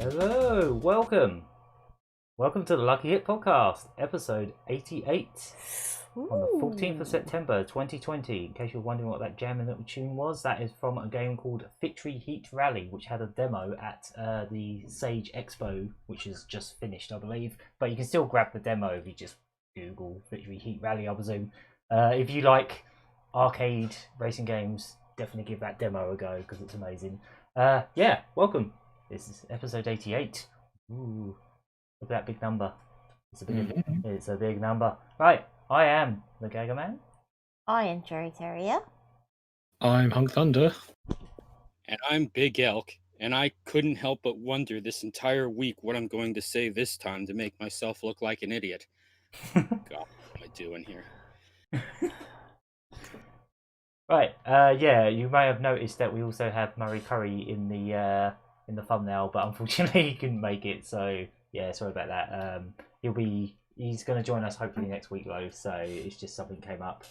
Hello, welcome. Welcome to the Lucky Hit Podcast, episode 88, on the 14th of September 2020. In case you're wondering what that jamming little tune was, that is from a game called Victory Heat Rally, which had a demo at the Sage Expo, which is just finished, I believe. But you can still grab the demo if you just Google Victory Heat Rally, I presume. If you like arcade racing games, definitely give that demo a go, because it's amazing. Yeah, welcome. This is episode 88. Ooh, look at that big number. It's a big number. Right, I am the Gagaman. I am CherryT. I'm Hunk Thunder. And I'm Big Elk. And I couldn't help but wonder this entire week what I'm going to say this time to make myself look like an idiot. God, what am I doing here? Right, yeah, you may have noticed that we also have Murray Curry in the thumbnail, but unfortunately he couldn't make it, so yeah, sorry about that. He's going to join us hopefully next week though, so it's just something came up.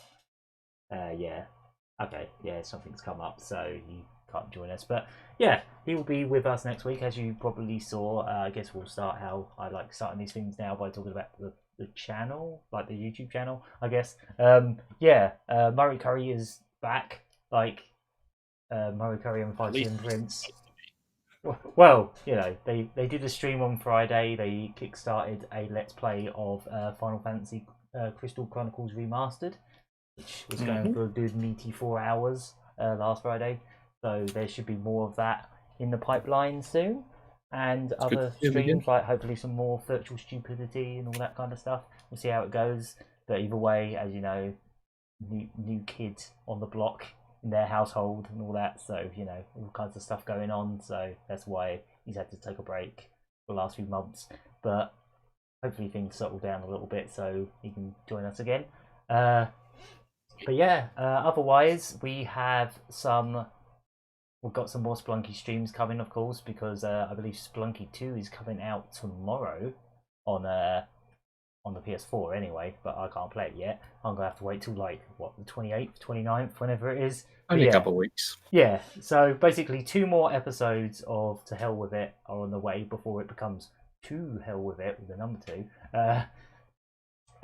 Something's come up, so he can't join us, but yeah, he will be with us next week, as you probably saw. I guess we'll start how I like starting these things now, by talking about the channel, like the YouTube channel, I guess. Murray Curry is back, like Murray Curry and Fighting Prince. Well, you know, they did a stream on Friday. They kickstarted a Let's Play of Final Fantasy Crystal Chronicles Remastered, which was going for a good meaty 4 hours last Friday. So there should be more of that in the pipeline soon. And it's other streams, like hopefully some more Virtual Stupidity and all that kind of stuff. We'll see how it goes. But either way, as you know, new kid on the block in their household and all that, so you know, all kinds of stuff going on, so that's why he's had to take a break for the last few months, but hopefully things settle down a little bit so he can join us again. Otherwise we've got some more Splunky streams coming, of course, because I believe Splunky 2 is coming out tomorrow on the PS4 anyway, but I can't play it yet. I'm going to have to wait till the 28th, 29th, whenever it is. Only a couple of weeks. Yeah, so basically 2 more episodes of To Hell With It are on the way before it becomes To Hell With It with the number 2.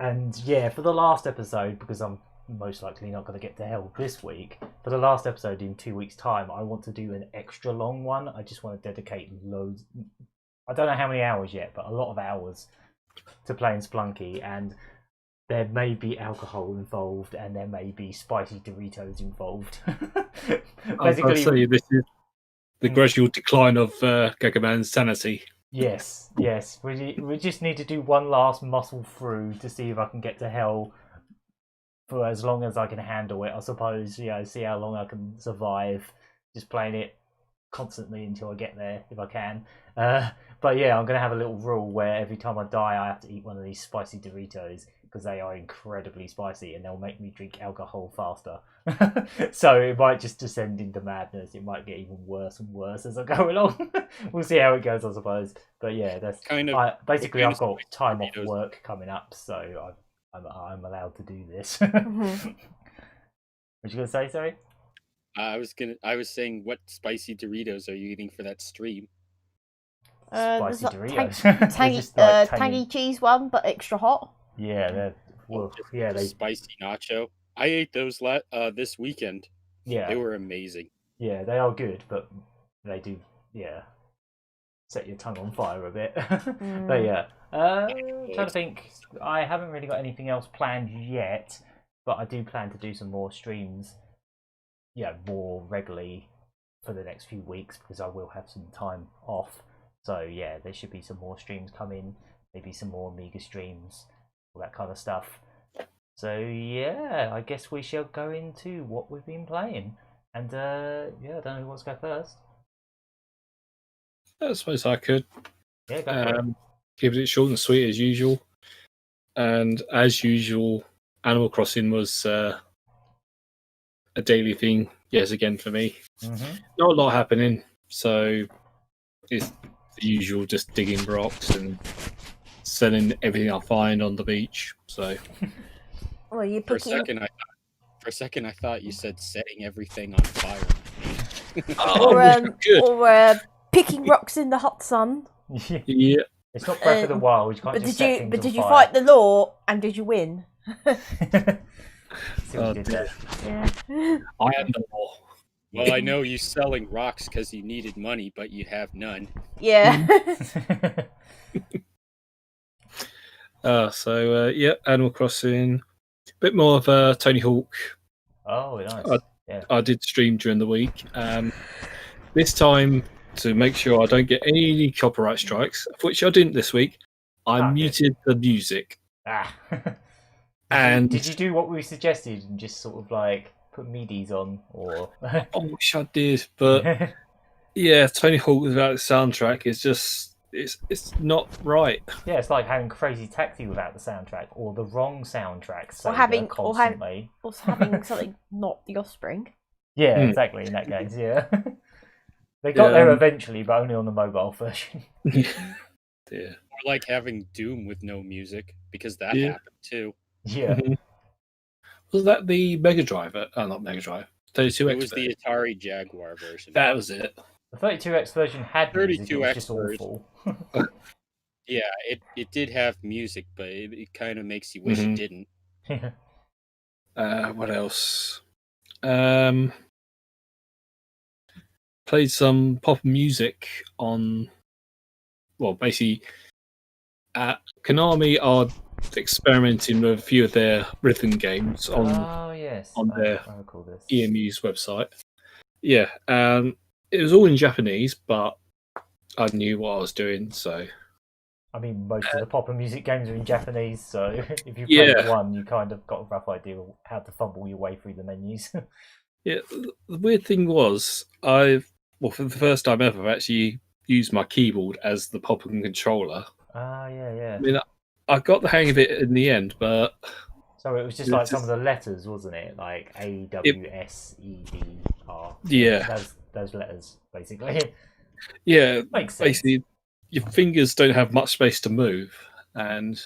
And yeah, for the last episode, because I'm most likely not going to get to hell this week, for the last episode in 2 weeks' time, I want to do an extra long one. I just want to dedicate loads. I don't know how many hours yet, but a lot of hours to playing Splunky, and there may be alcohol involved, and there may be spicy Doritos involved. Basically, this is the gradual decline of Gagaman's sanity. Yes. We just need to do one last muscle through to see if I can get to hell for as long as I can handle it, I suppose. You know, see how long I can survive just playing it constantly until I get there, if I can. But yeah, I'm going to have a little rule where every time I die I have to eat one of these spicy Doritos, because they are incredibly spicy and they'll make me drink alcohol faster. So it might just descend into madness. It might get even worse and worse as I go along. We'll see how it goes, I suppose. But yeah, that's basically I've got time off work coming up, so I'm allowed to do this. What you going to say, sorry? I was saying, what spicy Doritos are you eating for that stream? Spicy Doritos. Tangy cheese one, but extra hot. Yeah, they spicy nacho. I ate those this weekend. Yeah, they were amazing. Yeah, they are good, but they do set your tongue on fire a bit. But yeah, trying to think. I haven't really got anything else planned yet, but I do plan to do some more streams. Yeah, more regularly for the next few weeks, because I will have some time off. So yeah, there should be some more streams coming, maybe some more Amiga streams, all that kind of stuff. So yeah, I guess we shall go into what we've been playing. And I don't know who wants to go first. I suppose I could. Yeah, go for it. Keep it short and sweet as usual. And as usual, Animal Crossing was a daily thing, yes, again for me. Not a lot happening, so it's the usual, just digging rocks and selling everything I find on the beach. So, well, you for a second, I thought you said setting everything on fire. Or picking rocks in the hot sun. Yeah. It's not Breath of the Wild. You can't But just did set you? things But on did you fire. fight the law and did you win? See what you did there. Yeah. I am the law. Well, I know you selling rocks because you needed money, but you have none. Yeah. Yeah, Animal Crossing. A bit more of Tony Hawk. Oh, nice. Yeah. I did stream during the week. This time, to make sure I don't get any copyright strikes, which I didn't this week, I Ah, good. muted the music. Ah. Did you do what we suggested and just sort of like put MIDIs on, or? I wish I did, but yeah, Tony Hawk without the soundtrack is just it's not right. Yeah, it's like having Crazy Taxi without the soundtrack, or the wrong soundtrack. Or having constantly. or having something not the Offspring. Yeah, exactly. In that case, yeah. They got there eventually, but only on the mobile version. Yeah. Or like having Doom with no music, because that Yeah. happened too. Yeah. Was that the Mega Drive? Not Mega Drive. 32X. It was the Atari Jaguar version. That was it. The 32X version had music, it was just 32X version. awful. Yeah, it did have music, but it kind of makes you wish it didn't. What else? Played some pop music on. Well, basically, Konami are experimenting with a few of their rhythm games on their I recall this. EMU's website. Yeah, it was all in Japanese, but I knew what I was doing, so. I mean, most of the pop and music games are in Japanese, so if you played one, you kind of got a rough idea of how to fumble your way through the menus. Yeah, the weird thing was, for the first time ever, I've actually used my keyboard as the pop and controller. Ah, yeah. I mean, I got the hang of it in the end, but... So it was just like some of the letters, wasn't it? Like A, W, S, E, D, R. Yeah. Those letters, basically. Yeah, Makes sense. basically, your fingers don't have much space to move, and...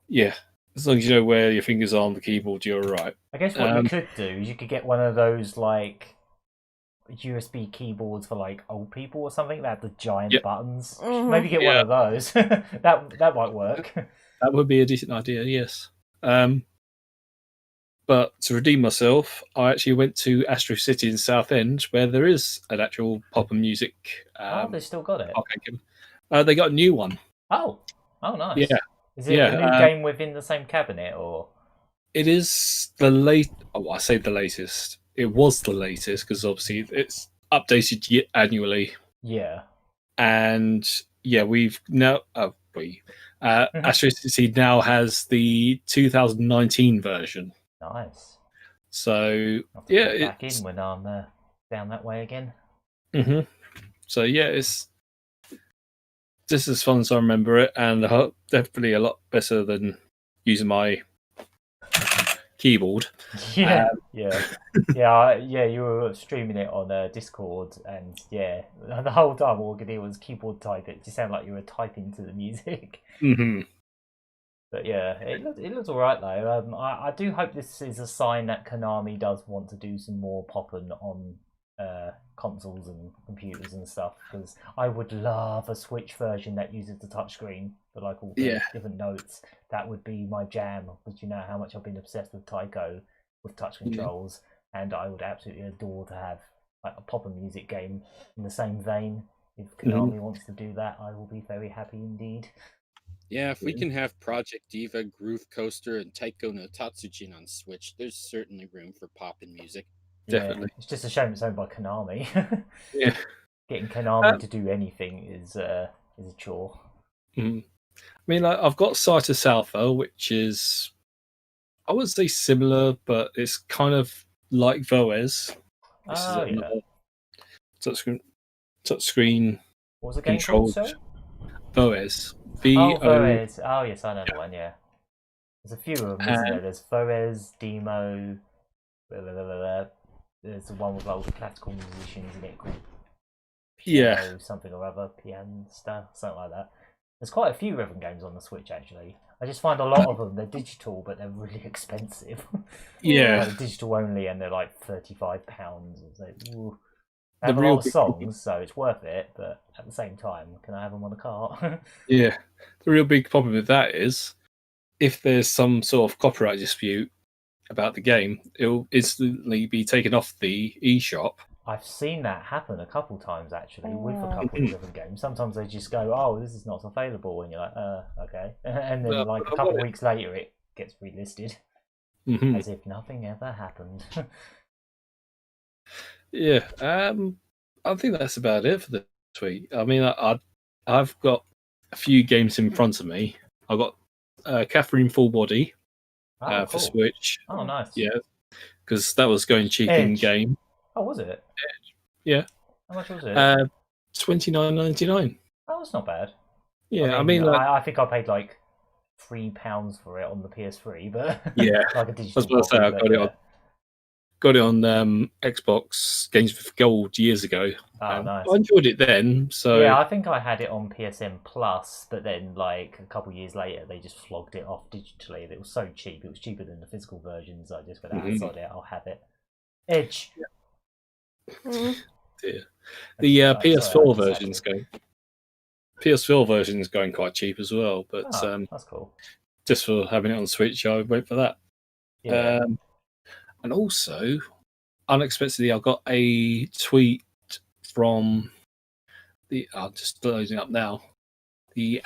Yeah, as long as you know where your fingers are on the keyboard, you're all right. I guess what you could do is you could get one of those, like, USB keyboards for, like, old people or something that have the giant buttons. Maybe get one of those. that might work. That would be a decent idea, yes. But to redeem myself, I actually went to Astro City in Southend, where there is an actual pop and music. They still got it. They got a new one. Oh, nice. Yeah. Is it a new game within the same cabinet, or? It is the late. Oh, I say the latest. It was the latest because obviously it's updated annually. Yeah. And yeah, we've now. Astro City now has the 2019 version. Nice. So get back in when I'm down that way again. So yeah, it's just as fun as I remember it, and definitely a lot better than using my keyboard. Yeah. You were streaming it on Discord, and the whole time all I could hear was keyboard type. It just sounded like you were typing to the music. But yeah, it looks alright though. I do hope this is a sign that Konami does want to do some more poppin' on consoles and computers and stuff, because I would love a Switch version that uses the touchscreen for like all the different notes. That would be my jam, because you know how much I've been obsessed with Taiko with touch controls, and I would absolutely adore to have like a pop and music game in the same vein. If Konami wants to do that, I will be very happy indeed. Yeah, if we can have Project Diva, Groove Coaster, and Taiko no Tatsujin on Switch, there's certainly room for pop and music. Definitely. It's just a shame it's owned by Konami. Yeah. Getting Konami to do anything is a chore. I mean, like, I've got Sight of Salvo, which is, I would say similar, but it's kind of like Voez. Touchscreen. What was the game called, sir? Voez. Voez. Oh, yes, I know the one, yeah. There's a few of them, isn't there? There's Voez, Demo, there's the one with all the classical musicians in it called Piano, something or other, Pianista, something like that. There's quite a few rhythm games on the Switch, actually. I just find a lot of them, they're digital, but they're really expensive. Yeah. They're digital only, and they're like £35. It's like, ooh. I have a lot real of big songs, so it's worth it. But at the same time, can I have them on the cart? yeah, the real big problem with that is if there's some sort of copyright dispute about the game, it'll instantly be taken off the eShop. I've seen that happen a couple times actually with a Oh. couple of different games. Sometimes they just go, "Oh, this is not available," and you're like, okay," and then Well, like a I couple want it. weeks later, it gets relisted Mhm. as if nothing ever happened. Yeah, I think that's about it for this week. I mean, I've got a few games in front of me. I've got Catherine Full Body Oh, for cool. Switch. Oh, nice. Yeah, because that was going cheap in Edge. game. Oh, was it? Yeah, How much was it? $29.99. Oh, it's not bad. Yeah, I mean, like, I think I paid like £3 for it on the PS3, but yeah, like a I digital was about to say copy, I but got yeah. it on Xbox Games with Gold years ago. Oh, nice. I enjoyed it then. So Yeah, I think I had it on PSN Plus, but then like a couple of years later, they just flogged it off digitally. It was so cheap; it was cheaper than the physical version. So I just went, Mhm. sod it, I'll have it. Edge. Mm. yeah. That's The right, sorry, I PS4 just had version's to. going. PS4 version is going quite cheap as well, but Oh, that's cool. just for having it on Switch, I went for that. Yeah. And also, unexpectedly, I got a tweet from I'm just loading up now. The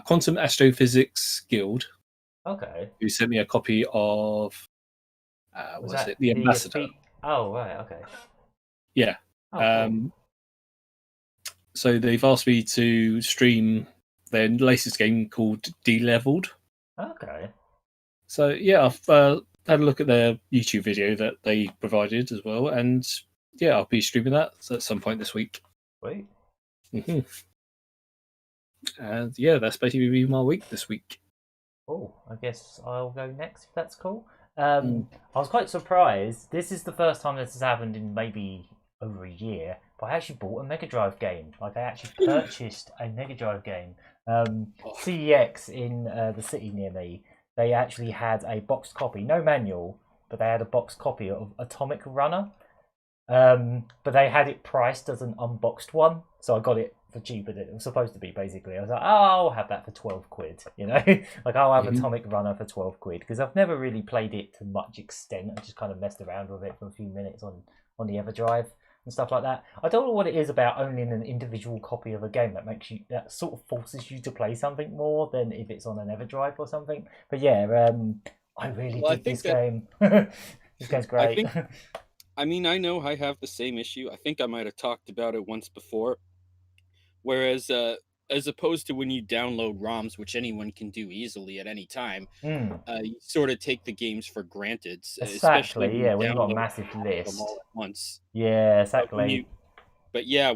Quantum Astrophysics Guild, Okay. who sent me a copy of Was was that it the Ambassador? Oh, right. Okay. Yeah. Oh, cool. So they've asked me to stream their latest game called D-Leveled. Okay. So yeah, I've had a look at their YouTube video that they provided as well, and yeah, I'll be streaming that at some point this week. Wait. hmm And yeah, that's basically been my week this week. Oh, I guess I'll go next if that's cool. Mm. I was quite surprised. This is the first time this has happened in maybe over a year, but I actually bought a Mega Drive game. Like I actually purchased a Mega Drive game. CEX in the city near me, they actually had a boxed copy, no manual, but they had a boxed copy of Atomic Runner. But they had it priced as an unboxed one, so I got it for cheaper than it was supposed to be. Basically, I was like, "Oh, I'll have that for 12 quid." You know, like I'll have Atomic Runner for 12 quid because I've never really played it to much extent. I just kind of messed around with it for a few minutes on the EverDrive and stuff like that. I don't know what it is about owning an individual copy of a game that sort of forces you to play something more than if it's on an EverDrive or something. But yeah, I really dig this game. This game's great. I mean, I know I have the same issue. I think I might have talked about it once before. Whereas, as opposed to when you download ROMs, which anyone can do easily at any time, you sort of take the games for granted, especially when Exactly. Yeah, you when you've got a download massive them list. all at once. Yeah, But exactly.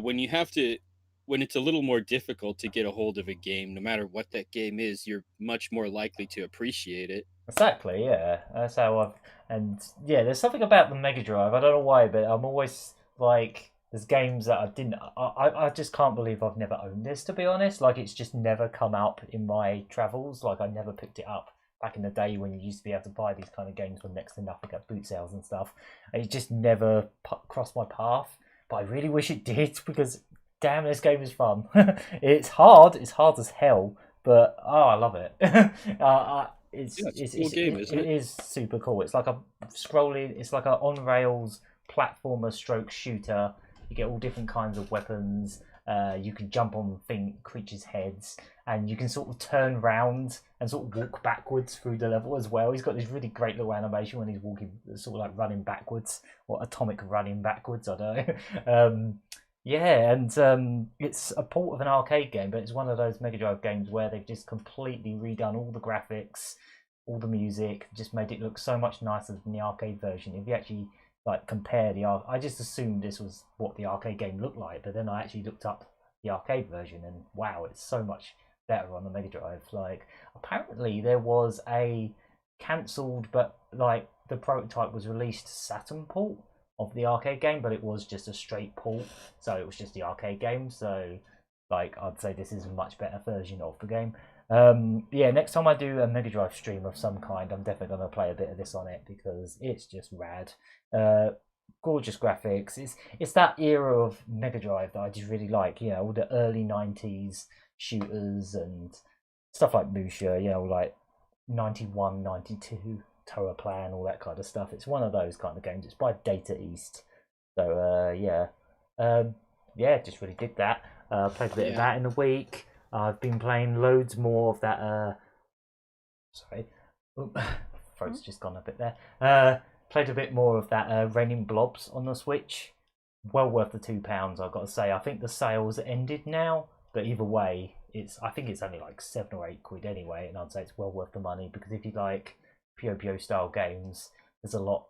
when you have to, when it's a little more difficult to get a hold of a game, no matter what that game is, you're much more likely to appreciate it. Exactly. Yeah, that's how I've. And yeah, there's something about the Mega Drive. I don't know why, but I'm always like, there's games that I didn't. I just can't believe I've never owned this. To be honest, like it's just never come up in my travels. Like I never picked it up back in the day when you used to be able to buy these kind of games for next to nothing at boot sales and stuff. It just never crossed my path. But I really wish it did because damn, this game is fun. It's hard. It's hard as hell, but oh, I love it. It's a cool game, isn't it? It is super cool. It's like a scrolling. It's like a on rails platformer stroke shooter. You get all different kinds of weapons. You can jump on creatures' heads, and you can sort of turn round and sort of walk backwards through the level as well. He's got this really great little animation when he's walking, sort of like running backwards or atomic running backwards. I don't know. Yeah, and it's a port of an arcade game, but it's one of those Mega Drive games where they've just completely redone all the graphics, all the music, just made it look so much nicer than the arcade version. If you actually like compare I just assumed this was what the arcade game looked like, but then I actually looked up the arcade version, and wow, it's so much better on the Mega Drive. Like apparently there was a cancelled, but like the prototype was released Saturn port of the arcade game, but it was just a straight port, so it was just the arcade game. So like I'd say this is a much better version of the game. Yeah, next time I do a Mega Drive stream of some kind, I'm definitely going to play a bit of this on it because it's just rad. gorgeous graphics. It's that era of Mega Drive that I just really like. You know, all the early '90s shooters and stuff like Musha. You know, like 91, 92, Toaplan, all that kind of stuff. It's one of those kind of games. It's by Data East. So yeah, just really dig that. Played a bit of that in the week. I've been playing loads more of that. Sorry, throat's just gone a bit there. Played a bit more of that Raining Blobs on the Switch. Well worth the £2, I've got to say. I think the sales ended now, but either way, I think it's only like £7 or £8 anyway, and I'd say it's well worth the money because if you like Puyo style games, there's a lot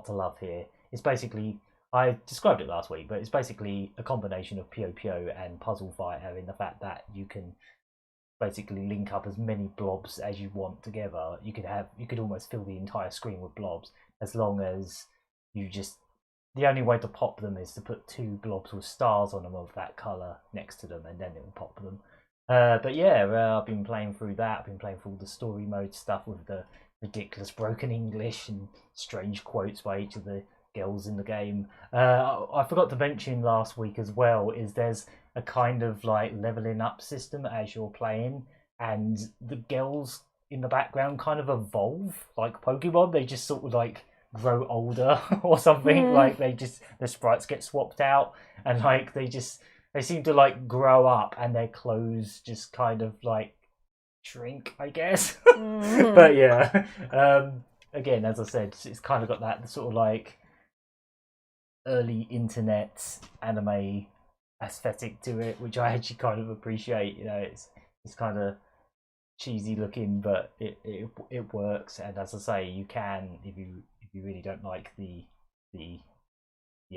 to love here. It's basically, I described it last week, but it's basically a combination of Puyo and Puzzle Fighter in the fact that you can basically link up as many blobs as you want together. You could almost fill the entire screen with blobs as long as the only way to pop them is to put 2 blobs with stars on them of that colour next to them, and then it will pop them. But yeah, I've been playing through that. I've been playing through all the story mode stuff with the ridiculous broken English and strange quotes by each of the girls in the game. I forgot to mention last week as well is there's a kind of like leveling up system as you're playing, and the girls in the background kind of evolve like Pokemon. They just sort of like grow older or something. Like the sprites get swapped out, and like they seem to like grow up, and their clothes just kind of like shrink, I guess. But yeah, again, as I said, it's kind of got that sort of like early internet anime aesthetic to it, which I actually kind of appreciate. You know, it's kind of cheesy looking, but it works. And as I say, you can, if you really don't like the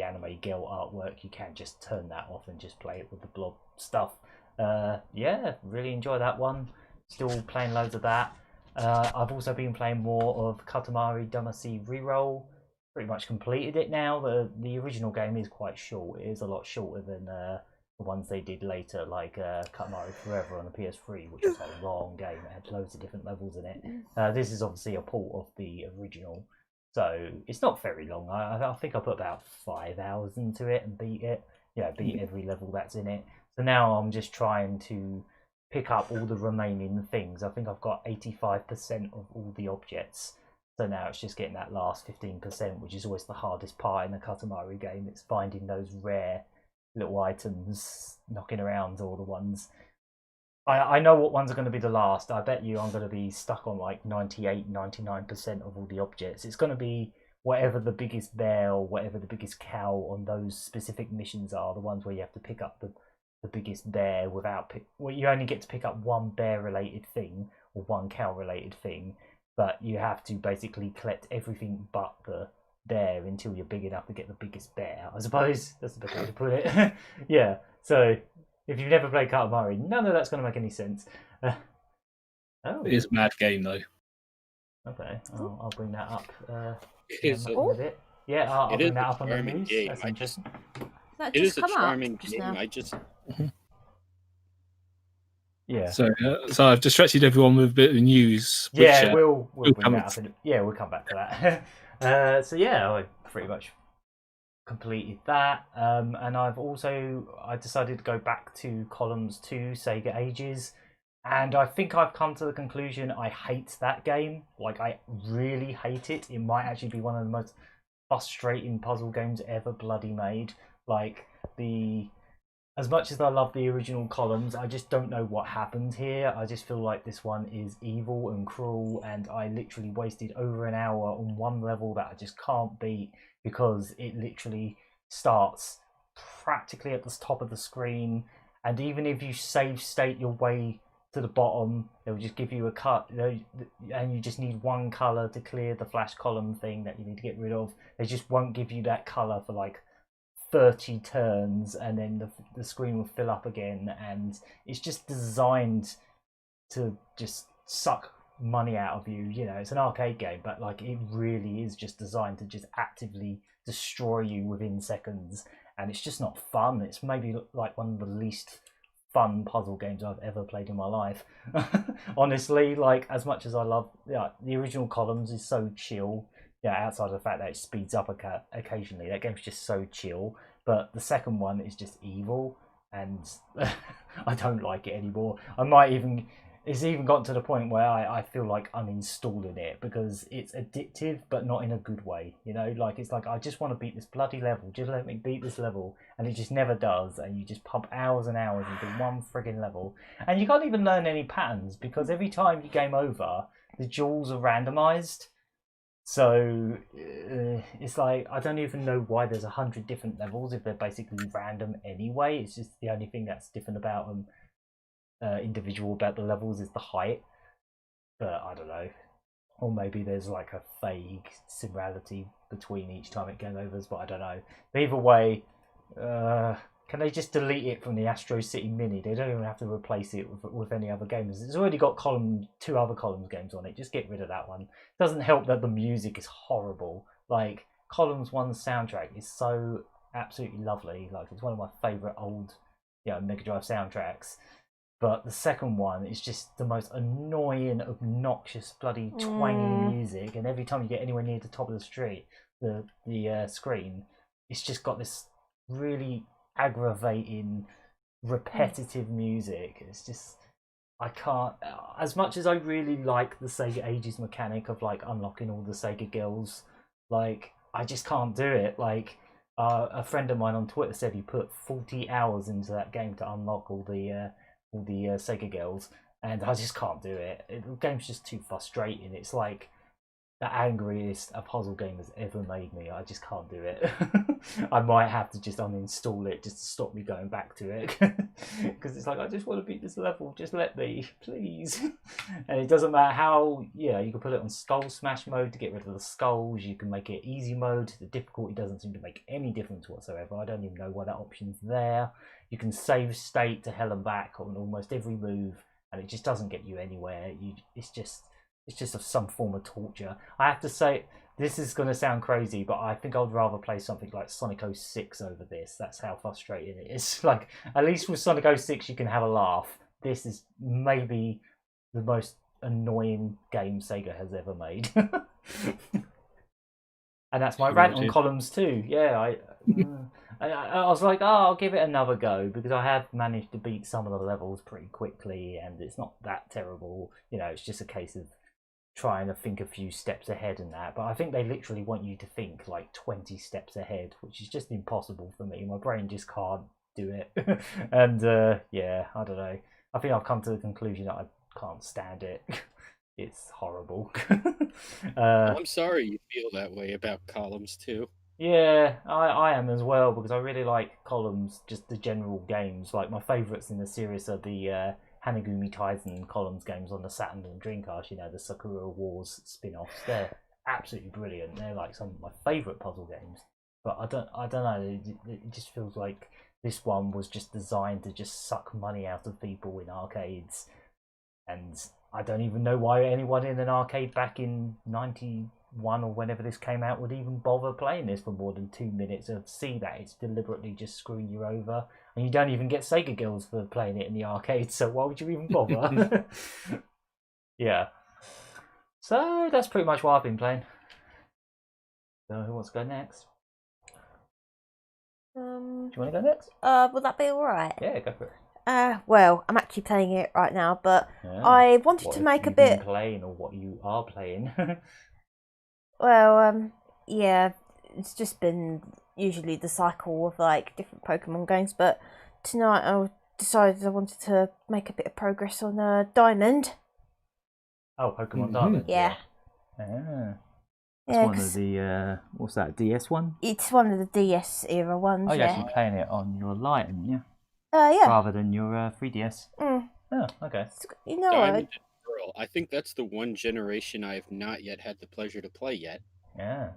anime girl artwork, you can just turn that off and just play it with the blob stuff. Yeah, really enjoy that one. Still playing loads of that. I've also been playing more of Katamari Damacy Reroll. Pretty much completed it now. The original game is quite short. It is a lot shorter than the ones they did later, like Katamari Forever on the PS3, which was a long game. It had loads of different levels in it. This is obviously a port of the original, so it's not very long. I think I put about 5 hours into it and beat it. Yeah, beat every level that's in it. So now I'm just trying to pick up all the remaining things. I think I've got 85% of all the objects. So now it's just getting that last 15%, which is always the hardest part in a Katamari game. It's finding those rare little items knocking around, all the ones. I know what ones are going to be the last. I bet you I'm going to be stuck on like 98, 99% of all the objects. It's going to be whatever the biggest bear or whatever the biggest cow on those specific missions are, the ones where you have to pick up the biggest bear without... Well, you only get to pick up one bear-related thing or one cow-related thing, but you have to basically collect everything but the bear until you're big enough to get the biggest bear. I suppose that's the best way to put it. Yeah, so if you've never played Katamari, none of that's going to make any sense. Oh, it is a mad game though. Okay, I'll bring that up. It is a bit. Yeah, I'll bring that up on the news. Game. That's interesting. It is a charming game. I just yeah. So I've distracted everyone with a bit of news. Which, yeah, we'll bring come that up. We'll come back to that. So yeah, I pretty much completed that, and I decided to go back to Columns 2 Sega Ages, and I think I've come to the conclusion I hate that game. Like, I really hate it. It might actually be one of the most frustrating puzzle games ever bloody made. Like, as much as I love the original Columns, I just don't know what happened here. I just feel like this one is evil and cruel, and I literally wasted over an hour on one level that I just can't beat because it literally starts practically at the top of the screen, and even if you save state your way to the bottom, it will just give you a cut, and you just need one colour to clear the flash column thing that you need to get rid of. They just won't give you that colour for like 30 turns, and then the screen will fill up again, and it's just designed to just suck money out of you. You know, it's an arcade game, but like, it really is just designed to just actively destroy you within seconds, and it's just not fun. It's maybe like one of the least fun puzzle games I've ever played in my life. Honestly, like, as much as I love the original Columns is so chill, outside of the fact that it speeds up occasionally, that game's just so chill. But the second one is just evil, and I don't like it anymore. It's even gotten to the point where I feel like uninstalling it because it's addictive, but not in a good way. It's like I just want to beat this bloody level. Just let me beat this level, and it just never does. And you just pump hours and hours into one frigging level, and you can't even learn any patterns because every time you game over, the jewels are randomized. So it's like I don't even know why there's 100 different levels if they're basically random anyway. It's just the only thing that's different about them. Individual about the levels is the height, but I don't know, or maybe there's like a vague similarity between each time it game overs, but I don't know. But either way, can they just delete it from the Astro City Mini? They don't even have to replace it with any other games. It's already got two other Columns games on it. Just get rid of that one. It doesn't help that the music is horrible. Like Columns 1's soundtrack is so absolutely lovely. Like it's one of my favourite old Mega Drive soundtracks. But the second one is just the most annoying, obnoxious, bloody twangy music. And every time you get anywhere near the top of the street, the screen, it's just got this really aggravating, repetitive music. It's just, I can't. As much as I really like the Sega Ages mechanic of like unlocking all the Sega girls, like I just can't do it. Like a friend of mine on Twitter said he put 40 hours into that game to unlock all the Sega girls, and I just can't do it. The game's just too frustrating. It's like the angriest a puzzle game has ever made me. I just can't do it. I might have to just uninstall it just to stop me going back to it, because it's like I just want to beat this level. Just let me, please. And it doesn't matter how. You can put it on Skull Smash mode to get rid of the skulls. You can make it easy mode. The difficulty doesn't seem to make any difference whatsoever. I don't even know why that option's there. You can save state to hell and back on almost every move, and it just doesn't get you anywhere. It's just some form of torture. I have to say, this is going to sound crazy, but I think I'd rather play something like Sonic 06 over this. That's how frustrating it is. Like, at least with Sonic 06 you can have a laugh. This is maybe the most annoying game Sega has ever made. And that's my rant on Columns too. Yeah, I was like, I'll give it another go, because I have managed to beat some of the levels pretty quickly, and it's not that terrible. It's just a case of trying to think a few steps ahead and that. But I think they literally want you to think like 20 steps ahead, which is just impossible for me. My brain just can't do it. And I don't know. I think I've come to the conclusion that I can't stand it. It's horrible. I'm sorry you feel that way about Columns too. Yeah, I am as well, because I really like Columns, just the general games. Like, my favourites in the series are the Hanagumi Taisen Columns games on the Saturn and Dreamcast, the Sakura Wars spin-offs. They're absolutely brilliant. They're like some of my favourite puzzle games. But I don't know, it just feels like this one was just designed to just suck money out of people in arcades. And I don't even know why anyone in an arcade back in 91 or whenever this came out would even bother playing this for more than 2 minutes, to see that it's deliberately just screwing you over. And you don't even get Sega Girls for playing it in the arcade, so why would you even bother? Yeah. So that's pretty much what I've been playing. So who wants to go next? Do you want to go next? Would that be alright? Yeah, go for it. Well, I'm actually playing it right now, but I wanted to make a bit. Playing, or what you are playing? Well, yeah, it's just been usually the cycle of like different Pokemon games, but tonight I decided I wanted to make a bit of progress on Diamond. Oh, Pokemon Diamond. Yeah. That's one of the what's that, DS one? It's one of the DS era ones. Oh, you're actually playing it on your Lite, aren't you? Yeah. Rather than your 3DS. Oh, okay. Diamond and Pearl. I think that's the one generation I have not yet had the pleasure to play yet. Yeah.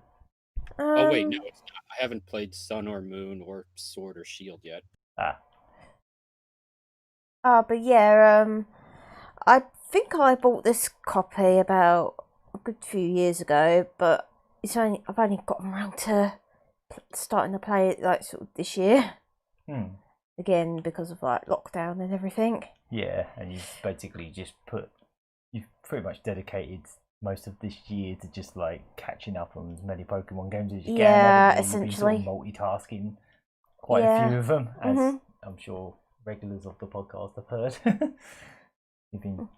Oh wait, no, it's not. I haven't played Sun or Moon or Sword or Shield yet. But yeah, I think I bought this copy about a good few years ago, but I've only gotten around to starting to play it like sort of this year. Again, because of like lockdown and everything. Yeah, and you've basically you've pretty much dedicated most of this year to just like catching up on as many Pokemon games as you Yeah, can. You've been sort of multitasking quite a few of them, as I'm sure regulars of the podcast have heard. You've been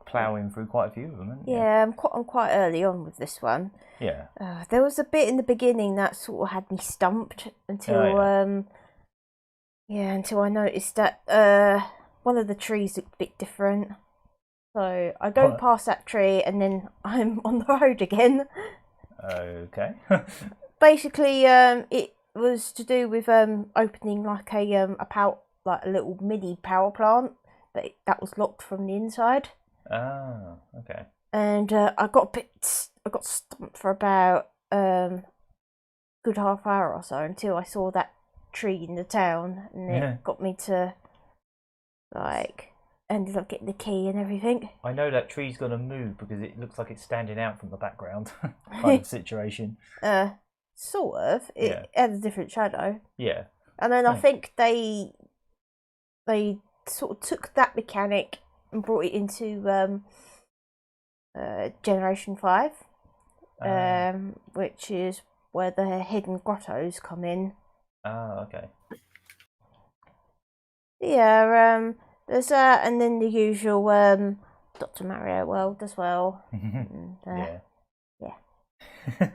ploughing through quite a few of them, haven't you? Yeah, I'm quite early on with this one. Yeah. There was a bit in the beginning that sort of had me stumped until until I noticed that one of the trees looked a bit different. So I go past that tree and then I'm on the road again. Okay. Basically, it was to do with opening like a little mini power plant that was locked from the inside. Oh, okay. And I got stumped for about good half hour or so until I saw that tree in the town, and it got me to ended up getting the key and everything. I know that tree's gonna move because it looks like it's standing out from the background kind of situation. Sort of. It had a different shadow. Yeah. And then I think they sort of took that mechanic and brought it into Generation 5, which is where the hidden grottos come in. Oh, okay. Yeah, there's that, and then the usual Dr. Mario world as well. And, yeah. Yeah.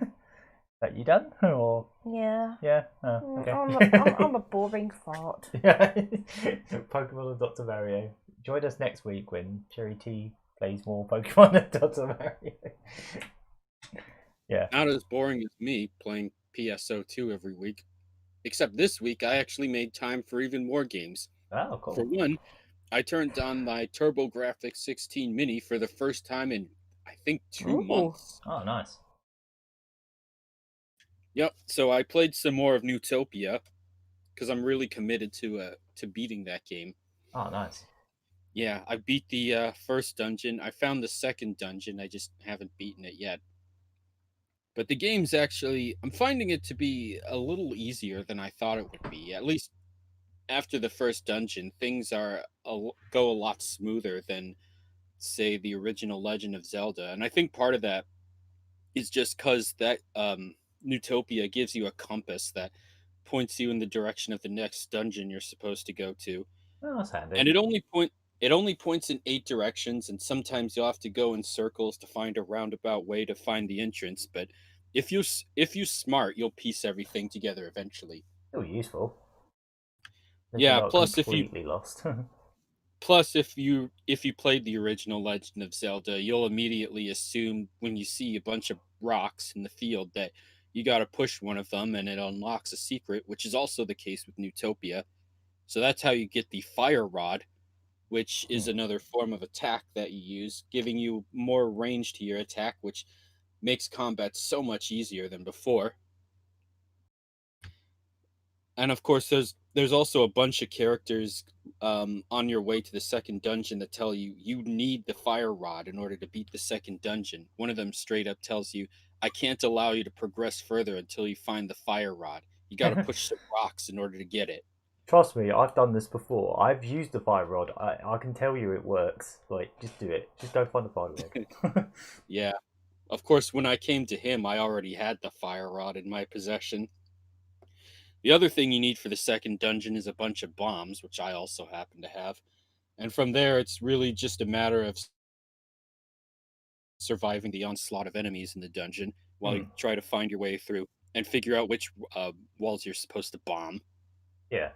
That you done? Or yeah. Yeah. Oh, okay. I'm a boring fart. Yeah. Pokemon and Dr. Mario. Join us next week when CherryT plays more Pokemon and Dr. Mario. Yeah. Not as boring as me playing PSO2 every week. Except this week, I actually made time for even more games. Oh, cool. For one, I turned on my TurboGrafx 16 Mini for the first time in, I think, 2 months. Oh, nice. Yep. So I played some more of Newtopia because I'm really committed to beating that game. Oh, nice. Yeah, I beat the first dungeon. I found the second dungeon. I just haven't beaten it yet. But the game's actually, I'm finding it to be a little easier than I thought it would be. At least after the first dungeon, things go a lot smoother than, say, the original Legend of Zelda. And I think part of that is just because that Newtopia gives you a compass that points you in the direction of the next dungeon you're supposed to go to. Oh, that's handy. And it only points in 8 directions, and sometimes you'll have to go in circles to find a roundabout way to find the entrance. But if you smart, you'll piece everything together eventually. Oh, useful. Yeah. Plus, completely lost. Plus, if you played the original Legend of Zelda, you'll immediately assume when you see a bunch of rocks in the field that you got to push one of them and it unlocks a secret, which is also the case with Newtopia. So that's how you get the Fire Rod, which is another form of attack that you use, giving you more range to your attack, which makes combat so much easier than before. And of course, there's also a bunch of characters on your way to the second dungeon that tell you need the Fire Rod in order to beat the second dungeon. One of them straight up tells you, I can't allow you to progress further until you find the Fire Rod. You got to push some rocks in order to get it. Trust me, I've done this before. I've used the Fire Rod. I can tell you it works. Like, just do it. Just go find the Fire Rod. Yeah. Of course, when I came to him, I already had the Fire Rod in my possession. The other thing you need for the second dungeon is a bunch of bombs, which I also happen to have. And from there, it's really just a matter of surviving the onslaught of enemies in the dungeon while you try to find your way through and figure out which walls you're supposed to bomb. Yeah.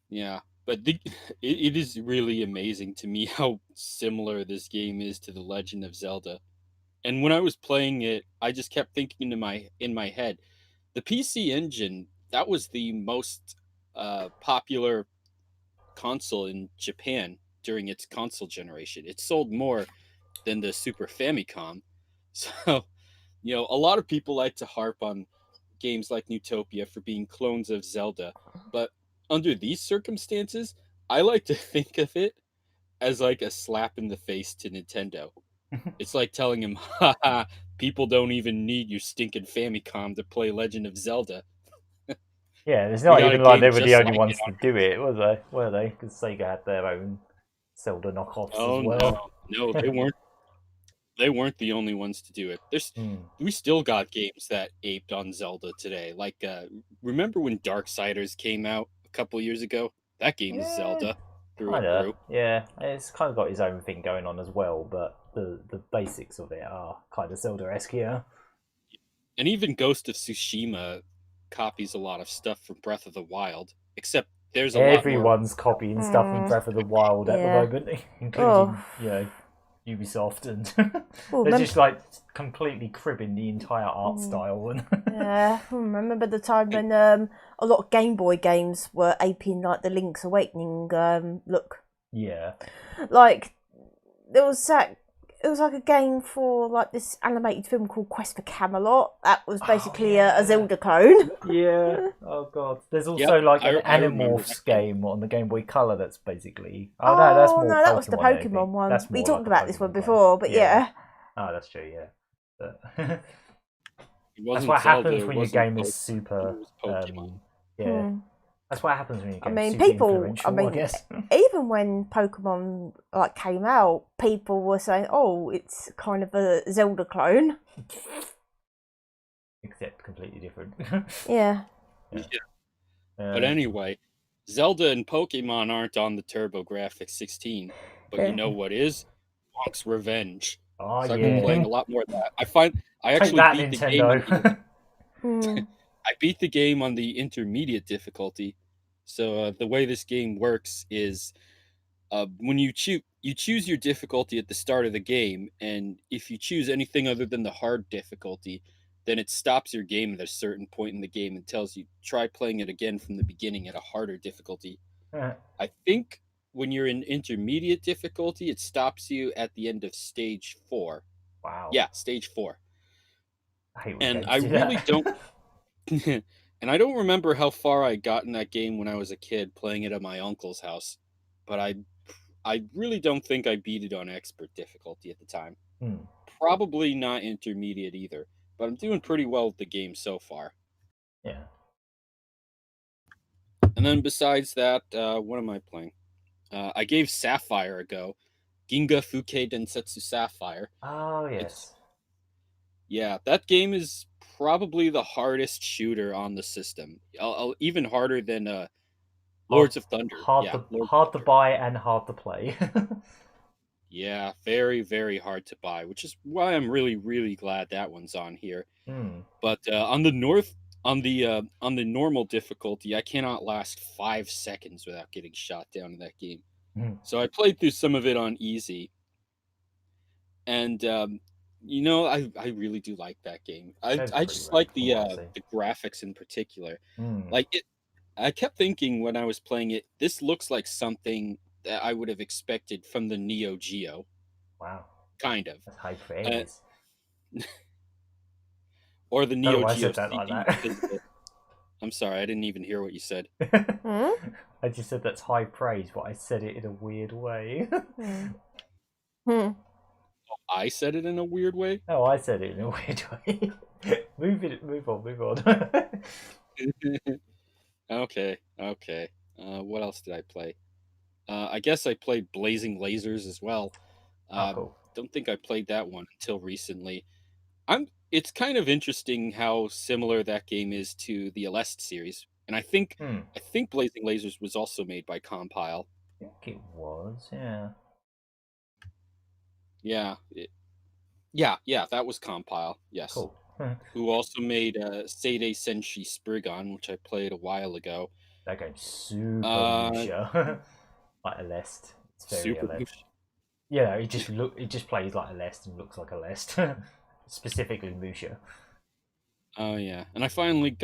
Yeah, but it is really amazing to me how similar this game is to The Legend of Zelda. And when I was playing it, I just kept thinking in my head, the PC Engine, that was the most popular console in Japan during its console generation. It sold more than the Super Famicom. So, a lot of people like to harp on games like Newtopia for being clones of Zelda, but under these circumstances, I like to think of it as like a slap in the face to Nintendo. It's like telling him, haha, people don't even need your stinking Famicom to play Legend of Zelda. Yeah, it's not even like they were the only ones to do it, was they? Were they? Because Sega had their own Zelda knockoffs as well. No, they weren't. they weren't the only ones to do it. We still got games that aped on Zelda today. Like, remember when Darksiders came out a couple years ago? That game is Zelda through and through. Yeah, it's kind of got its own thing going on as well, but the basics of it are kind of Zelda-esque, yeah. And even Ghost of Tsushima copies a lot of stuff from Breath of the Wild, except there's everyone's copying stuff from Breath of the Wild at the moment, including Ubisoft, and they're just like completely cribbing the entire art style. And yeah, I remember the time when a lot of Game Boy games were aping like the Link's Awakening look. Yeah, like there was that. It was like a game for like this animated film called Quest for Camelot. That was basically a Zelda clone. Yeah. Oh god. There's also like an Animorphs game on the Game Boy Color that's basically. Oh no, that's more. No, that was the Pokemon one. We talked about this one before, but yeah. Oh, that's true. Yeah. But that's what happens when your game is super. Yeah. That's what happens when you get I guess. Even when Pokemon like came out, people were saying, "Oh, it's kind of a Zelda clone." Except completely different. Yeah. But anyway, Zelda and Pokemon aren't on the TurboGrafx 16, but you know what is? Bonk's Revenge. Oh, so I've been playing a lot more of that. I actually beat the game. I beat the game on the intermediate difficulty. So the way this game works is when you choose your difficulty at the start of the game, and if you choose anything other than the hard difficulty, then it stops your game at a certain point in the game and tells you try playing it again from the beginning at a harder difficulty. I think when you're in intermediate difficulty, it stops you at the end of stage 4. Wow. Yeah, stage 4. I really don't. And I don't remember how far I got in that game when I was a kid playing it at my uncle's house, but I really don't think I beat it on expert difficulty at the time. Probably not intermediate either, but I'm doing pretty well with the game so far. Yeah. And then besides that, what am I playing? I gave Sapphire a go. Ginga Fuke Densetsu Sapphire. Oh, yes. Yeah, that game is probably the hardest shooter on the system. Even harder than Lords of Thunder. Hard to buy and hard to play. Yeah, very, very hard to buy, which is why I'm really, really glad that one's on here. But on the normal difficulty, I cannot last 5 seconds without getting shot down in that game. So I played through some of it on easy, and I really do like that game. I just like the graphics in particular. Like it, I kept thinking when I was playing it, this looks like something that I would have expected from the Neo Geo. Wow. Kind of. That's high praise. Or the Neo I Geo. said that like that. I'm sorry, I didn't even hear what you said. I just said that's high praise, but I said it in a weird way. I said it in a weird way? Oh, I said it in a weird way. Move on. Okay. What else did I play? I guess I played Blazing Lasers as well. Cool. Don't think I played that one until recently. It's kind of interesting how similar that game is to the Aleste series. And I think Blazing Lasers was also made by Compile. I think it was, yeah. Yeah, that was Compile, yes. Cool. Who also made Seidei Senshi Spriggan, which I played a while ago. That game's super Musha. Like Aleste. It's very super Aleste. Yeah, it just plays like Aleste and looks like Aleste. Specifically Musha. Oh yeah. And I finally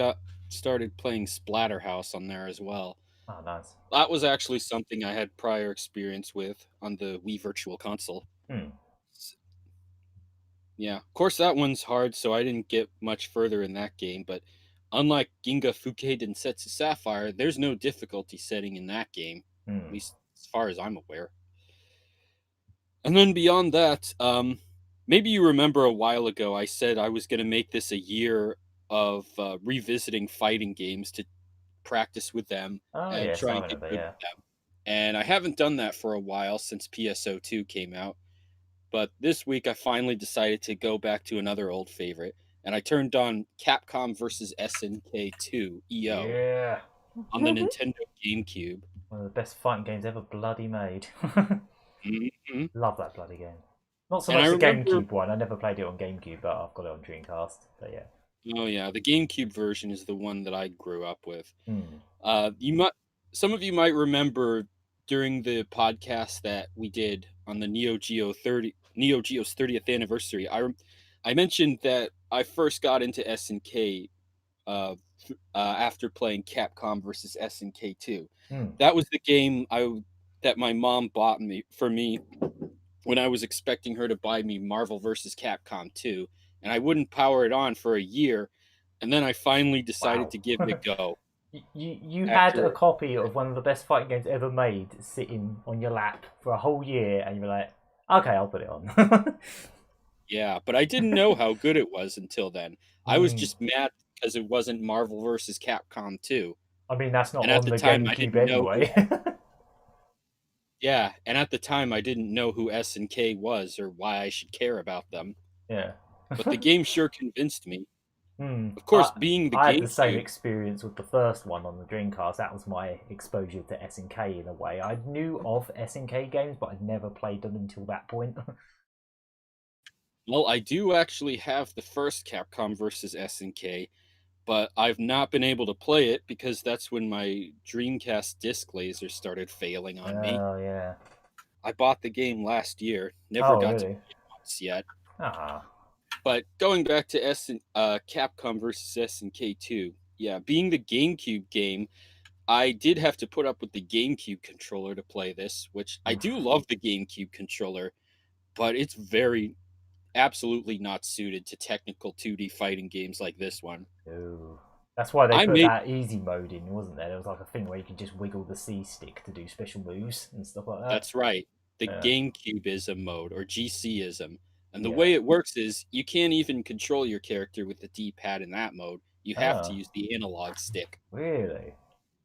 started playing Splatterhouse on there as well. Oh, nice. That was actually something I had prior experience with on the Wii Virtual Console. Yeah, of course that one's hard, so I didn't get much further in that game, but unlike Ginga Fuke Densetsu Sapphire, there's no difficulty setting in that game, at least as far as I'm aware. And then beyond that, maybe you remember a while ago I said I was going to make this a year of revisiting fighting games to practice with them and try and get good with them. And I haven't done that for a while since PSO2 came out. But this week I finally decided to go back to another old favorite, and I turned on Capcom vs. SNK 2 EO Yeah. on the Nintendo GameCube. One of the best fighting games ever bloody made. Mhm. Love that bloody game. Not so And much I the remember- GameCube one. I never played it on GameCube, but I've got it on Dreamcast. But yeah. Oh yeah, the GameCube version is the one that I grew up with. Hmm. Some of you might remember during the podcast that we did on the Neo Geo's 30th anniversary. I mentioned that I first got into SNK after playing Capcom versus SNK 2. That was the game that my mom bought for me when I was expecting her to buy me Marvel vs. Capcom 2, and I wouldn't power it on for a year, and then I finally decided Wow. to give it a go. You had a copy of one of the best fighting games ever made sitting on your lap for a whole year, and you were like, okay, I'll put it on. Yeah, but I didn't know how good it was until then. I was just mad because it wasn't Marvel vs. Capcom 2. I mean, that's not And at on the the time, I GameCube didn't know anyway. Yeah, and at the time I didn't know who SNK was or why I should care about them. Yeah. But the game sure convinced me. Hmm. Of course, being the I had the same GameCube, experience with the first one on the Dreamcast. That was my exposure to SNK in a way. I knew of SNK games, but I'd never played them until that point. well, I do actually have the first Capcom vs. SNK, but I've not been able to play it because that's when my Dreamcast disc laser started failing on me. Oh, yeah. I bought the game last year, never Oh, got to really? play it once yet. Ah. But going back to Capcom versus SNK 2, yeah, being the GameCube game, I did have to put up with the GameCube controller to play this, which I do love the GameCube controller, but it's absolutely not suited to technical 2D fighting games like this one. Ooh. That's why they I put made- that easy mode in, wasn't there? There was like a thing where you could just wiggle the C stick to do special moves and stuff like that. That's right. The Yeah. GameCubeism mode, or GCism. And the Yeah. way it works is you can't even control your character with the D-pad in that mode. You have to Ah. use the analog stick. Really?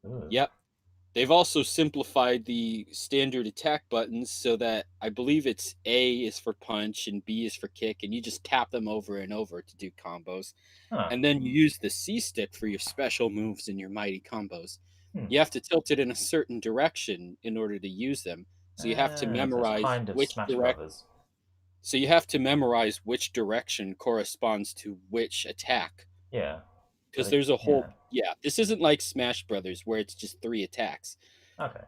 Ooh. Yep. They've also simplified the standard attack buttons so that I believe it's A is for punch and B is for kick, and you just tap them over and over to do combos. Huh. And then you use the C stick for your special moves and your mighty combos. Hmm. You have to tilt it in a certain direction in order to use them. So you have to So it's memorize kind of which Smash direct. Brothers. So you have to memorize which direction corresponds to which attack. Yeah. Because But there's a whole yeah. this isn't like Smash Brothers where it's just 3 attacks Okay.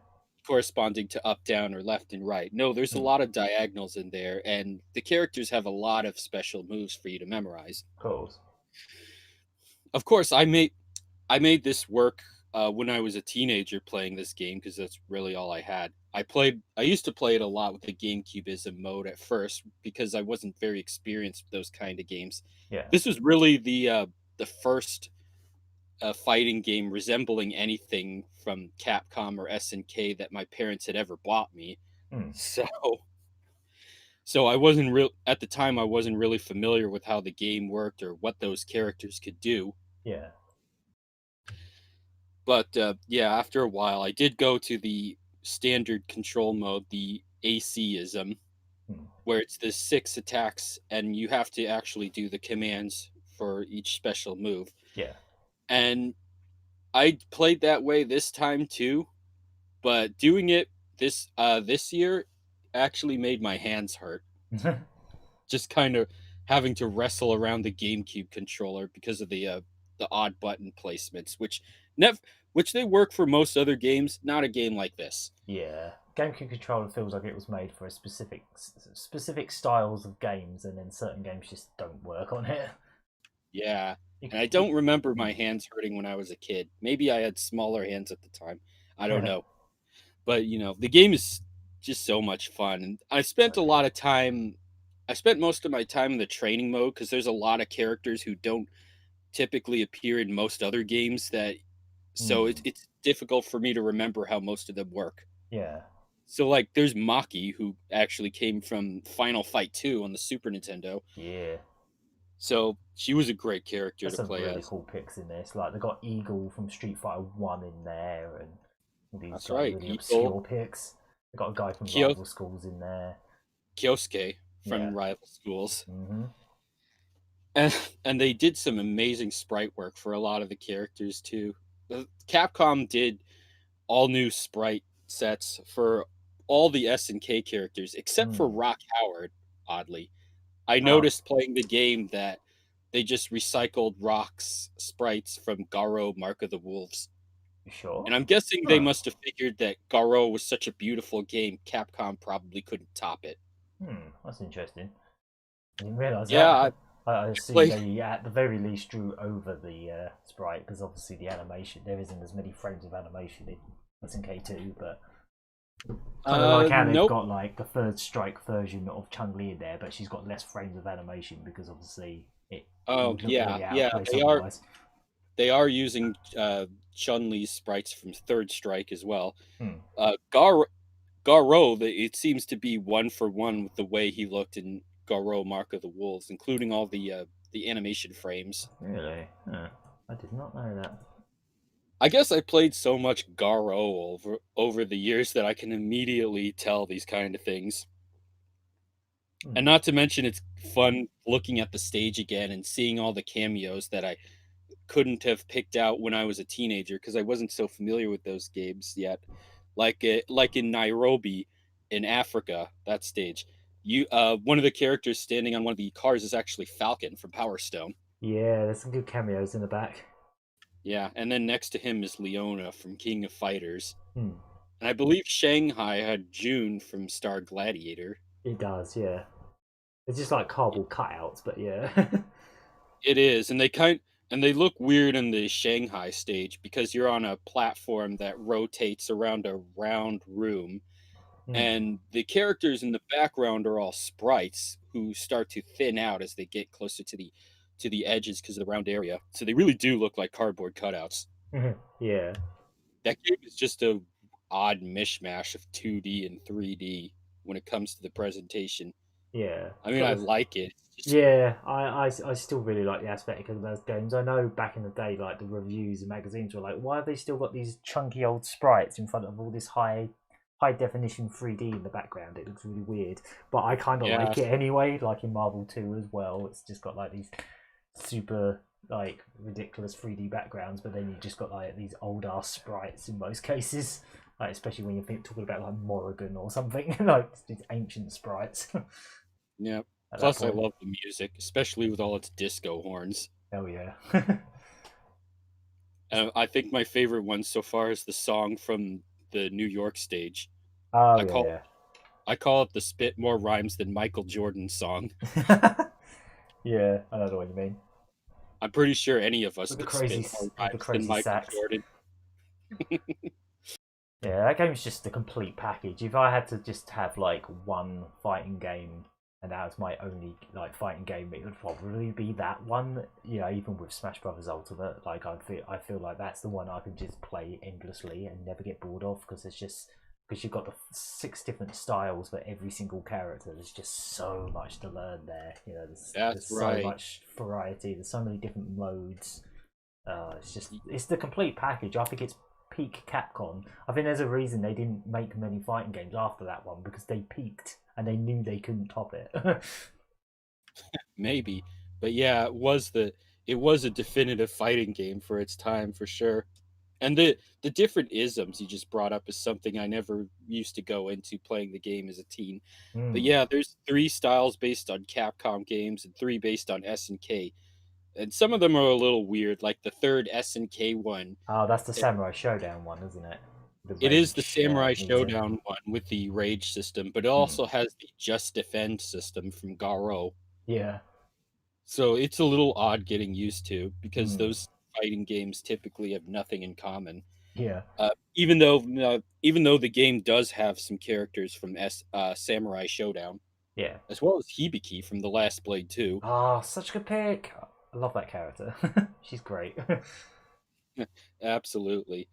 corresponding to up, down, or left and right. No, there's a lot of diagonals in there, and the characters have a lot of special moves for you to memorize. Cool. Of course, I made this work when I was a teenager playing this game because that's really all I had. I used to play it a lot with the GameCubeism mode at first because I wasn't very experienced with those kind of games. Yeah. This was really the first fighting game resembling anything from Capcom or SNK that my parents had ever bought me. So I wasn't at the time. I wasn't really familiar with how the game worked or what those characters could do. Yeah. But yeah, after a while, I did go to the standard control mode, the ACism, where it's the 6 attacks, and you have to actually do the commands for each special move. Yeah. And I played that way this time too, but doing it this year actually made my hands hurt. Just kind of having to wrestle around the GameCube controller because of the odd button placements, which they work for most other games, not a game like this. Yeah. GameCube controller feels like it was made for a specific styles of games, and then certain games just don't work on it. Yeah. And I don't remember my hands hurting when I was a kid. Maybe I had smaller hands at the time. I don't know. But, the game is just so much fun. And I spent most of my time in the training mode because there's a lot of characters who don't typically appear in most other games so it's difficult for me to remember how most of them work. Yeah. So, like, there's Maki, who actually came from Final Fight 2 on the Super Nintendo. Yeah. So she was a great character There's to some play really as. cool picks in this. Like they got Eagle from Street Fighter 1 in there, and all these That's like, right, really Eagle. obscure picks. They got a guy from Rival Schools in there. Kyosuke from rival schools. Mm-hmm. And they did some amazing sprite work for a lot of the characters too. Capcom did all new sprite sets for all the SNK characters except for Rock Howard, oddly. I noticed playing the game that they just recycled Rock's sprites from Garo Mark of the Wolves. Sure. And I'm guessing they must have figured that Garo was such a beautiful game, Capcom probably couldn't top it. That's interesting. I didn't realise that. I assume they at the very least drew over the sprite, because obviously the animation, there isn't as many frames of animation in SNK2, but kind of like how they've got like the Third Strike version of Chun-Li in there, but she's got less frames of animation because obviously it would look really out of place otherwise. They are using Chun-Li's sprites from Third Strike as well. Garo, it seems to be one for one with the way he looked in Garo Mark of the Wolves, including all the animation frames. Really? I did not know that. I guess I played so much Garo over the years that I can immediately tell these kind of things. And not to mention, it's fun looking at the stage again and seeing all the cameos that I couldn't have picked out when I was a teenager because I wasn't so familiar with those games yet. Like in Nairobi, in Africa, that stage, one of the characters standing on one of the cars is actually Falcon from Power Stone. Yeah, there's some good cameos in the back. Yeah, and then next to him is Leona from King of Fighters. And I believe Shanghai had June from Star Gladiator. It does, yeah. It's just like cardboard cutouts, but yeah. It is, and they look weird in the Shanghai stage because you're on a platform that rotates around a round room, and the characters in the background are all sprites who start to thin out as they get closer to the edges because of the round area. So they really do look like cardboard cutouts. Yeah. That game is just a odd mishmash of 2D and 3D when it comes to the presentation. Yeah. I mean, I like it. Yeah, I still really like the aesthetic of those games. I know back in the day, like the reviews and magazines were like, why have they still got these chunky old sprites in front of all this high definition 3D in the background? It looks really weird, but I kind of like it anyway. Like in Marvel 2 as well, it's just got like these super like ridiculous 3D backgrounds, but then you just got like these old ass sprites in most cases. Like especially when you're talking about like Morrigan or something, like these ancient sprites. Yeah. Plus, I love the music, especially with all its disco horns. Oh yeah. I think my favorite one so far is the song from the New York stage. Oh I call it the Spit More Rhymes Than Michael Jordan song. Yeah, I know what you mean. I'm pretty sure any of us could spit more rhymes than Michael Jordan. Yeah, that game's just a complete package. If I had to just have like one fighting game, and that was my only like fighting game, it would probably be that one. You know, even with Smash Brothers Ultimate, like I feel like that's the one I can just play endlessly and never get bored of, because you've got the 6 different styles for every single character. There's just so much to learn there. You know, there's so much variety. There's so many different modes. It's the complete package. I think it's peak Capcom. I think there's a reason they didn't make many fighting games after that one, because they peaked and they knew they couldn't top it. Maybe, but yeah, it was a definitive fighting game for its time for sure. And the different isms you just brought up is something I never used to go into playing the game as a teen. But yeah, there's 3 styles based on Capcom games and 3 based on SNK. And some of them are a little weird, like the third SNK one. Oh, that's the Samurai Showdown one, isn't it? It is the Samurai Showdown one with the rage system, but it also has the Just Defend system from Garo. Yeah. So it's a little odd getting used to, because those fighting games typically have nothing in common. Yeah. Even though the game does have some characters from Samurai Showdown. Yeah. As well as Hibiki from The Last Blade 2. Oh, such a good pick. I love that character. She's great. Absolutely.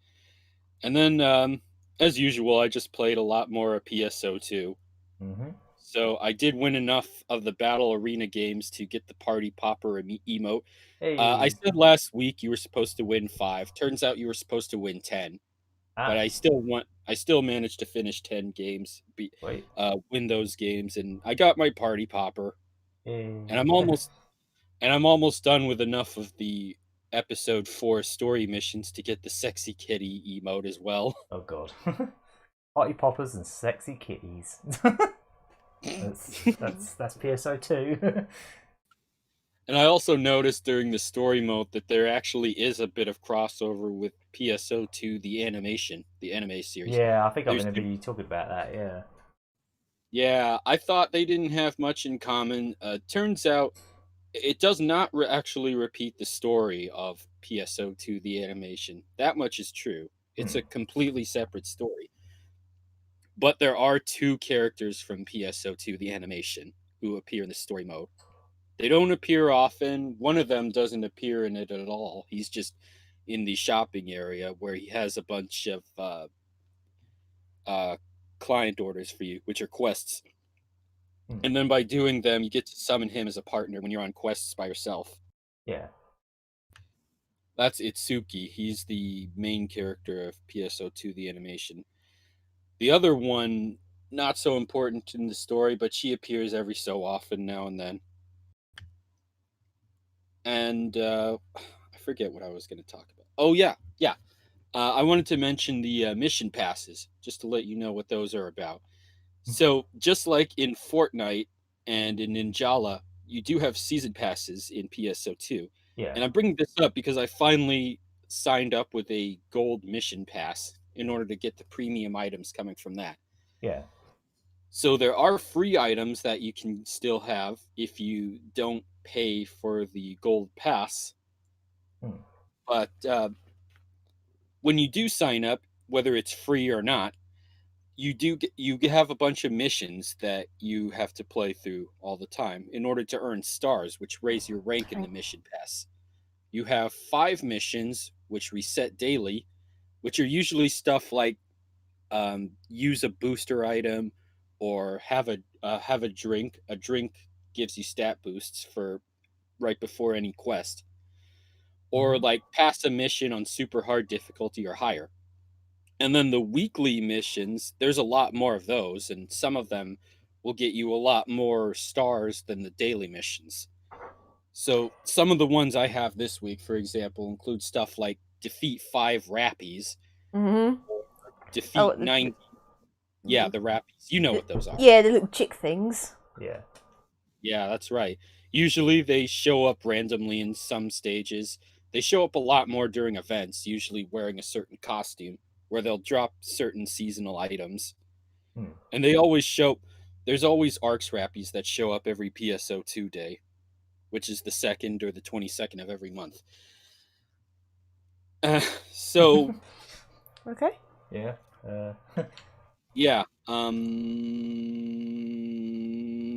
And then, as usual, I just played a lot more PSO2. So I did win enough of the Battle Arena games to get the Party Popper emote. Hey. I said last week you were supposed to win 5. Turns out you were supposed to win 10. but I still managed to finish 10 games, Wait. win those games, and I got my party popper. And I'm almost done with enough of the episode 4 story missions to get the sexy kitty emote as well. Oh god. Party poppers and sexy kitties. that's PSO2. And I also noticed during the story mode that there actually is a bit of crossover with PSO2, the anime series. Yeah, I think I remember you talking about that, yeah. Yeah, I thought they didn't have much in common. Turns out it does not actually repeat the story of PSO2, the animation. That much is true. It's a completely separate story. But there are 2 characters from PSO2, the animation, who appear in the story mode. They don't appear often. One of them doesn't appear in it at all. He's just in the shopping area where he has a bunch of client orders for you, which are quests. And then by doing them, you get to summon him as a partner when you're on quests by yourself. Yeah. That's Itsuki. He's the main character of PSO2, the animation. The other one, not so important in the story, but she appears every so often now and then. And I forget what I was going to talk about. Oh, yeah. I wanted to mention the mission passes, just to let you know what those are about. So, just like in Fortnite and in Ninjala, you do have season passes in PSO2. Yeah. And I'm bringing this up because I finally signed up with a gold mission pass in order to get the premium items coming from that. Yeah. So there are free items that you can still have if you don't pay for the gold pass. But when you do sign up, whether it's free or not, you have a bunch of missions that you have to play through all the time in order to earn stars, which raise your rank in the mission pass. You have 5 missions which reset daily, which are usually stuff like use a booster item or have a drink. A drink gives you stat boosts for right before any quest, or like pass a mission on super hard difficulty or higher. And then the weekly missions, there's a lot more of those, and some of them will get you a lot more stars than the daily missions. So some of the ones I have this week, for example, include stuff like defeat 5 Rappies, defeat 90. Yeah, the Rappies. You know what those are. Yeah, the little chick things. Yeah. Yeah, that's right. Usually they show up randomly in some stages. They show up a lot more during events, usually wearing a certain costume, where they'll drop certain seasonal items. And they always there's always Arcs Rappies that show up every PSO2 day, which is the 2nd or the 22nd of every month. So... Okay. Yeah. Yeah.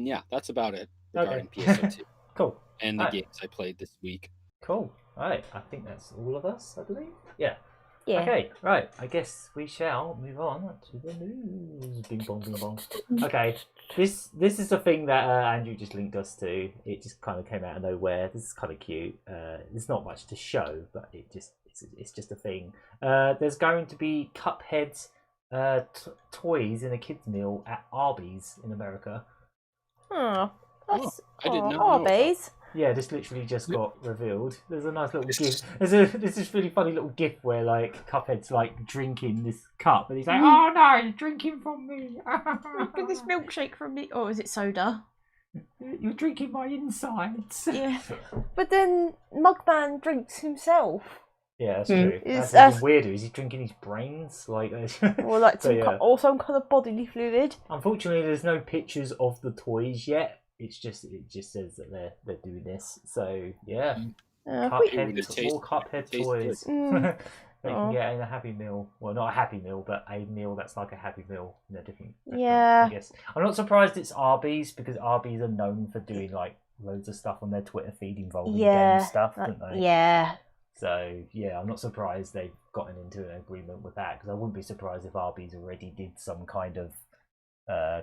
Yeah, that's about it regarding PSO2. Cool. And the games I played this week. Cool. Alright, I think that's all of us, I believe. Yeah. Yeah. Okay, right. I guess we shall move on to the news. Bing bong, bing bong. Okay, this is the thing that Andrew just linked us to. It just kind of came out of nowhere. This is kind of cute. There's not much to show, but it's just a thing. There's going to be Cuphead toys in a kids' meal at Arby's in America. Oh, that's I did not know Arby's. Yeah, this literally just got revealed. There's a nice little gif. There's this really funny little gif where like Cuphead's like drinking this cup, and he's like, "Oh no, you're drinking from me! Get this milkshake from me." Oh, is it soda? You're drinking my insides." Yeah, but then Mugman drinks himself. Yeah, that's true. That's even weirder. Is he drinking his brains? Like, or like some kind of bodily fluid. Unfortunately, there's no pictures of the toys yet. It just says that they're doing this. So yeah, Cuphead toys. They can get in a Happy Meal. Well, not a Happy Meal, but a meal that's like a Happy Meal in a different restaurant, I guess. I'm not surprised it's Arby's, because Arby's are known for doing like loads of stuff on their Twitter feed involving game stuff, don't they? Yeah. So yeah, I'm not surprised they've gotten into an agreement with that, because I wouldn't be surprised if Arby's already did some kind of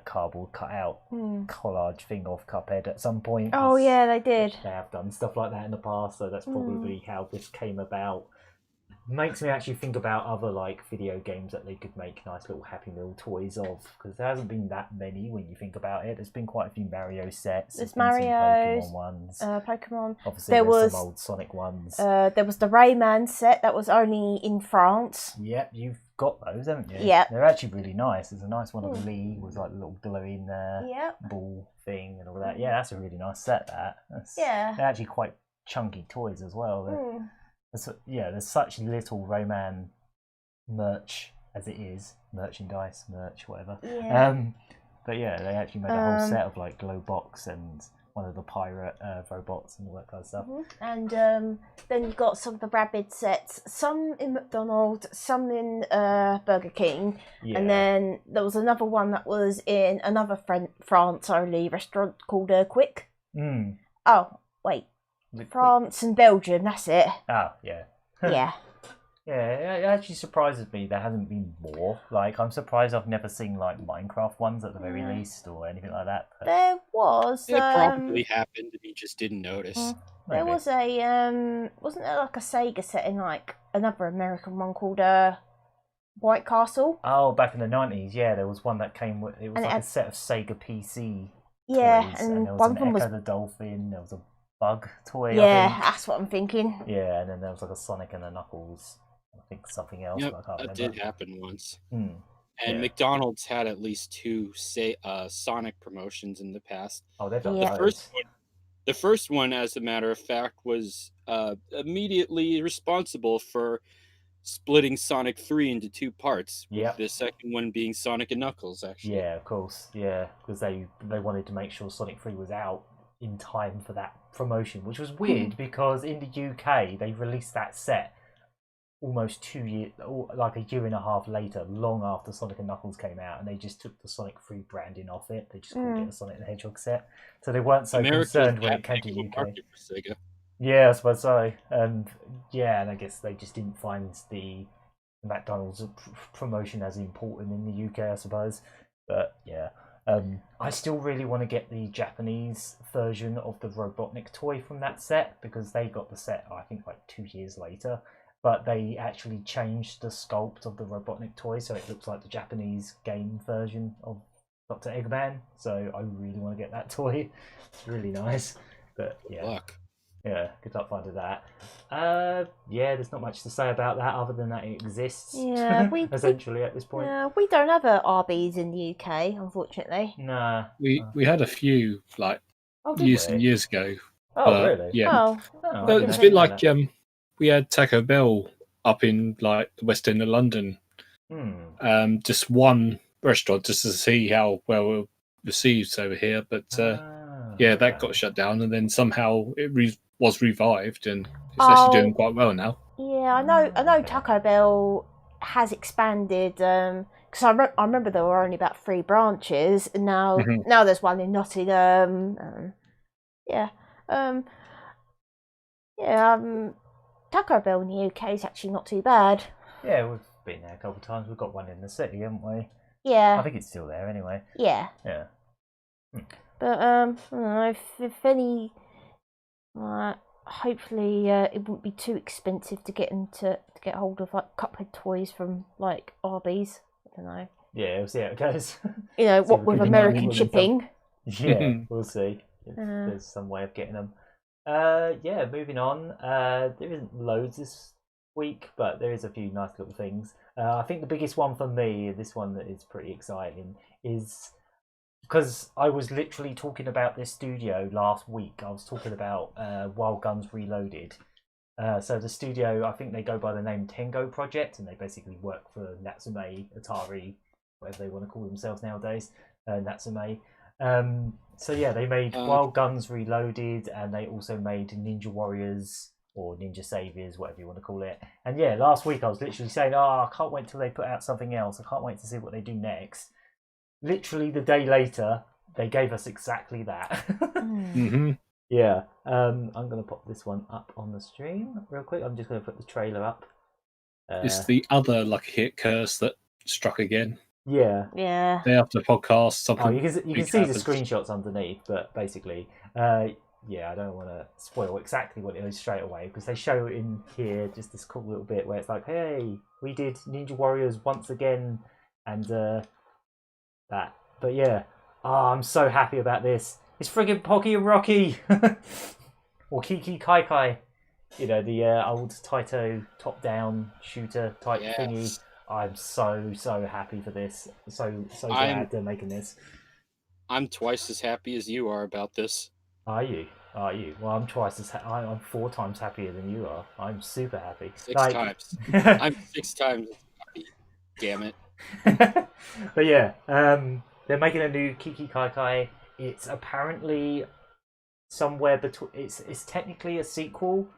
cardboard cutout collage thing of Cuphead at some point. Oh yeah, they did. They have done stuff like that in the past, so that's probably how this came about. makes me actually think about other like video games that they could make nice little Happy Meal toys of, because there hasn't been that many when you think about it. There's been quite a few Mario sets. There's been some Mario's, Pokemon ones. Pokemon. Obviously, there there's was some old Sonic ones. There was the Rayman set that was only in France. Yep, you've got those, haven't you? Yep. They're actually really nice. There's a nice one of Lee with like the little glowing ball thing and all that. Yeah, that's a really nice set. They're actually quite chunky toys as well. There's such little Rayman merch as it is, merchandise, merch, whatever. But yeah, they actually made a whole set of like Glowbox and one of the pirate robots and all that kind of stuff. And then you've got some of the Rabbids sets, some in McDonald's, some in Burger King, and then there was another one that was in another France only restaurant called Quick. Oh wait, France and Belgium, that's it. Oh yeah. Yeah. Yeah, it actually surprises me there hasn't been more. Like, I'm surprised I've never seen like Minecraft ones at the very least or anything like that. But... There was. It probably happened and you just didn't notice. There was wasn't there like a Sega set in like another American one called White Castle? Oh, back in the 90s, yeah, there was one that came with it was like a set of Sega PC. Yeah, toys, and there was one an of them was Echo the Dolphin. There was a Bug toy. Yeah, I think. that's what I'm thinking. Yeah, and then there was like a Sonic and a Knuckles. I think something else. Yep, but I can't that remember. did happen once. And McDonald's had at least 2 Sonic promotions in the past. Oh, they've done the first one, as a matter of fact, was immediately responsible for splitting Sonic 3 into 2 parts. With the second one being Sonic and Knuckles, actually. Yeah, of course. Yeah, because they wanted to make sure Sonic 3 was out in time for that promotion, which was weird because in the UK they released that set almost 2 years, like a year and a half later, long after Sonic and Knuckles came out, and they just took the Sonic 3 branding off it. They just called it a Sonic the Hedgehog set, so they weren't so concerned when it came to the UK. Yeah, I suppose so. And I guess they just didn't find the McDonald's promotion as important in the UK, I suppose. But yeah. I still really want to get the Japanese version of the Robotnik toy from that set, because they got the set, I think, like 2 years later. But they actually changed the sculpt of the Robotnik toy, so it looks like the Japanese game version of Dr. Eggman. So I really want to get that toy. It's really nice. But yeah. Good luck. Yeah, good luck finding that. There's not much to say about that other than that it exists. Yeah, essentially at this point. Yeah, we don't have Arby's in the UK, unfortunately. Nah. We had a few like years and years ago. Oh, really? Yeah. It's a bit like we had Taco Bell up in like the West End of London. Just one restaurant just to see how well it received over here, but that got shut down, and then somehow it was revived, and it's actually doing quite well now. Yeah, I know Taco Bell has expanded, because I remember there were only about 3 branches, and now there's one in Nottingham. Taco Bell in the UK is actually not too bad. Yeah, we've been there a couple of times. We've got one in the city, haven't we? Yeah. I think it's still there anyway. Yeah. Yeah. But I don't know, if any, hopefully it wouldn't be too expensive to get hold of like Cuphead toys from like Arby's. I don't know. Yeah, we'll see how it goes. You know, what with American shipping. Yeah, we'll see if there's some way of getting them. Moving on. There isn't loads this week, but there is a few nice little things. I think the biggest one for me, this one that is pretty exciting, is because I was literally talking about this studio last week. I was talking about Wild Guns Reloaded. So the studio, I think they go by the name Tengo Project, and they basically work for Natsume, Atari, whatever they want to call themselves nowadays, Natsume. They made Wild Guns Reloaded, and they also made Ninja Warriors or Ninja Saviors, whatever you want to call it. And yeah, last week I was literally saying, I can't wait till they put out something else. I can't wait to see what they do next. Literally the day later, they gave us exactly that. Yeah. I'm going to pop this one up on the stream real quick. I'm just going to put the trailer up. It's the other lucky hit curse that struck again. Yeah. Yeah. Day after podcast, something. You can see the screenshots underneath, but basically, yeah, I don't want to spoil exactly what it is straight away because they show in here just this cool little bit where it's like, hey, we did Ninja Warriors once again, and that. But yeah, I'm so happy about this. It's friggin' Pocky and Rocky, or Kiki Kai Kai. You know, the old Taito top-down shooter type thingy. I'm so happy for this. So glad they're making this. I'm twice as happy as you are about this. Are you? Well, I'm twice as I'm 4 times happier than you are. I'm super happy. 6 times. I'm 6 times as happy. Damn it. But yeah, they're making a new Kiki Kai Kai. It's apparently somewhere between. It's technically a sequel.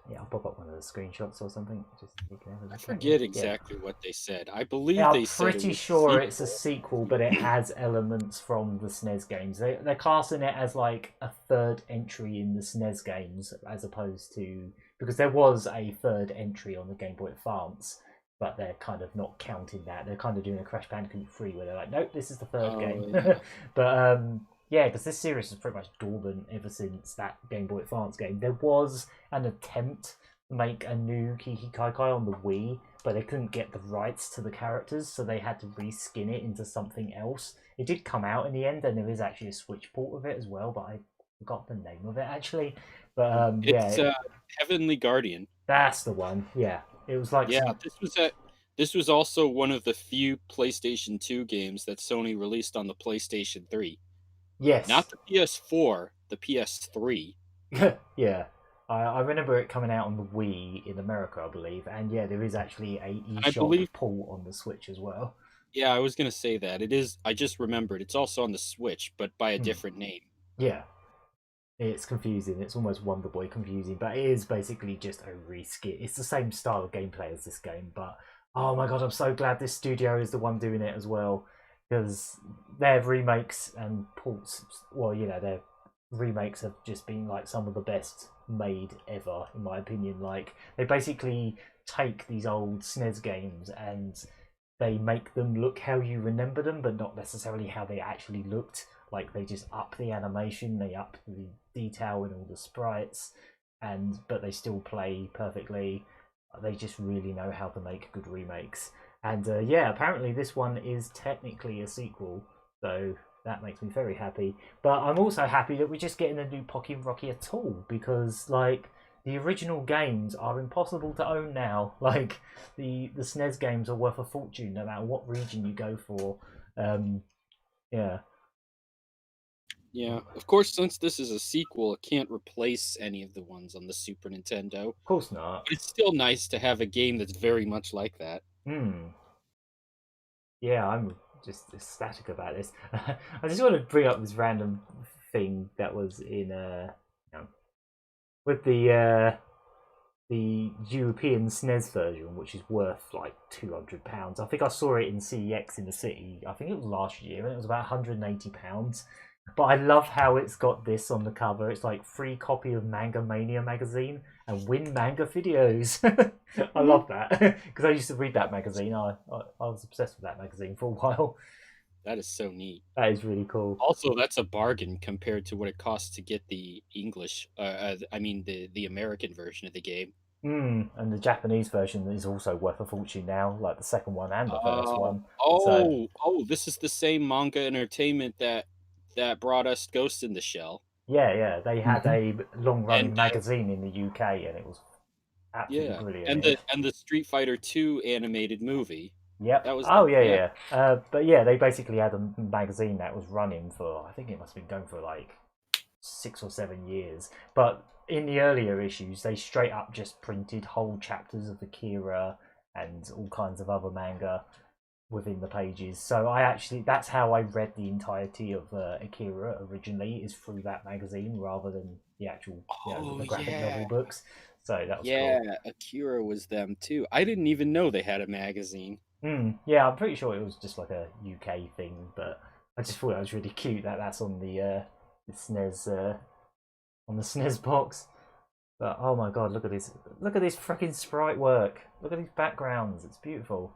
Yeah, I'll pop up one of the screenshots or something. I forget exactly what they said. I believe I'm they said pretty sure it's a sequel, but it has elements from the SNES games. They're classing it as like a third entry in the SNES games, as opposed to because there was a third entry on the Game Boy Advance, but they're kind of not counting that. They're kind of doing a Crash Bandicoot 3 where they're like, nope, this is the third game. Yeah. But yeah, because this series is pretty much dormant ever since that Game Boy Advance game. There was an attempt to make a new Kiki Kai Kai on the Wii, but they couldn't get the rights to the characters, so they had to reskin it into something else. It did come out in the end, and there is actually a Switch port of it as well, but I forgot the name of it actually. But it's Heavenly Guardian. That's the one. Yeah, it was like This was also one of the few PlayStation 2 games that Sony released on the PlayStation 3. Yes. Not the PS4, the PS3. Yeah. I remember it coming out on the Wii in America, I believe. And yeah, there is actually a eShop port on the Switch as well. Yeah, I was going to say that. It is. I just remembered. It's also on the Switch, but by a different name. Yeah. It's confusing. It's almost Wonder Boy confusing, but it is basically just a reskin. It's the same style of gameplay as this game, but oh my god, I'm so glad this studio is the one doing it as well. Because their remakes and ports, well, you know, their remakes have just been like some of the best made ever, in my opinion. Like, they basically take these old SNES games and they make them look how you remember them, but not necessarily how they actually looked. Like, they just up the animation, they up the detail in all the sprites, but they still play perfectly. They just really know how to make good remakes. And yeah, apparently this one is technically a sequel, so that makes me very happy. But I'm also happy that we're just getting a new Pocky and Rocky at all, because like the original games are impossible to own now. Like the SNES games are worth a fortune no matter what region you go for. Yeah. Yeah, of course, since this is a sequel, it can't replace any of the ones on the Super Nintendo. Of course not. But it's still nice to have a game that's very much like that. Yeah, I'm just ecstatic about this. I just want to bring up this random thing that was in with the European SNES version, which is worth like £200. I think I saw it in CEX in the city. I think it was last year, and it was about £180. But I love how it's got this on the cover. It's like free copy of Manga Mania magazine and win manga videos. I love that because I used to read that magazine. I was obsessed with that magazine for a while. That is so neat. That is really cool. Also, that's a bargain compared to what it costs to get the English. The American version of the game. And the Japanese version is also worth a fortune now, like the second one and the first one. This is the same Manga Entertainment that brought us Ghost in the Shell. Yeah, they had a long-running magazine in the UK, and it was absolutely brilliant. And the Street Fighter 2 animated movie. Yep. That was but yeah, they basically had a magazine that was running for, I think it must have been going for like 6 or 7 years. But in the earlier issues, they straight up just printed whole chapters of Akira and all kinds of other manga within the pages. So that's how I read the entirety of Akira originally, is through that magazine rather than the actual the graphic novel books. So that was cool. Akira was them too. I didn't even know they had a magazine. Yeah, I'm pretty sure it was just like a UK thing, but I just thought it was really cute that that's on the SNES on the SNES box. But oh my god, look at this! Look at this freaking sprite work! Look at these backgrounds. It's beautiful.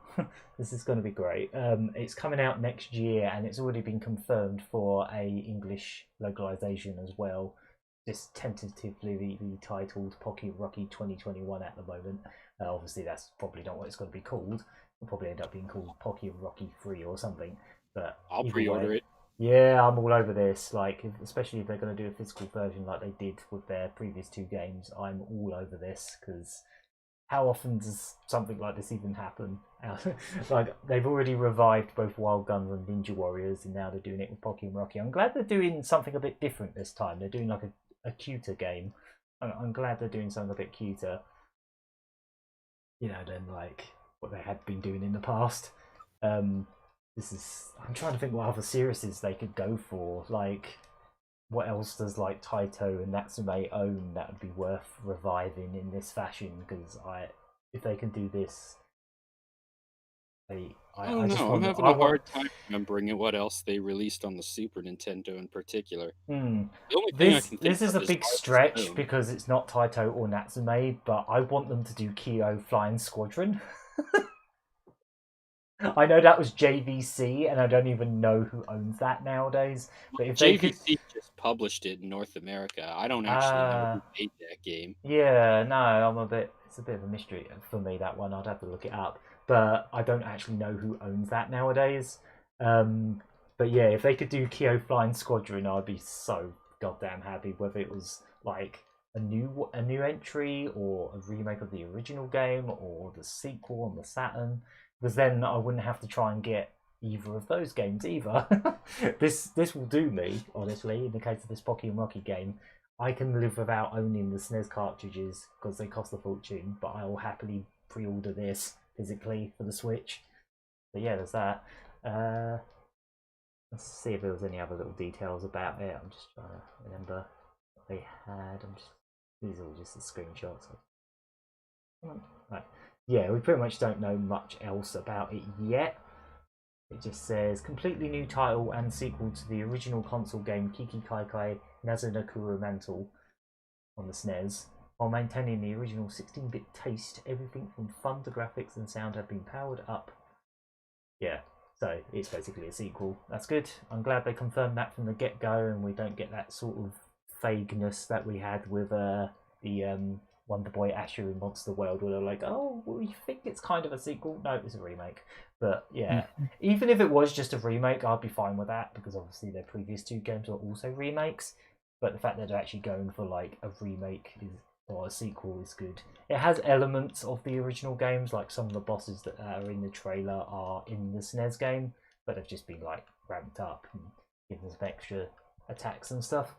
This is going to be great. It's coming out next year, and it's already been confirmed for a English localization as well. Just tentatively titled Pocky Rocky 2021 at the moment. Obviously, that's probably not what it's going to be called. It'll probably end up being called Pocky Rocky 3 or something. But I'll pre-order it. Yeah, I'm all over this. Like, especially if they're going to do a physical version like they did with their previous two games, I'm all over this because how often does something like this even happen? Like, they've already revived both Wild Guns and Ninja Warriors, and now they're doing it with Pocky and Rocky. I'm glad they're doing something a bit different this time. They're doing like a cuter game. I'm glad they're doing something a bit cuter, than like what they had been doing in the past. I'm trying to think what other series they could go for. Like, what else does like Taito and Natsume own that would be worth reviving in this fashion? Because if they can do this, I don't know. I'm having a hard time remembering what else they released on the Super Nintendo in particular. The only thing I can think this is a big stretch because it's not Taito or Natsume, but I want them to do Kyo Flying Squadron. I know that was JVC, and I don't even know who owns that nowadays. But if JVC just published it in North America, I don't actually know who made that game. Yeah, no, it's a bit of a mystery for me, that one. I'd have to look it up. But I don't actually know who owns that nowadays. But yeah, if they could do Kyo Flying Squadron, I'd be so goddamn happy. Whether it was like a new entry or a remake of the original game or the sequel on the Saturn. Because then I wouldn't have to try and get either of those games either. This will do me, honestly, in the case of this Pocky and Rocky game. I can live without owning the SNES cartridges because they cost a fortune, but I will happily pre-order this physically for the Switch. But yeah, there's that. Let's see if there was any other little details about it. I'm just trying to remember what they had. These are all just the screenshots. Right. Yeah, we pretty much don't know much else about it yet. It just says completely new title and sequel to the original console game Kiki Kaikai Nazunakura Mantle on the SNES. While maintaining the original 16-bit taste, everything from fun to graphics and sound have been powered up. Yeah, so it's basically a sequel. That's good. I'm glad they confirmed that from the get-go and we don't get that sort of vagueness that we had with the Wonder Boy Asher in Monster World, where they're like, oh, we think it's kind of a sequel. No, it's a remake. But yeah, even if it was just a remake, I'd be fine with that, because obviously their previous two games are also remakes. But the fact that they're actually going for like a remake or a sequel is good. It has elements of the original games, like some of the bosses that are in the trailer are in the SNES game, but they've just been like ramped up and given some extra attacks and stuff.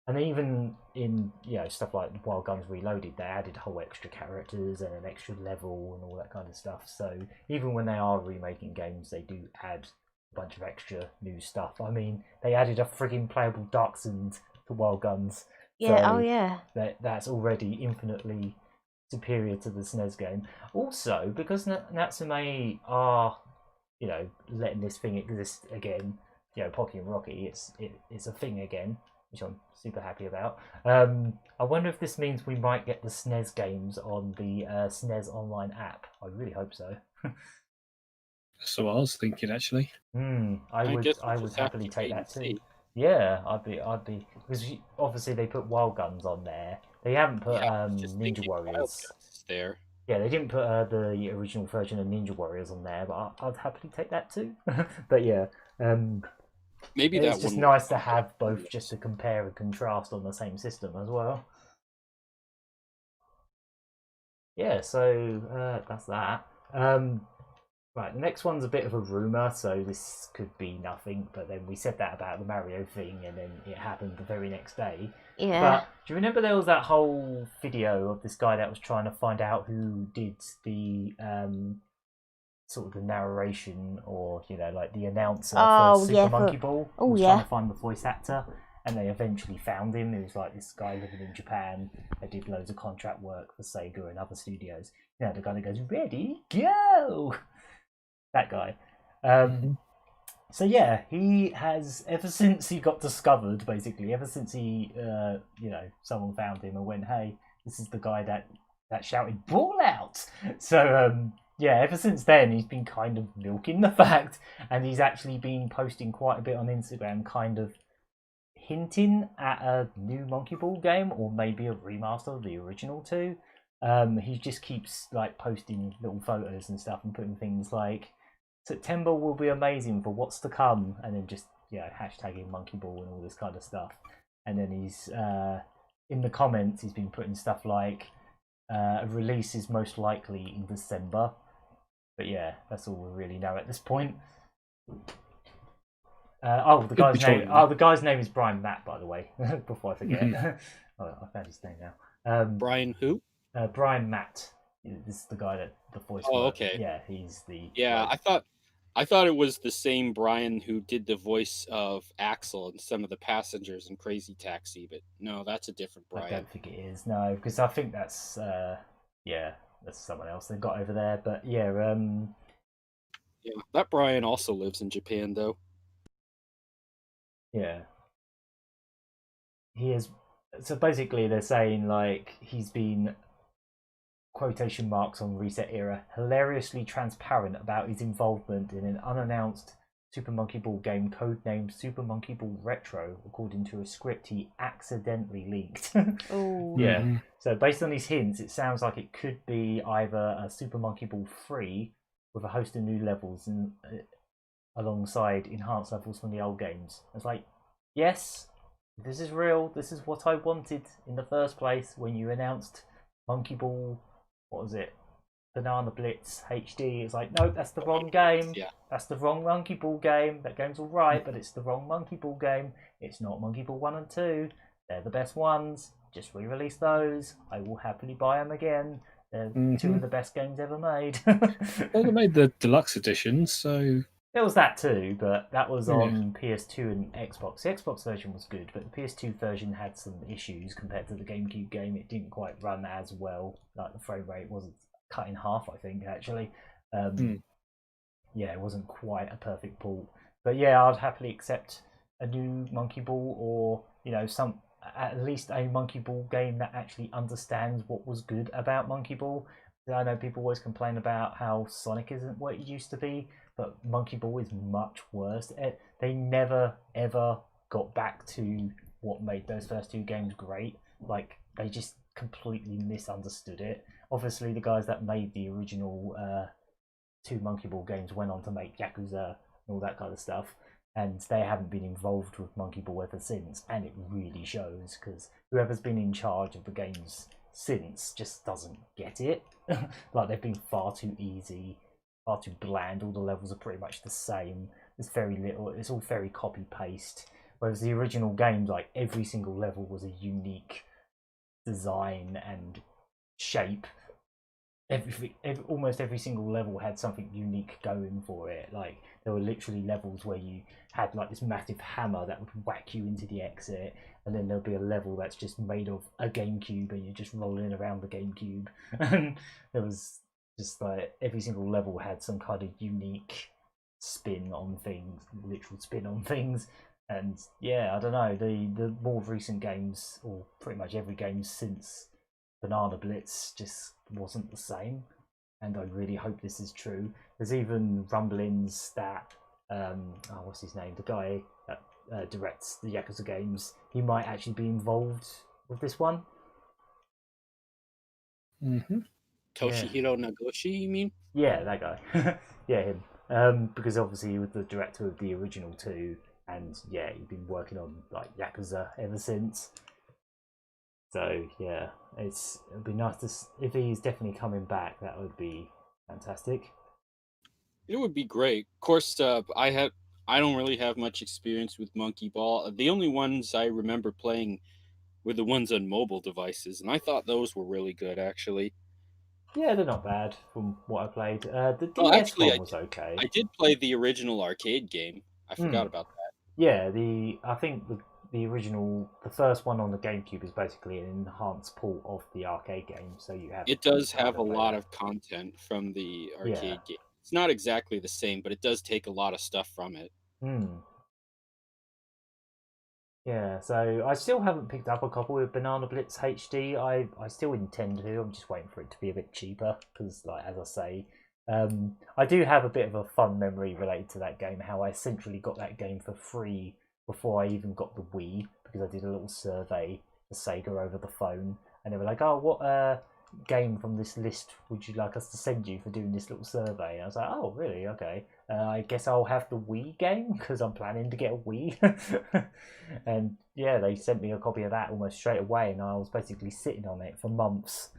And even in stuff like Wild Guns Reloaded, they added whole extra characters and an extra level and all that kind of stuff. So even when they are remaking games, they do add a bunch of extra new stuff. I mean, they added a frigging playable Darksend to Wild Guns. Yeah, so oh yeah. That's already infinitely superior to the SNES game. Also, because Natsume are, letting this thing exist again, Pocky and Rocky, it's a thing again, which I'm super happy about. I wonder if this means we might get the SNES games on the SNES Online app. I really hope so. So I was thinking, actually. I would happily take that too. Yeah, I'd be because obviously they put Wild Guns on there. They haven't put Ninja Warriors there. Yeah, they didn't put the original version of Ninja Warriors on there, but I'd happily take that too. But yeah, maybe it's just nice to have both, just to compare and contrast on the same system as well. Yeah, so that's that. Right, the next one's a bit of a rumour, so this could be nothing, but then we said that about the Mario thing, and then it happened the very next day. Yeah. But do you remember there was that whole video of this guy that was trying to find out who did the sort of the narration, or like the announcer for Super Monkey Ball? Oh, was yeah. trying to find the voice actor, and they eventually found him. It was like this guy living in Japan that did loads of contract work for Sega and other studios. The guy that goes, "Ready, go!" That guy. So yeah, he has, ever since he got discovered, basically, ever since he, someone found him and went, "Hey, this is the guy that shouted ball out. So yeah, ever since then he's been kind of milking the fact, and he's actually been posting quite a bit on Instagram, kind of hinting at a new Monkey Ball game or maybe a remaster of the original 2. He just keeps like posting little photos and stuff and putting things like September will be amazing for what's to come, and then just hashtagging Monkey Ball and all this kind of stuff. And then he's in the comments he's been putting stuff like a release is most likely in December. But yeah, that's all we really know at this point. The guy's name is Brian Matt, by the way. Before I forget, I found his name now. Brian who? Brian Matt. This is the guy that the voice. Oh, okay. Yeah, he's the. Yeah, I thought it was the same Brian who did the voice of Axel and some of the passengers in Crazy Taxi, but no, that's a different Brian. I don't think it is. No, because I think that's that's someone else they got over there. But yeah, that Brian also lives in Japan, though. Yeah, he is. So basically, they're saying like he's been quotation marks on Reset Era hilariously transparent about his involvement in an unannounced Super Monkey Ball game codenamed Super Monkey Ball Retro, according to a script he accidentally leaked. Oh. Yeah. So based on these hints, it sounds like it could be either a Super Monkey Ball 3 with a host of new levels and alongside enhanced levels from the old games. It's like, yes, this is real. This is what I wanted in the first place when you announced Monkey Ball. What was it? Banana Blitz HD. It's like, nope, that's the wrong game. Yeah. That's the wrong Monkey Ball game. That game's alright, but it's the wrong Monkey Ball game. It's not Monkey Ball 1 and 2. They're the best ones. Just re-release those. I will happily buy them again. They're two of the best games ever made. Well, they made the deluxe editions, so... There was that too, but that was on PS2 and Xbox. The Xbox version was good, but the PS2 version had some issues compared to the GameCube game. It didn't quite run as well. Like the frame rate wasn't cut in half, I think, actually. Yeah, it wasn't quite a perfect port. But yeah, I'd happily accept a new Monkey Ball, or at least a Monkey Ball game that actually understands what was good about Monkey Ball. I know people always complain about how Sonic isn't what it used to be, but Monkey Ball is much worse. They never ever got back to what made those first two games great. Like, they just completely misunderstood it. Obviously, the guys that made the original two Monkey Ball games went on to make Yakuza and all that kind of stuff, and they haven't been involved with Monkey Ball ever since, and it really shows, because whoever's been in charge of the games since just doesn't get it. Like, they've been far too easy, far too bland. All the levels are pretty much the same. There's very little, it's all very copy paste. Whereas the original games, like, every single level was a unique design and shape. Almost every single level had something unique going for it. Like, there were literally levels where you had like this massive hammer that would whack you into the exit, and then there'll be a level that's just made of a GameCube and you're just rolling around the GameCube. And there was just like every single level had some kind of unique spin on things, literal spin on things. And yeah, I don't know, the more recent games, or pretty much every game since Banana Blitz, just wasn't the same, and I really hope this is true. There's even rumblings that what's his name, the guy that directs the Yakuza games, he might actually be involved with this one. Toshihiro Nagoshi, you mean? Yeah, that guy. Yeah, him. Because obviously he was the director of the original two, and yeah, he's been working on like Yakuza ever since. So yeah, it'd be nice to, if he's definitely coming back, that would be fantastic. It would be great. Of course, I don't really have much experience with Monkey Ball. The only ones I remember playing were the ones on mobile devices, and I thought those were really good, actually. Yeah, they're not bad from what I played. The DS one was okay. I did play the original arcade game. I forgot about that. Yeah, I think the original, the first one on the GameCube is basically an enhanced port of the arcade game. So you have. It does have a lot of content from the arcade game. It's not exactly the same, but it does take a lot of stuff from it. Yeah, so I still haven't picked up a copy of Banana Blitz HD. I still intend to. I'm just waiting for it to be a bit cheaper because, like as I say, I do have a bit of a fun memory related to that game. How I essentially got that game for free before I even got the Wii because I did a little survey for Sega over the phone, and they were like, "Oh, what game from this list would you like us to send you for doing this little survey?" And I was like, "Oh, really? Okay. I guess I'll have the Wii game because I'm planning to get a Wii." And yeah, they sent me a copy of that almost straight away, and I was basically sitting on it for months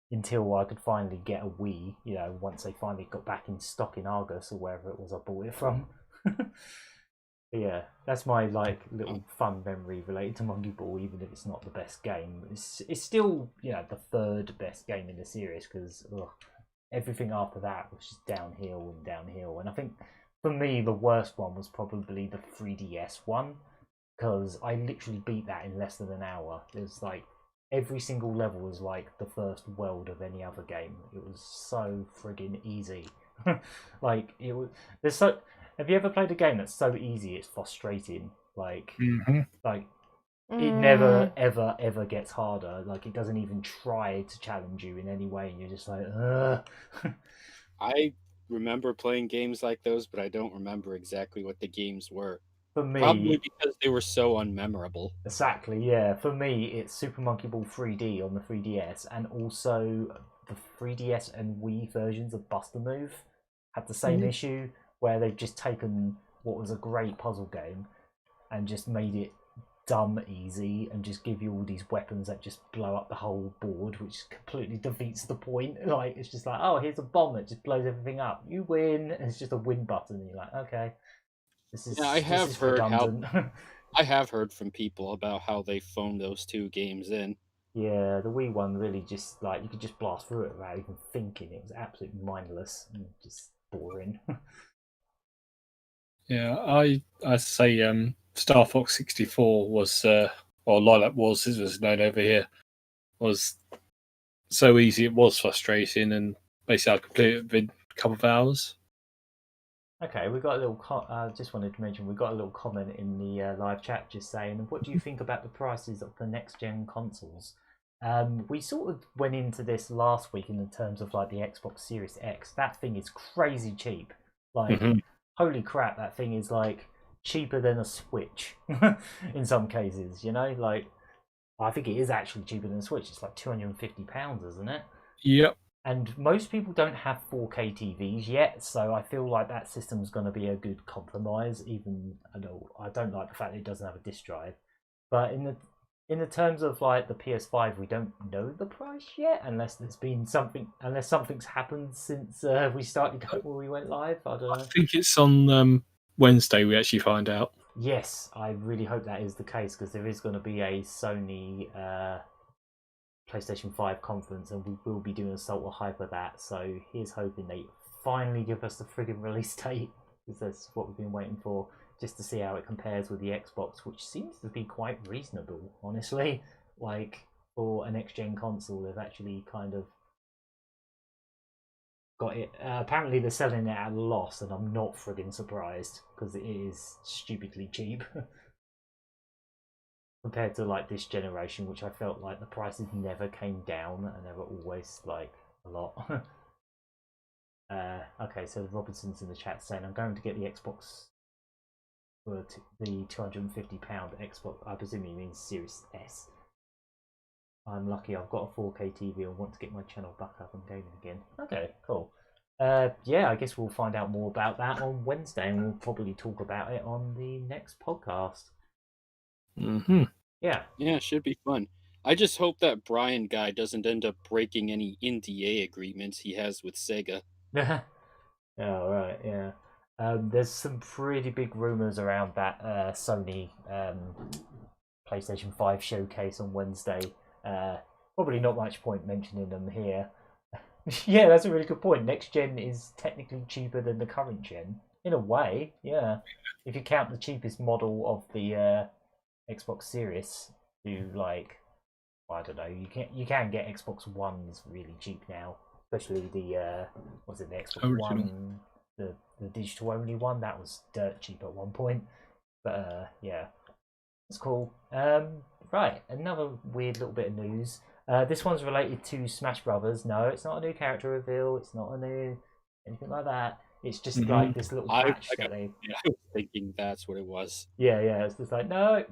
until I could finally get a Wii. You know, once they finally got back in stock in Argus or wherever it was I bought it from. Yeah, that's my like little fun memory related to Monkey Ball. Even if it's not the best game, it's still the third best game in the series because everything after that was just downhill and downhill. And I think for me the worst one was probably the 3DS one because I literally beat that in less than an hour. It was like every single level was like the first world of any other game. It was so friggin' easy. Like it was. There's so. Have you ever played a game that's so easy it's frustrating? Like, like it never ever gets harder. Like it doesn't even try to challenge you in any way, and you're just like, ugh. I remember playing games like those, but I don't remember exactly what the games were. For me, Probably because they were so unmemorable. exactly, yeah. For me, it's Super Monkey Ball 3D on the 3DS, and also the 3DS and Wii versions of Buster Move had the same issue where they've just taken what was a great puzzle game and just made it dumb easy and just give you all these weapons that just blow up the whole board, which completely defeats the point. Like it's just like, oh, here's a bomb that just blows everything up. You win. And it's just a win button. And you're like, okay, this is redundant. I have heard from people about how they phoned those two games in. Yeah, the Wii one really just like you could just blast through it without even thinking. It was absolutely mindless and just boring. Yeah, I say Star Fox 64 was or Lilac Wars as it was known over here was so easy it was frustrating, and basically I completed it within a couple of hours. Okay, we got a little. Just wanted to mention we got a little comment in the live chat just saying, "What do you think about the prices of the next gen consoles?" We sort of went into this last week in the terms of like the Xbox Series X. That thing is crazy cheap. Like, holy crap, that thing is like cheaper than a Switch in some cases. You know, like I think it is actually cheaper than a Switch. It's like £250, isn't it? Yep. And most people don't have 4K TVs yet, so I feel like that system's going to be a good compromise. Even I don't like the fact that it doesn't have a disc drive, but in the terms of like the PS5, we don't know the price yet, unless something's happened since we started when we went live. I don't know. I think it's on Wednesday we actually find out. Yes, I really hope that is the case because there is going to be a Sony PlayStation 5 conference, and we will be doing Assault or Hyper that. So here's hoping they finally give us the friggin' release date because that's what we've been waiting for, just to see how it compares with the Xbox, which seems to be quite reasonable, honestly. Like for a next gen console, they've actually kind of got it. Apparently, they're selling it at a loss, and I'm not friggin' surprised because it is stupidly cheap. Compared to like this generation, which I felt like the prices never came down and they were always like a lot. Okay, so Robinson's in the chat saying I'm going to get the Xbox for the £250 Xbox. I presume he means Series S. I'm lucky I've got a 4K TV and want to get my channel back up and gaming again. Okay, cool. Yeah, I guess we'll find out more about that on Wednesday, and we'll probably talk about it on the next podcast. Yeah. Yeah, it should be fun. I just hope that Brian guy doesn't end up breaking any NDA agreements he has with Sega. Oh, right, yeah. There's some pretty big rumors around that Sony PlayStation 5 showcase on Wednesday. Probably not much point mentioning them here. Yeah, that's a really good point. Next gen is technically cheaper than the current gen. In a way, yeah. If you count the cheapest model of the Xbox Series to like, I don't know, you can get Xbox Ones really cheap now, especially the the Xbox Original. One, the digital only one that was dirt cheap at one point. But yeah, That's cool. Right, another weird little bit of news. This one's related to Smash Brothers. No, it's not a new character reveal. It's not a new anything like that. It's just like this little patch that they. Yeah, I was thinking that's what it was. Yeah. It's just like no,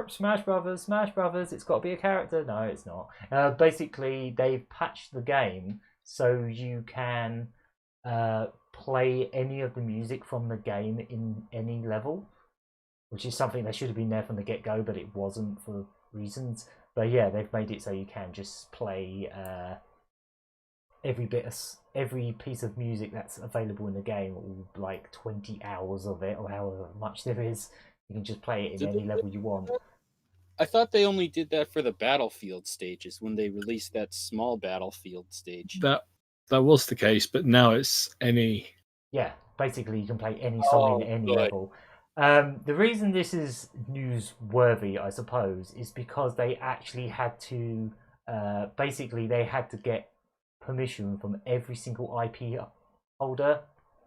Smash Brothers, Smash Brothers. It's got to be a character. No, it's not. Basically, they've patched the game so you can play any of the music from the game in any level, which is something that should have been there from the get-go, but it wasn't for reasons. But yeah, they've made it so you can just play every piece of music that's available in the game, all like 20 hours of it, or however much there is. You can just play it in any level you want. I thought they only did that for the Battlefield stages when they released that small Battlefield stage. That was the case, but now it's any. Yeah, basically you can play any song in any level. The reason this is newsworthy, I suppose, is because they actually had to they had to get permission from every single IP holder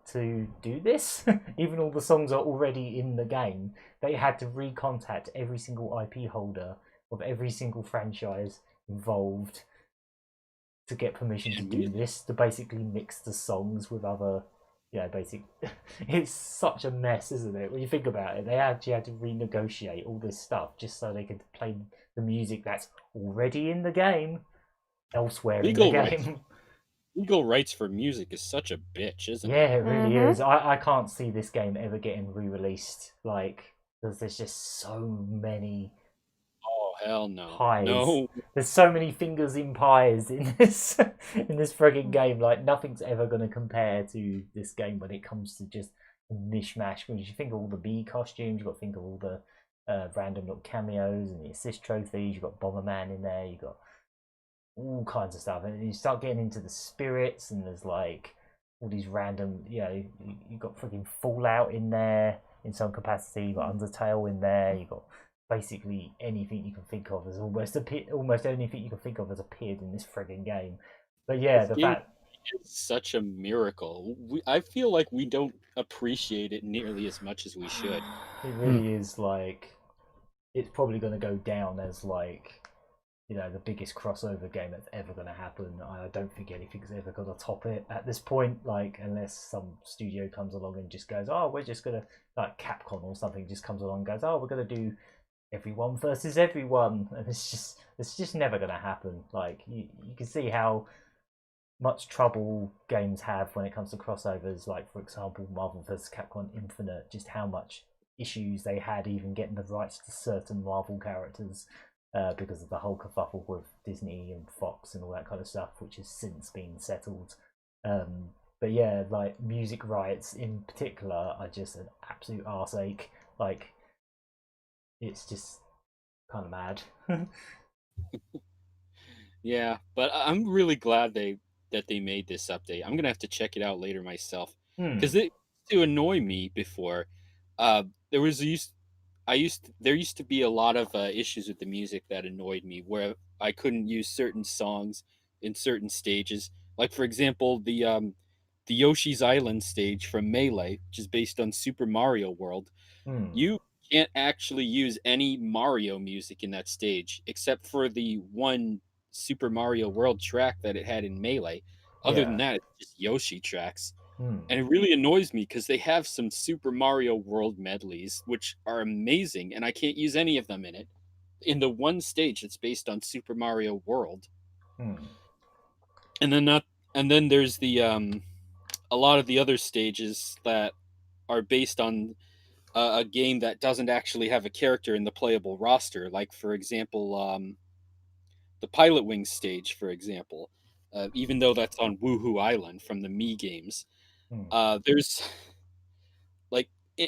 to do this. Even all the songs are already in the game. They had to recontact every single IP holder of every single franchise involved to get permission to do this, to basically mix the songs with other it's such a mess, isn't it? When you think about it, they actually had to renegotiate all this stuff just so they could play the music that's already in the game elsewhere in the game. Legal rights for music is such a bitch, isn't it? Yeah, it really is. I can't see this game ever getting re-released, because there's just so many hell no. pies. No. There's so many fingers in pies in this frigging game. Like nothing's ever gonna compare to this game when it comes to just mishmash. When you think of all the bee costumes, you've got to think of all the random little cameos and the assist trophies. You've got Bomberman in there. You've got all kinds of stuff, and you start getting into the spirits, and there's like all these random. You've got freaking Fallout in there in some capacity. You've got Undertale in there. You've got basically anything you can think of has almost anything you can think of has appeared in this frigging game. But yeah, the fact it's such a miracle. I feel like we don't appreciate it nearly as much as we should. It really is it's probably going to go down as the biggest crossover game that's ever going to happen. I don't think anything's ever going to top it at this point, unless some studio comes along and just goes, oh, we're just going to, like Capcom or something just comes along and goes, oh, we're going to do everyone versus everyone, and it's just never going to happen. You can see how much trouble games have when it comes to crossovers, for example Marvel vs Capcom Infinite, just how much issues they had even getting the rights to certain Marvel characters because of the whole kerfuffle with Disney and Fox and all that kind of stuff, which has since been settled. But yeah, music rights in particular are just an absolute arse ache. It's just kind of mad. Yeah, but I'm really glad that they made this update. I'm gonna have to check it out later myself because it used to annoy me before. There used to be a lot of issues with the music that annoyed me, where I couldn't use certain songs in certain stages. Like for example, the Yoshi's Island stage from Melee, which is based on Super Mario World. You can't actually use any Mario music in that stage except for the one Super Mario World track that it had in Melee. Other than that, it's just Yoshi tracks. And it really annoys me because they have some Super Mario World medleys, which are amazing, and I can't use any of them in the one stage that's based on Super Mario World. And then there's the a lot of the other stages that are based on a game that doesn't actually have a character in the playable roster, like for example the Pilot Wings stage, for example, even though that's on Woohoo Island from the Mii games. There's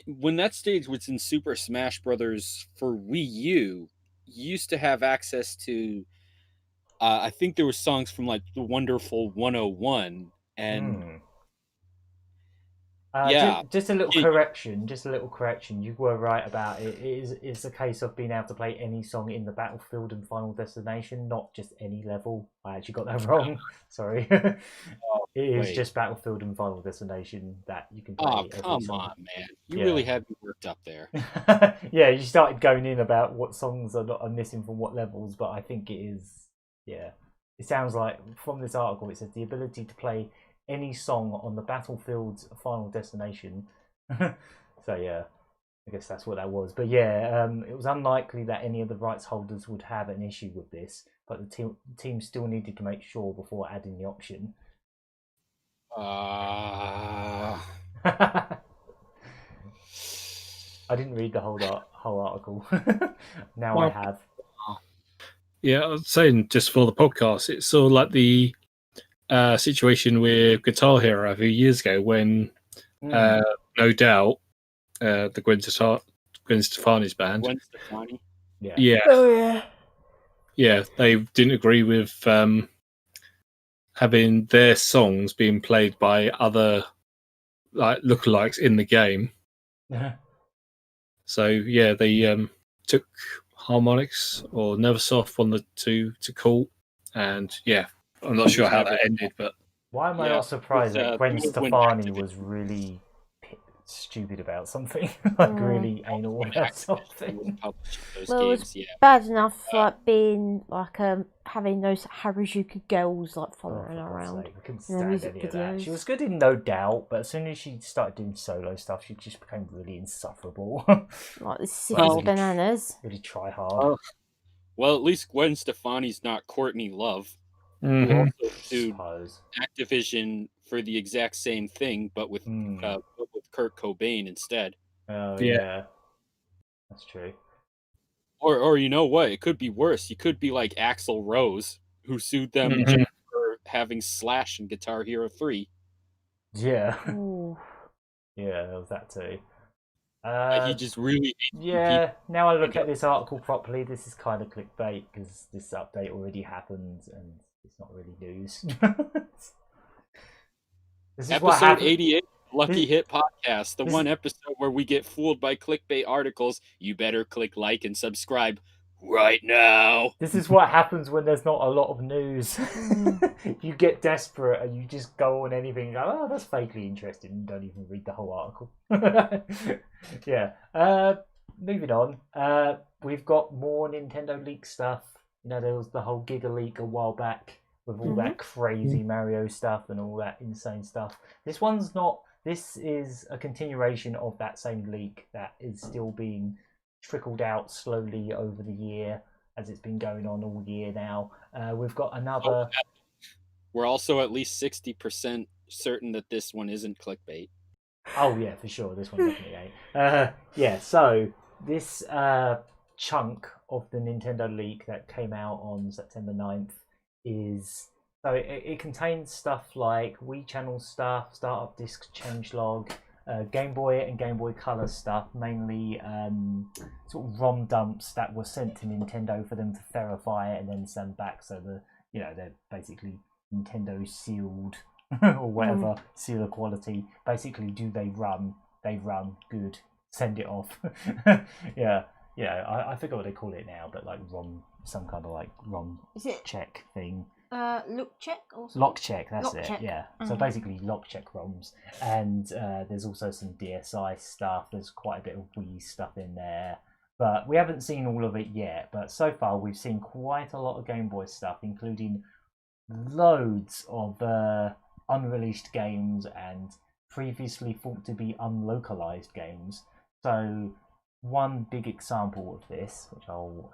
when that stage was in Super Smash Brothers for Wii U, you used to have access to I think there were songs from the Wonderful 101 and just a little correction. You were right about it. It's a case of being able to play any song in the Battlefield and Final Destination, not just any level. I actually got that wrong. Sorry. It is Wait. just Battlefield and Final Destination that you can play. Oh, every come song. on, man. You Yeah. really had me worked up there. Yeah, you started going in about what songs are missing from what levels, but I think it is, yeah. It sounds like, from this article, it says the ability to play any song on the Battlefield's Final Destination. So, yeah, I guess that's what that was. But, yeah, it was unlikely that any of the rights holders would have an issue with this, but the team still needed to make sure before adding the option. I didn't read the whole article. Now I have. Yeah, I was saying just for the podcast, it's sort of like the situation with Guitar Hero a few years ago when No Doubt, the Gwen Stefani's band. Gwen Stefani? Yeah. Oh yeah. Yeah, they didn't agree with having their songs being played by other like lookalikes in the game. So yeah, they took Harmonix or Neversoft on the to court, and yeah, I'm not sure how that ended, but why am I not surprised that Gwen Stefani was really stupid about something, like really anal about something? Well, it's bad enough like being like having those Harajuku girls like following around in the music videos. She was good in No Doubt, but as soon as she started doing solo stuff, she just became really insufferable. Like the sickest bananas. Really try hard. Well, at least Gwen Stefani's not Courtney Love, Mm-hmm. who also sued Activision for the exact same thing, but with Kurt Cobain instead. Oh yeah, that's true. Or you know what? It could be worse. You could be like Axl Rose, who sued them just for having Slash in Guitar Hero 3. Yeah. Ooh. Yeah, there was that too. He just really yeah. Now I look at this article properly, this is kind of clickbait because this update already happened and it's not really news. This is episode 88, Lucky Hit Podcast, the one episode where we get fooled by clickbait articles. You better click like and subscribe right now. This is what happens when there's not a lot of news. You get desperate and you just go on anything and go, oh, that's vaguely interesting, and don't even read the whole article. Yeah. Moving on. We've got more Nintendo leak stuff. You know, there was the whole Gigaleak a while back with all that crazy Mario stuff and all that insane stuff. This one's not. This is a continuation of that same leak that is still being trickled out slowly over the year as it's been going on all year now. We've got another. We're also at least 60% certain that this one isn't clickbait. Oh yeah, for sure. This one definitely ain't. Yeah, so this chunk of the Nintendo leak that came out on September 9th is... So it contains stuff like Wii Channel stuff, startup disk changelog, Game Boy and Game Boy Color stuff, mainly sort of ROM dumps that were sent to Nintendo for them to verify it and then send back. So they're basically Nintendo sealed or whatever, seal of quality. Basically, do they run? They run good. Send it off. Yeah. I forget what they call it now, but like ROM, some kind of like ROM check thing. Look check or something? Lock check, that's lock it. Check. Yeah. So basically, lock check ROMs, and there's also some DSi stuff. There's quite a bit of Wii stuff in there, but we haven't seen all of it yet. But so far, we've seen quite a lot of Game Boy stuff, including loads of unreleased games and previously thought to be unlocalized games. So one big example of this, which I'll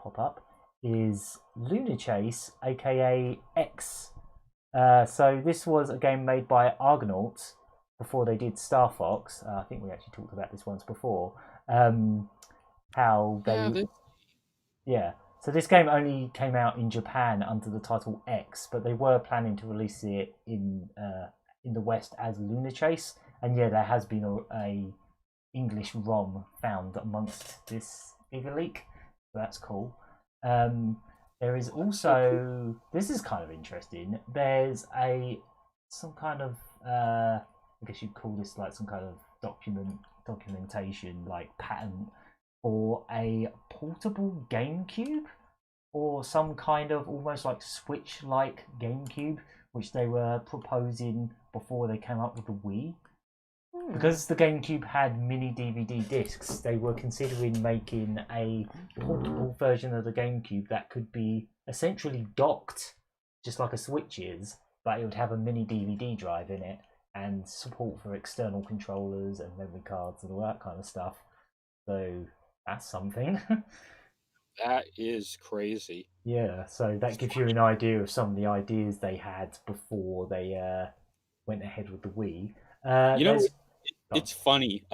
pop up, is Lunar Chase, aka X. So this was a game made by Argonauts before they did Star Fox. I think we actually talked about this once before. How they... Yeah. So this game only came out in Japan under the title X, but they were planning to release it in the West as Lunar Chase. And yeah, there has been a English ROM found amongst this Gigaleak. So that's cool. There is also, this is kind of interesting. There's some kind of I guess you'd call this like some kind of documentation, like patent for a portable GameCube, or some kind of almost like Switch-like GameCube which they were proposing before they came up with the Wii. Because the GameCube had mini DVD discs, they were considering making a portable version of the GameCube that could be essentially docked, just like a Switch is, but it would have a mini DVD drive in it and support for external controllers and memory cards and all that kind of stuff. So that's something. That is crazy. Yeah, so that gives you an idea of some of the ideas they had before they went ahead with the Wii. It's funny.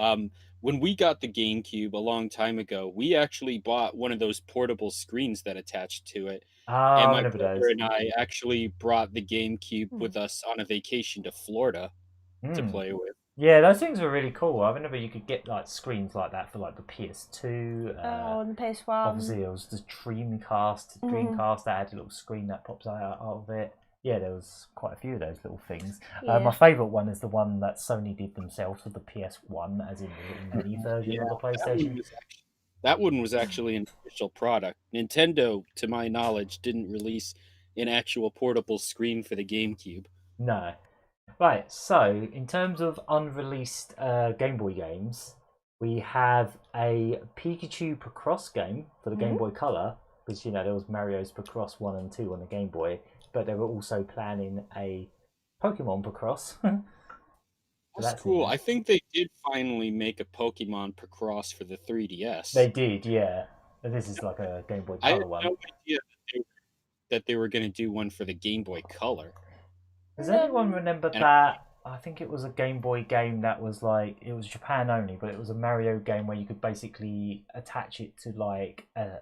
When we got the GameCube a long time ago, we actually bought one of those portable screens that attached to it. And my brother and I actually brought the GameCube with us on a vacation to Florida to play with. Yeah, those things were really cool. I remember you could get like screens like that for like the PS2. And the PS1. Obviously, it was the Dreamcast that had a little screen that pops out of it. Yeah, there was quite a few of those little things. Yeah. My favourite one is the one that Sony did themselves with the PS1, as in the little mini version of the PlayStation. That one was actually an official product. Nintendo, to my knowledge, didn't release an actual portable screen for the GameCube. No. Right, so in terms of unreleased Game Boy games, we have a Pikachu Picross game for the Game Boy Color, because, there was Mario's Picross 1 and 2 on the Game Boy, but they were also planning a Pokemon Picross. That's cool. I think they did finally make a Pokemon Picross for the 3DS. They did, yeah. But this is like a Game Boy Color one. I had no idea that they were going to do one for the Game Boy Color. Does anyone remember that? I think it was a Game Boy game that was like, it was Japan only, but it was a Mario game where you could basically attach it to like a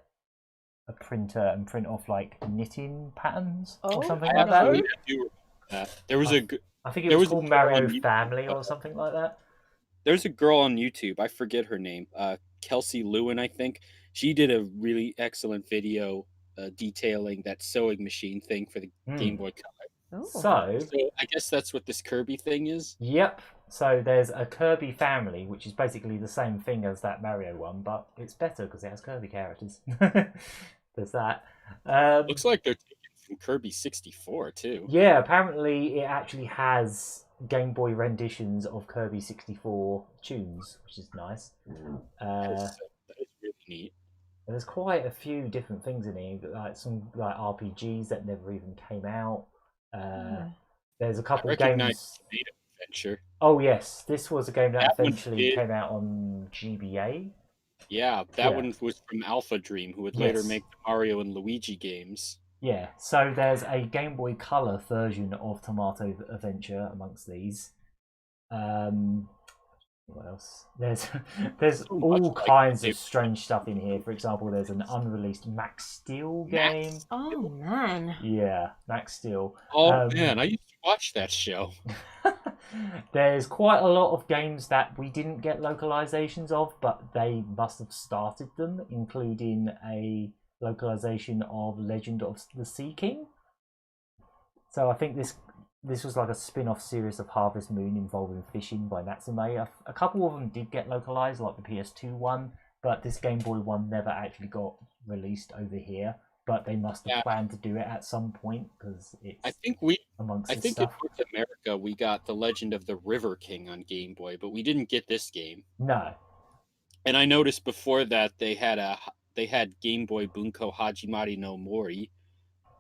printer and print off like knitting patterns or something like that. I do remember that. There was I think it was called Mario Family or something like that. There's a girl on YouTube, I forget her name, Kelsey Lewin, I think. She did a really excellent video detailing that sewing machine thing for the Game Boy Color. So I guess that's what this Kirby thing is? Yep. So there's a Kirby Family, which is basically the same thing as that Mario one, but it's better because it has Kirby characters. There's that. Looks like they're taken from Kirby 64 too. Yeah, apparently it actually has Game Boy renditions of Kirby 64 tunes, which is nice. That is really neat. There's quite a few different things in here, like some like RPGs that never even came out. There's a couple games. Adventure. Oh yes, this was a game that eventually came out on GBA. Yeah, that one was from Alpha Dream, who would later make the Mario and Luigi games. Yeah, so there's a Game Boy Color version of Tomato Adventure amongst these. What else? There's all kinds of strange stuff in here. For example, there's an unreleased Max Steel game. Oh man. Yeah, Max Steel. Oh man, I used to watch that show. There's quite a lot of games that we didn't get localizations of, but they must have started them, including a localization of Legend of the Sea King. So I think this was like a spin-off series of Harvest Moon involving fishing by Natsume. A couple of them did get localized, like the PS2 one, but this Game Boy one never actually got released over here. But they must have planned to do it at some point because it's. I think in North America we got the Legend of the River King on Game Boy, but we didn't get this game. No. And I noticed before that they had Game Boy Bunko Hajimari no Mori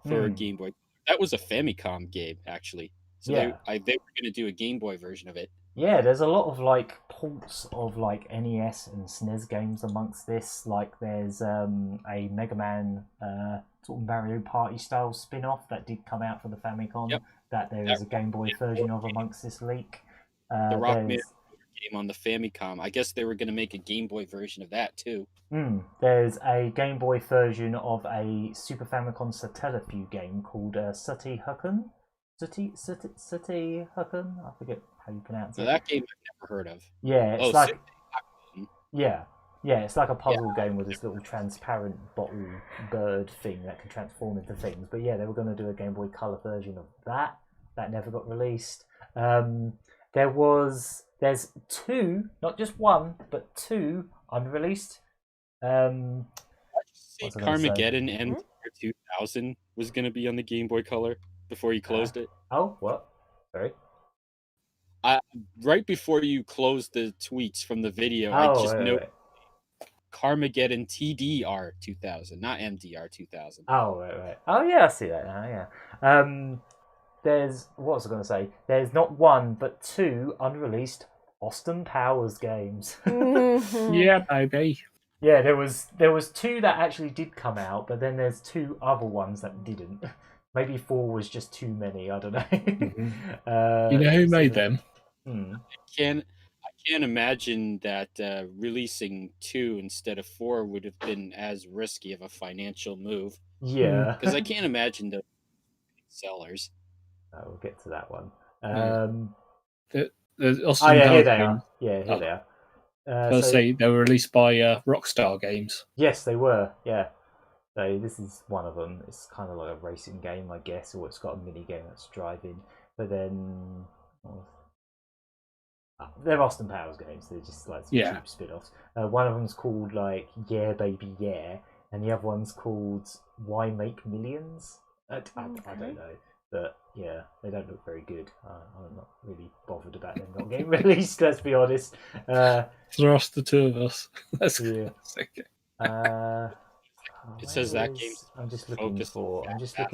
for Game Boy. That was a Famicom game, actually. So they were going to do a Game Boy version of it. Yeah, there's a lot of like ports of like NES and SNES games amongst this. Like there's a Mega Man sort of Mario Party style spin-off that did come out for the Famicom. Yep. That there is a Game Boy version of amongst this leak. The Rockman game on the Famicom. I guess they were going to make a Game Boy version of that too. There's a Game Boy version of a Super Famicom Satellaview game called Sati Hucken. Sati Hucken? I forget how you pronounce it. That game I've never heard of. Yeah, it's it's like a puzzle game with this little transparent bottle bird thing that can transform into things. But yeah, they were going to do a Game Boy Color version of that. That never got released. There's two, not just one, but two unreleased. Carmageddon M2000 was going to be on the Game Boy Color. before you closed it. Oh, what? Sorry. Right before you closed the tweets from the video, I Oh, just right, noticed right. Carmageddon TDR 2000, not MDR 2000. Oh, right. Oh, yeah, I see that now, yeah. There's, what was I going to say? There's not one, but 2 unreleased Austin Powers games. Yeah, baby. Yeah, there was 2 that actually did come out, but then there's 2 other ones that didn't. Maybe 4 was just too many, I don't know. You know who made them? I can't imagine that releasing 2 instead of 4 would have been as risky of a financial move. Yeah. Because I can't imagine the sellers. We'll get to that one. The Austin yeah, here Powers they games. are. Yeah, here they are. I'll say they were released by Rockstar Games. Yes, they were. Yeah. So this is one of them. It's kind of like a racing game, I guess, or it's got a mini game that's driving. But then they're Austin Powers games. They're just like some cheap spin-offs. One of them's called like Yeah Baby Yeah, and the other one's called Why Make Millions. I don't know. But yeah, they don't look very good. I'm not really bothered about them not getting released. Let's be honest. Thrust the 2 of us. That's okay. It says that game's I'm just looking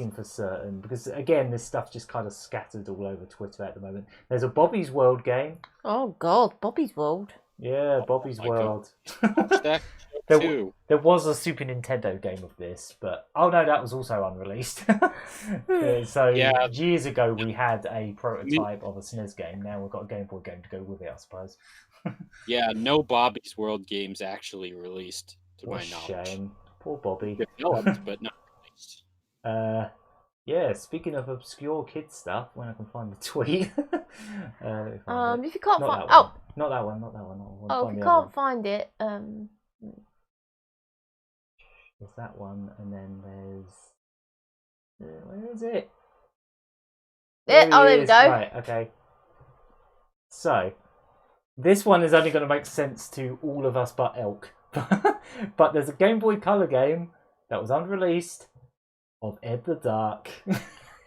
for certain, because again, this stuff just kind of scattered all over Twitter at the moment. There's a Bobby's World game. Oh God, Bobby's World. Yeah, Bobby's World. There was a Super Nintendo game of this, but no, that was also unreleased. Years ago we had a prototype of a SNES game. Now we've got a Game Boy game to go with it, I suppose. Yeah, no Bobby's World games actually released, to my knowledge. Shame. Poor Bobby. Developed, but not released. Yeah, speaking of obscure kid stuff, when I can find the tweet. If you can't find... Not that one. If you can't find it... There's that one, and then there's... where is it? There we go. Right, okay. So, this one is only going to make sense to all of us but Elk. But there's a Game Boy Color game that was unreleased of Ed the Duck.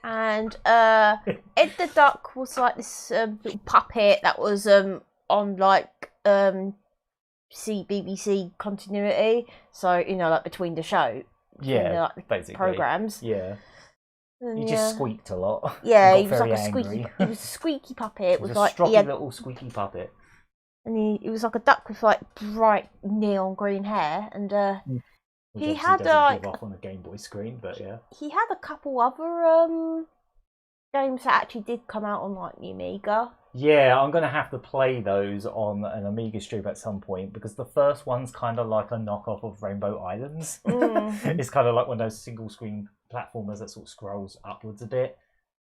And Ed the Duck was like this little puppet that was on like BBC continuity, so like between the show, basically programs. Yeah, he just squeaked a lot. Yeah, he was like a squeaky puppet. It was like a stroppy little squeaky puppet. And he was like a duck with like bright neon green hair, and he had give off on a Game Boy screen, but yeah, he had a couple other games that actually did come out on like the Amiga. Yeah, I'm going to have to play those on an Amiga stream at some point, because the first one's kind of like a knockoff of Rainbow Islands. It's kind of like one of those single screen platformers that sort of scrolls upwards a bit,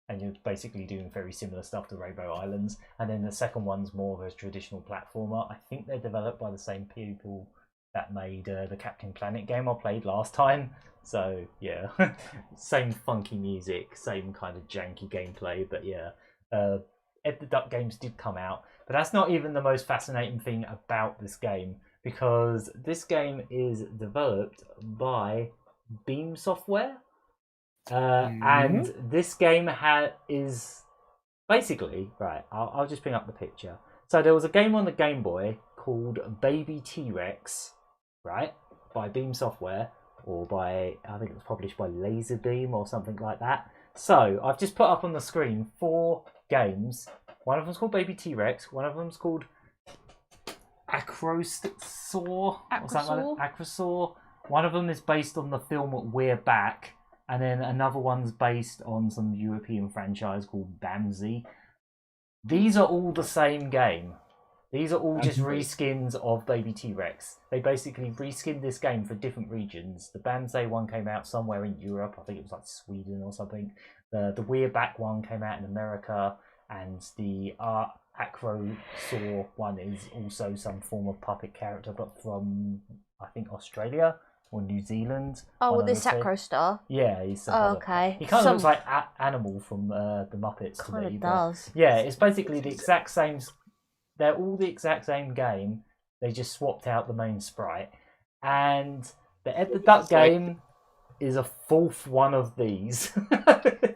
and you're basically doing very similar stuff to Rainbow Islands. And then the second one's more of a traditional platformer. I think they're developed by the same people that made the Captain Planet game I played last time. So yeah, same funky music, same kind of janky gameplay, but yeah. Ed the Duck games did come out, but that's not even the most fascinating thing about this game, because this game is developed by Beam Software, and this game is basically right. I'll just bring up the picture. So there was a game on the Game Boy called Baby T-Rex, right, by Beam Software, or by, I think it was published by Laserbeam or something like that. So I've just put up on the screen 4 games. One of them's called Baby T-Rex. One of them's called Acrosaur. Acrosaur. One of them is based on the film We're Back, and then another one's based on some European franchise called Bamsey. These are all the same game. These are all just reskins of Baby T-Rex. They basically reskinned this game for different regions. The Bamsey one came out somewhere in Europe. I think it was like Sweden or something. The We're Back one came out in America. And the Acrosaur one is also some form of puppet character, but from, I think, Australia or New Zealand. Oh, this Acrostar? Yeah, he's okay. He kind of looks like Animal from the Muppets to me. Kind of does. Yeah, it's basically the exact same. They're all the exact same game. They just swapped out the main sprite. And the Ed the Duck game is a fourth one of these.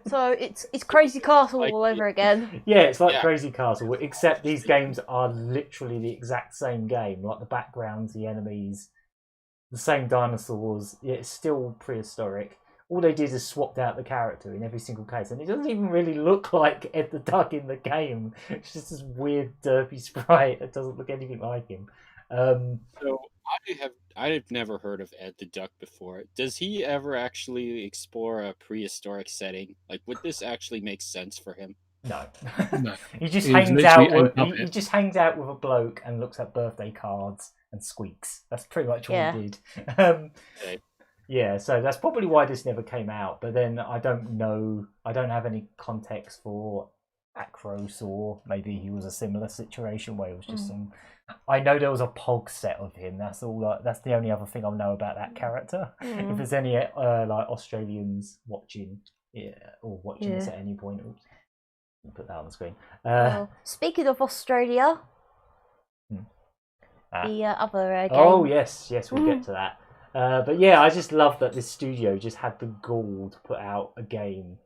So it's Crazy Castle all over again. Yeah, it's like Crazy Castle, except these games are literally the exact same game. Like the backgrounds, the enemies, the same dinosaurs. It's still prehistoric. All they did is swapped out the character in every single case, and it doesn't even really look like Ed the Duck in the game. It's just this weird derpy sprite that doesn't look anything like him. So I've never heard of Ed the Duck before. Does he ever actually explore a prehistoric setting? Like, would this actually make sense for him? No. No. He just He's hangs literally out. a He just hangs out with a bloke and looks at birthday cards and squeaks. That's pretty much all he did. Okay. Yeah, so that's probably why this never came out. But then I don't know. I don't have any context for Acros, or maybe he was a similar situation where it was just some. I know there was a Pog set of him. That's all. That's the only other thing I know about that character. If there's any like Australians watching, or watching this at any point, oops, I'll put that on the screen. Well, speaking of Australia, the other game. Oh yes, we'll get to that. But yeah, I just love that this studio just had the gall to put out a game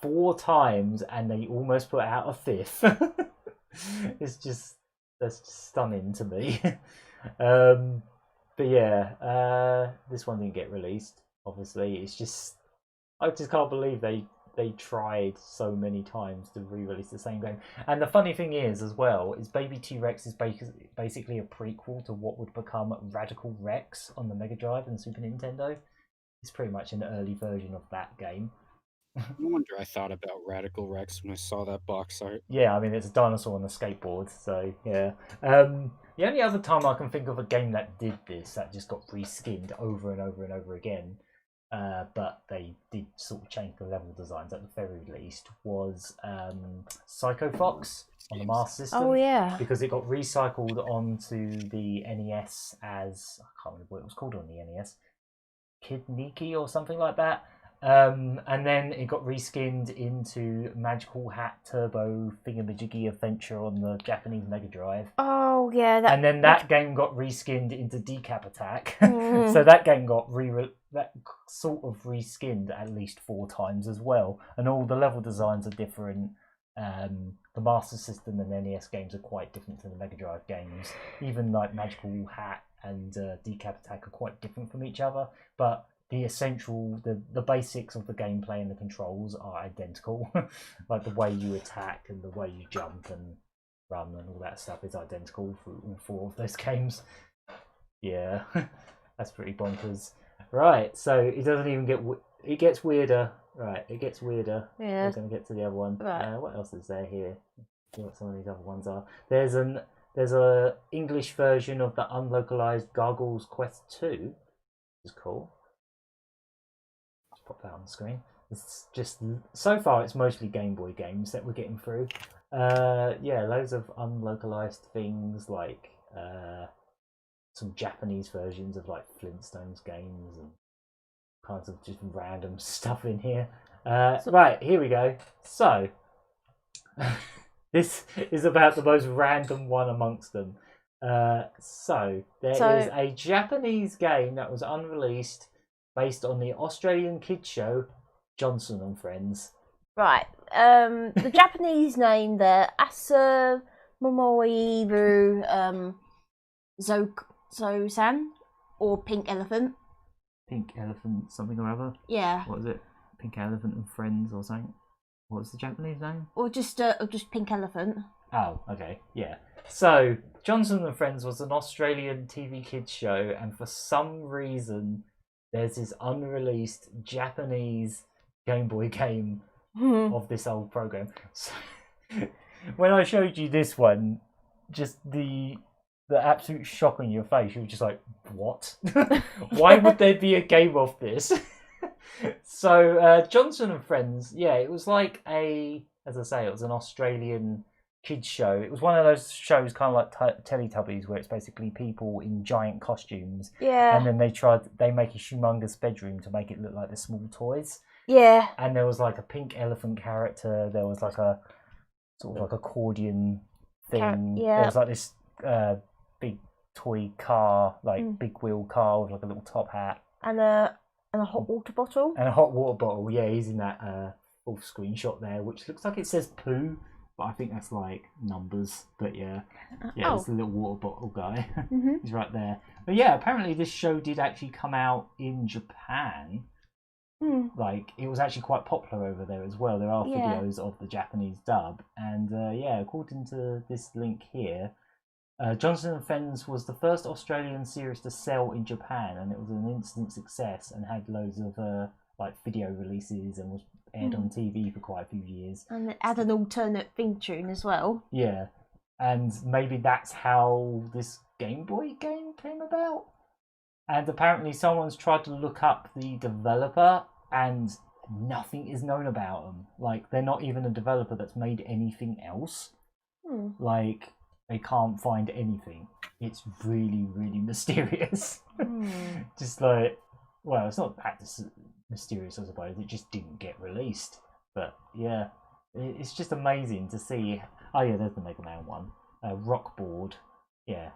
4 times, and they almost put out a 5th. That's just stunning to me. But yeah, this one didn't get released. Obviously, it's just I just can't believe they tried so many times to re-release the same game. And the funny thing is, as well, is Baby T-Rex is basically a prequel to what would become Radical Rex on the Mega Drive and Super Nintendo. It's pretty much an early version of that game. No wonder I thought about Radical Rex when I saw that box art. Yeah, I mean, it's a dinosaur on a skateboard, so yeah. The only other time I can think of a game that did this, that just got reskinned over and over and over again, but they did sort of change the level designs at the very least, was Psycho Fox on the Master System. Oh yeah, because it got recycled onto the NES as, I can't remember what it was called on the NES, Kid Niki or something like that. And then it got reskinned into Magical Hat Turbo Thingamajiggy Adventure on the Japanese Mega Drive. Oh yeah, and then that game got reskinned into Decap Attack. So that game got that sort of reskinned at least 4 times as well. And all the level designs are different. The Master System and NES games are quite different to the Mega Drive games. Even like Magical Hat and Decap Attack are quite different from each other, but the essential, the basics of the gameplay and the controls are identical. Like the way you attack and the way you jump and run and all that stuff is identical for all 4 of those games. Yeah, that's pretty bonkers. Right, so it doesn't even get... It gets weirder. Right, it gets weirder. Yeah. We're going to get to the other one. Right. What else is there here? What some of these other ones are. There's a English version of the unlocalized Gargoyles Quest 2, which is cool. Pop that on the screen. It's just, so far it's mostly Game Boy games that we're getting through. Yeah, loads of unlocalized things like some Japanese versions of like Flintstones games and kinds of just random stuff in here. Right, here we go. So this is about the most random one amongst them. So there is a Japanese game that was unreleased based on the Australian kids show Johnson and Friends. Right. The Japanese name there, Asa Momoiru Zo-san, or Pink Elephant. Pink Elephant something or other? Yeah. What is it? Pink Elephant and Friends or something? What's the Japanese name? Or just Pink Elephant. Oh, okay. Yeah. So, Johnson and Friends was an Australian TV kids show, and for some reason there's this unreleased Japanese Game Boy game of this old program. So, when I showed you this one, just the absolute shock on your face, you were just like, what? Why would there be a game of this? So, Johnson and Friends, yeah, it was like as I say, it was an Australian kids show. It was one of those shows kind of like Teletubbies, where it's basically people in giant costumes. Yeah. And then they make a humongous bedroom to make it look like the small toys. Yeah. And there was like a pink elephant character. There was like a sort of like accordion thing. Yeah. There was like this big toy car, like big wheel car with like a little top hat. And And a hot water bottle. And a hot water bottle. Yeah, he's in that full screenshot there, which looks like it says poo, but I think that's like numbers. But yeah, it's the little water bottle guy. He's right there. But yeah, apparently this show did actually come out in Japan. Like, it was actually quite popular over there as well. There are videos of the Japanese dub, and according to this link here, Johnson and Friends was the first Australian series to sell in Japan, and it was an instant success and had loads of like video releases and was aired on TV for quite a few years. And it had an alternate theme tune as well. Yeah, and maybe that's how this Game Boy game came about. And apparently someone's tried to look up the developer, and nothing is known about them. Like, they're not even a developer that's made anything else. Like, they can't find anything. It's really, really mysterious. Just like, well, it's not that mysterious, I suppose. It just didn't get released. But yeah, it's just amazing to see. Oh yeah, there's the Mega Man one. Rock Board. Yeah.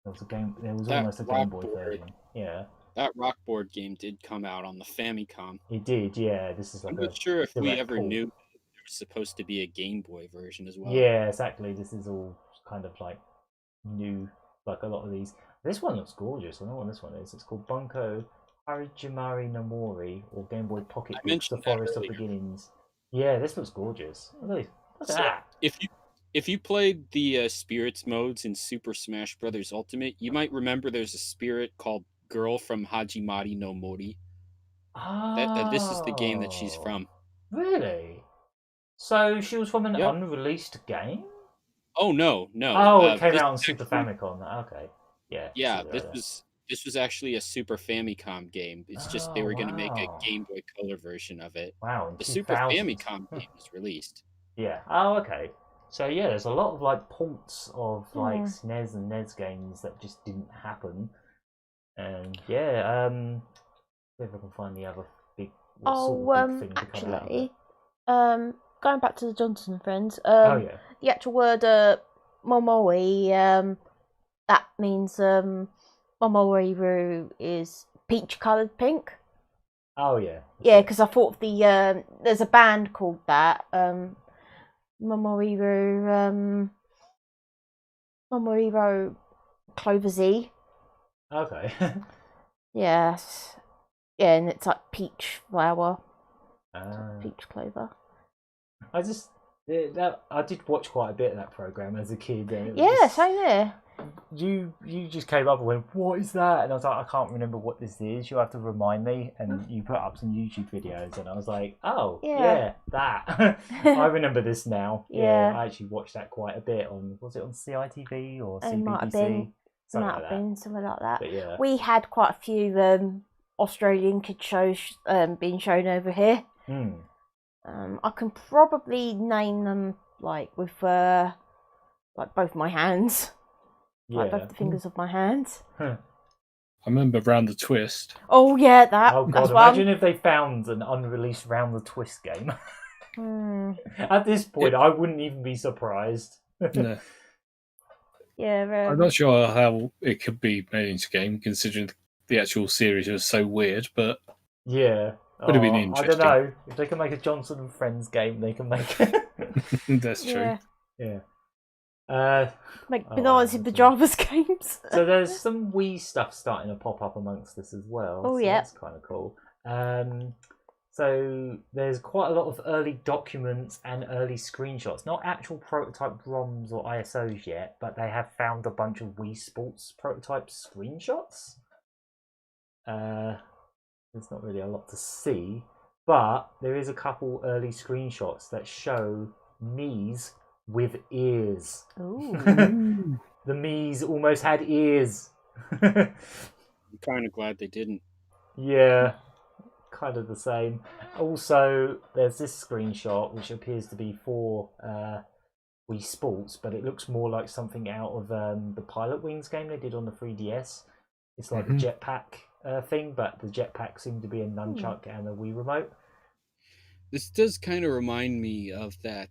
There was a game. There was almost a Game Boy version. Yeah. That Rock Board game did come out on the Famicom. It did, yeah. This is like I'm not sure if we ever knew there was supposed to be a Game Boy version as well. Yeah, exactly. This is all kind of like new, like a lot of these. This one looks gorgeous. I know what this one is. It's called Bunko Harijimari no Mori, or Game Boy Pocket Books, The Forest of Beginnings. Yeah, this looks gorgeous. Look at that. If you played the spirits modes in Super Smash Bros. Ultimate, you might remember there's a spirit called Girl from Hajimari no Mori. This is the game that she's from. Really? So she was from an unreleased game? Oh no. Oh, it came out on Super Famicom. Okay. Yeah. Yeah, this was actually a Super Famicom game. It's just they were going to make a Game Boy Color version of it. Wow. The Super Famicom game was released. Yeah. Oh, okay. So yeah, there's a lot of like ports of like SNES and NES games that just didn't happen. And yeah, see if I can find the other big thing to come out of it. Going back to the Johnson and Friends. The actual word Momoi, that means Momori is peach coloured pink. Oh yeah. Yeah, because I thought there's a band called that. Momoriro Clover Z. Okay. Yes. Yeah, and it's like peach flower. Peach clover. I did watch quite a bit of that program as a kid. And same here. You just came up and went, "What is that?" And I was like, "I can't remember what this is. You have to remind me." And you put up some YouTube videos, and I was like, "Oh, yeah that." I remember this now. Yeah, I actually watched that quite a bit on. Was it on CITV or CBBC? It might have been something like that. But yeah, we had quite a few Australian kid shows being shown over here. I can probably name them like with like both my hands. Like both the fingers of my hands. I remember Round the Twist. Oh yeah, that. Oh god! Imagine if they found an unreleased Round the Twist game. At this point, I wouldn't even be surprised. No. Yeah, I'm not sure how it could be made into a game, considering the actual series was so weird. But yeah, would have been interesting. I don't know if they can make a Johnson and Friends game. They can make it. That's true. Yeah. Make bananas in pyjamas games. So there's some Wii stuff starting to pop up amongst this as well. Oh yeah, that's kind of cool. So there's quite a lot of early documents and early screenshots. Not actual prototype ROMs or ISOs yet, but they have found a bunch of Wii Sports prototype screenshots. There's not really a lot to see, but there is a couple early screenshots that show Mii's with ears. Ooh. The Mii's almost had ears. I'm kind of glad they didn't. Yeah, kind of the same. Also, there's this screenshot which appears to be for Wii Sports, but it looks more like something out of the Pilot Wings game they did on the 3DS. It's like the jetpack thing, but the jetpack seemed to be a nunchuck and a Wii remote. This does kind of remind me of that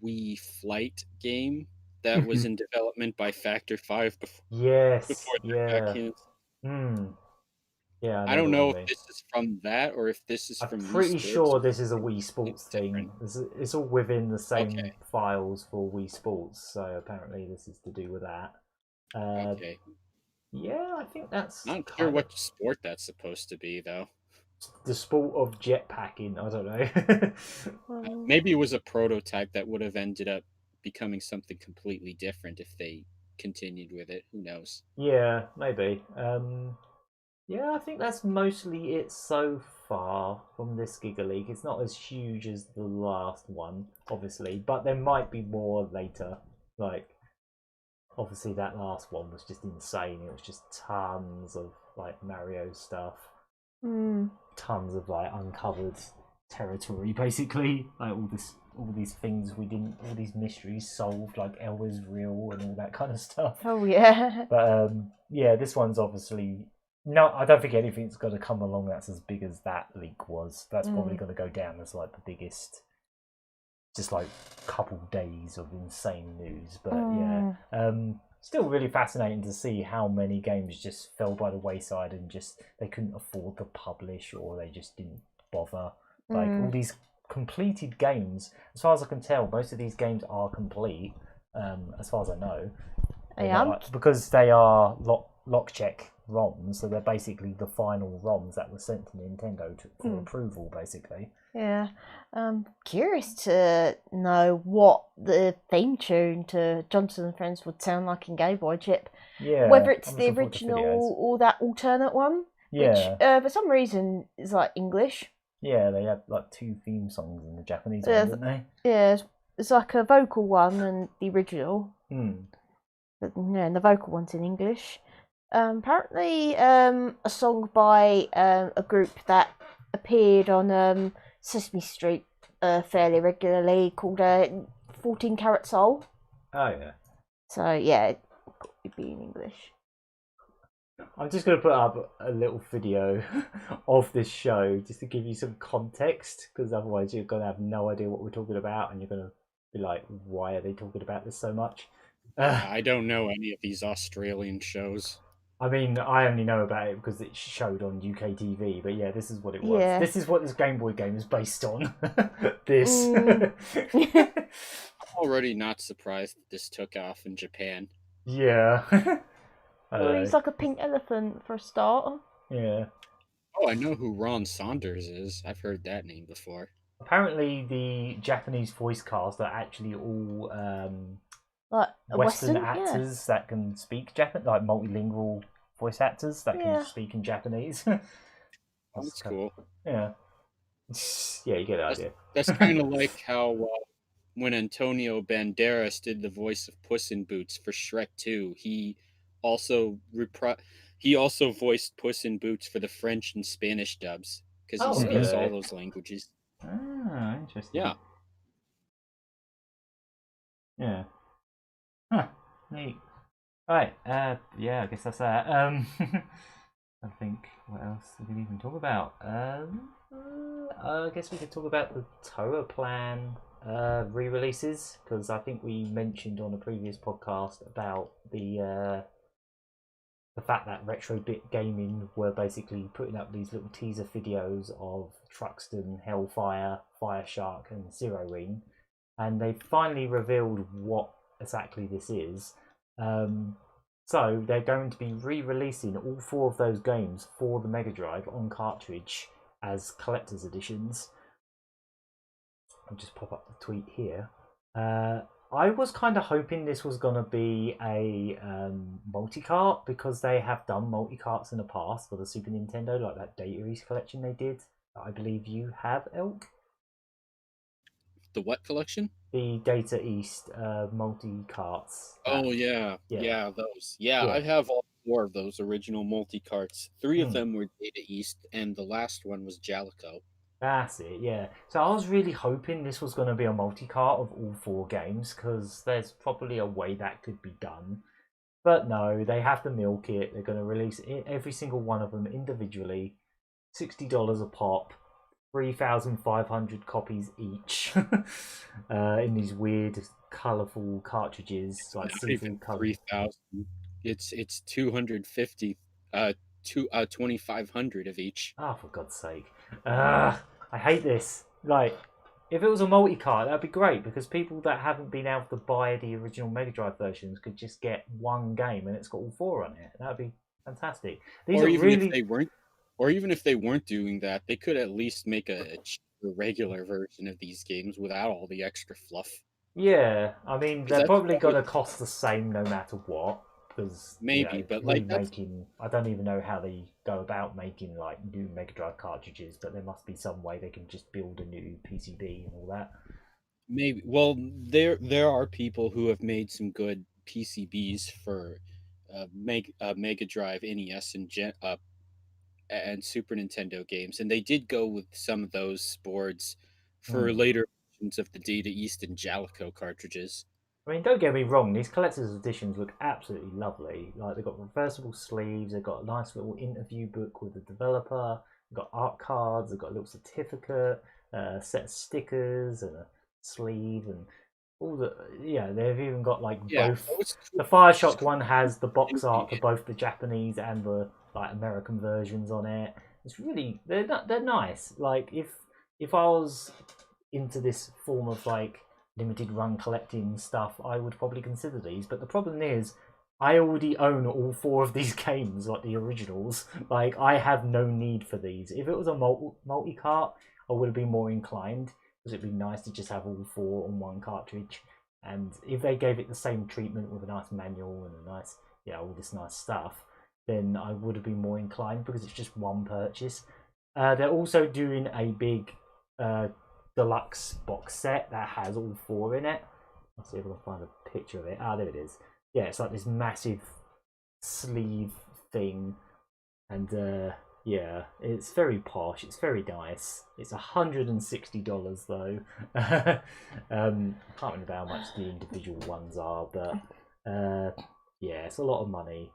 Wii Flight game that was in development by Factor 5 before. Yes, before yeah. Yeah, I don't know if this is from that or if this is I'm from Wii pretty Sports. sure this is a Wii Sports thing. It's all within the same Okay. files for Wii Sports, so apparently this is to do with that. Okay. Yeah, I think that's Not sure what sport that's supposed to be, though. the sport of jetpacking. I don't know. Maybe it was a prototype that would have ended up becoming something completely different if they continued with it. Who knows? Yeah, maybe. Yeah, I think that's mostly it so far from this Gigaleak. It's not as huge as the last one, obviously, but there might be more later. Like, obviously, that last one was just insane. It was just tons of like Mario stuff, tons of like uncovered territory, basically. Like all these things all these mysteries solved, like Elwa's real and all that kind of stuff. Oh yeah. But yeah, this one's obviously no. I don't think anything's going to come along that's as big as that leak was. That's probably going to go down as like the biggest. Just like couple days of insane news, but yeah, still really fascinating to see how many games just fell by the wayside and just they couldn't afford to publish or they just didn't bother. Like all these completed games, as far as I can tell, most of these games are complete. As far as I know, because they are lock check ROMs, so they're basically the final ROMs that were sent to Nintendo for approval, basically. Yeah, curious to know what the theme tune to Johnson and Friends would sound like in Game Boy Chip. Yeah, whether it's the original or that alternate one. Yeah, which for some reason is like English. Yeah, they had like 2 theme songs in the Japanese one, didn't they? Yeah, it's like a vocal one and the original. But yeah, and the vocal one's in English. Apparently, a song by a group that appeared on Sesame Street fairly regularly called 14 Karat Soul. Oh, yeah. So, yeah, it could be in English. I'm just going to put up a little video of this show just to give you some context, because otherwise you're going to have no idea what we're talking about and you're going to be like, why are they talking about this so much? I don't know any of these Australian shows. I mean, I only know about it because it showed on UK TV, but yeah, this is what it was. Yeah. This is what this Game Boy game is based on. This. I'm already not surprised that this took off in Japan. Yeah. Well, he's like a pink elephant for a start. Yeah. Oh, I know who Ron Saunders is. I've heard that name before. Apparently, the Japanese voice cast are actually all like Western actors that can speak Japanese, like multilingual voice actors that can speak in Japanese. That's cool. Yeah. Yeah, you get the idea. That's kind of like how when Antonio Banderas did the voice of Puss in Boots for Shrek 2, he also voiced Puss in Boots for the French and Spanish dubs because he speaks all those languages. Ah, interesting. Yeah. Yeah. Huh. Neat. Right. Yeah, I guess that's that. I think what else we can even talk about. I guess we could talk about the Toaplan re-releases, because I think we mentioned on a previous podcast about the fact that Retro Bit Gaming were basically putting up these little teaser videos of Truxton, Hellfire, Fireshark, and Zero Ring, and they finally revealed what exactly this is. So they're going to be re-releasing all 4 of those games for the Mega Drive on cartridge as collector's editions. I'll just pop up the tweet here. I was kind of hoping this was going to be a multi-cart, because they have done multi-carts in the past for the Super Nintendo, like that Data East collection they did. I believe you have, Elk. The what collection? The Data East multi-carts. Oh, yeah, those. Yeah, I have all 4 of those original multi-carts. 3 of them were Data East, and the last one was Jalico. That's it, yeah. So I was really hoping this was going to be a multi-cart of all 4 games, because there's probably a way that could be done. But no, they have to milk it. They're going to release every single one of them individually, $60 a pop, 3,500 copies each, in these weird, colourful cartridges, like not even 3,000. It's 250. 2,500 of each. Oh, for God's sake. I hate this. Like, if it was a multi-cart, that'd be great, because people that haven't been able to buy the original Mega Drive versions could just get one game and it's got all 4 on it. That'd be fantastic. These Or are even really... if they weren't, or even if they weren't doing that, they could at least make a cheaper regular version of these games without all the extra fluff. Yeah, I mean, 'Cause they're that's probably what going would- to cost the same no matter what, because, Maybe, but like that's remaking... I don't even know how they go about making, like, new Mega Drive cartridges, but there must be some way they can just build a new PCB and all that. maybe. Well, there are people who have made some good PCBs for Mega Drive, NES, and Super Nintendo games, and they did go with some of those boards for Hmm. later versions of the Data East and Jalico cartridges. I mean, don't get me wrong, these collector's editions look absolutely lovely. Like, they've got reversible sleeves, they've got a nice little interview book with the developer, they've got art cards, they've got a little certificate, a set of stickers, and a sleeve, and all the... Yeah, they've even got, like, Yeah, both... that was The Bioshock one has the box art for both the Japanese and the, like, American versions on it. It's really... They're nice. Like, if I was into this form of, like, limited run collecting stuff, I would probably consider these. But the problem is, I already own all 4 of these games, like the originals. Like, I have no need for these. If it was a multi-cart, I would have been more inclined, because it'd be nice to just have all 4 on one cartridge. And if they gave it the same treatment with a nice manual and a nice, all this nice stuff, then I would have been more inclined, because it's just one purchase. They're also doing a big deluxe box set that has all 4 in it. Let's see if I can find a picture of it. Ah, there it is. Yeah, it's like this massive sleeve thing, and yeah, it's very posh. It's very nice. It's $160 though. I can't remember how much the individual ones are, but yeah, it's a lot of money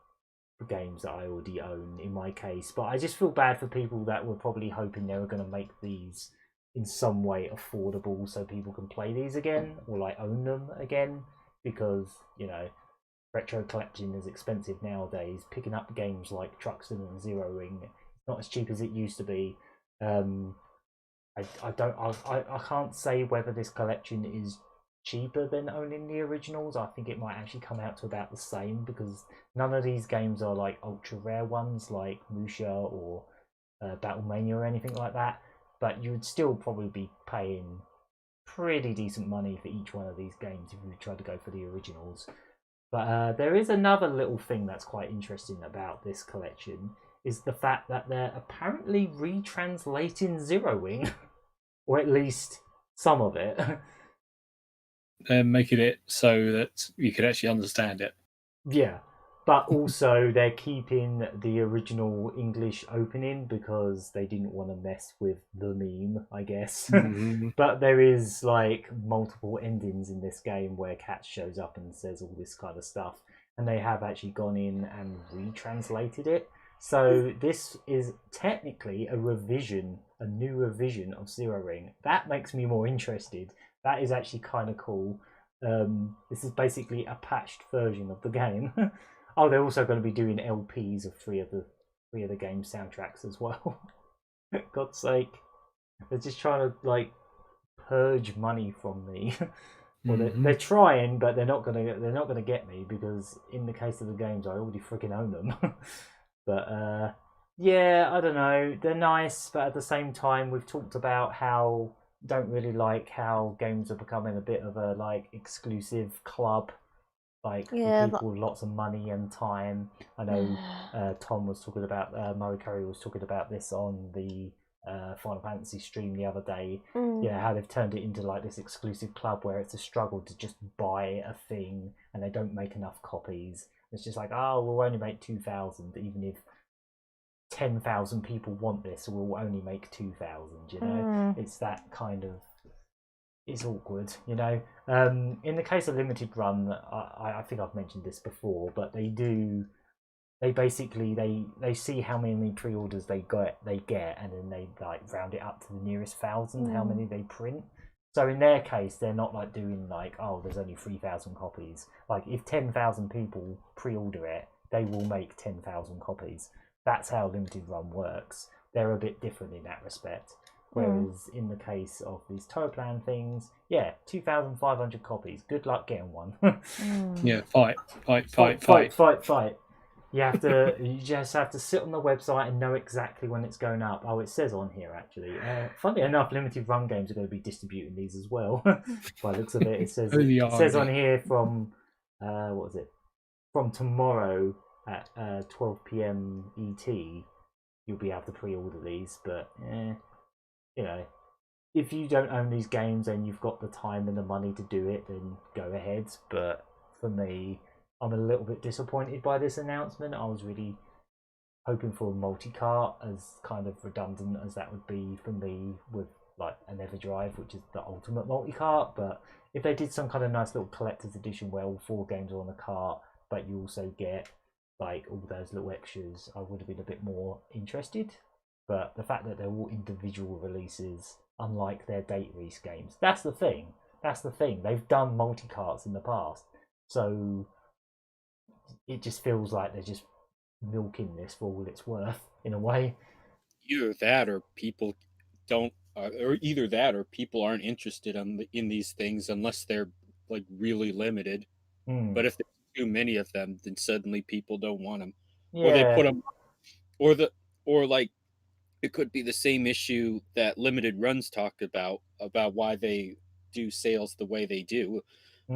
for games that I already own in my case. But I just feel bad for people that were probably hoping they were going to make these in some way affordable so people can play these again, or like own them again, because retro collecting is expensive nowadays. Picking up games like Truxton and Zero Ring, it's not as cheap as it used to be. I can't say whether this collection is cheaper than owning the originals. I think it might actually come out to about the same, because none of these games are like ultra rare ones like Musha or Battlemania or anything like that. But you would still probably be paying pretty decent money for each one of these games if you tried to go for the originals. But there is another little thing that's quite interesting about this collection, is the fact that they're apparently retranslating Zero Wing, or at least some of it. They're making it so that you can actually understand it. Yeah, but also they're keeping the original English opening because they didn't want to mess with the meme, I guess. Mhm. But there is like multiple endings in this game where Cat shows up and says all this kind of stuff, and they have actually gone in and retranslated it. So this is technically a new revision of Zero Ring. That makes me more interested. That is actually kind of cool. This is basically a patched version of the game. Oh, they're also going to be doing LPs of three of the game soundtracks as well. God's sake, they're just trying to like purge money from me. Well, they're trying, but they're not gonna get me, because in the case of the games, I already freaking own them. But yeah, I don't know. They're nice, but at the same time, we've talked about how don't really like how games are becoming a bit of a like exclusive club, like Yeah, for people with lots of money and time. I know Tom was talking about Murray Curry was talking about this on the Final Fantasy stream the other day. Yeah, how they've turned it into like this exclusive club where it's a struggle to just buy a thing, and they don't make enough copies. It's just like, oh, we'll only make 2,000, even if 10,000 people want this, we'll only make 2,000. It's that kind of... It's awkward, In the case of limited run, I think I've mentioned this before, but they basically they see how many pre-orders they get, and then they like round it up to the nearest 1,000, how many they print. So in their case, they're not like doing like, oh, there's only 3,000 copies. Like if 10,000 people pre-order it, they will make 10,000 copies. that's how limited run works. They're a bit different in that respect. Whereas in the case of these Toaplan things, 2,500 copies. Good luck getting one. Yeah, fight. You just have to sit on the website and know exactly when it's going up. Oh, it says on here actually. Funnily enough, limited run games are going to be distributing these as well. By the looks of it, it says on here from what is it? From tomorrow at 12 p.m. ET, you'll be able to pre-order these. But you know, if you don't own these games and you've got the time and the money to do it, then go ahead. But for me, I'm a little bit disappointed by this announcement. I was really hoping for a multi-cart, as kind of redundant as that would be for me with like an EverDrive, which is the ultimate multi-cart. But if they did some kind of nice little collector's edition where all 4 games are on the cart, but you also get like all those little extras, I would have been a bit more interested. But the fact that they're all individual releases, unlike their date release games, that's the thing. They've done multi-carts in the past, so it just feels like they're just milking this for all it's worth in a way. Either that, or people don't, or either that, or people aren't interested in these things unless they're like really limited. But if there's too many of them, then suddenly people don't want them, or they put them, or like it could be the same issue that limited runs talked about why they do sales the way they do.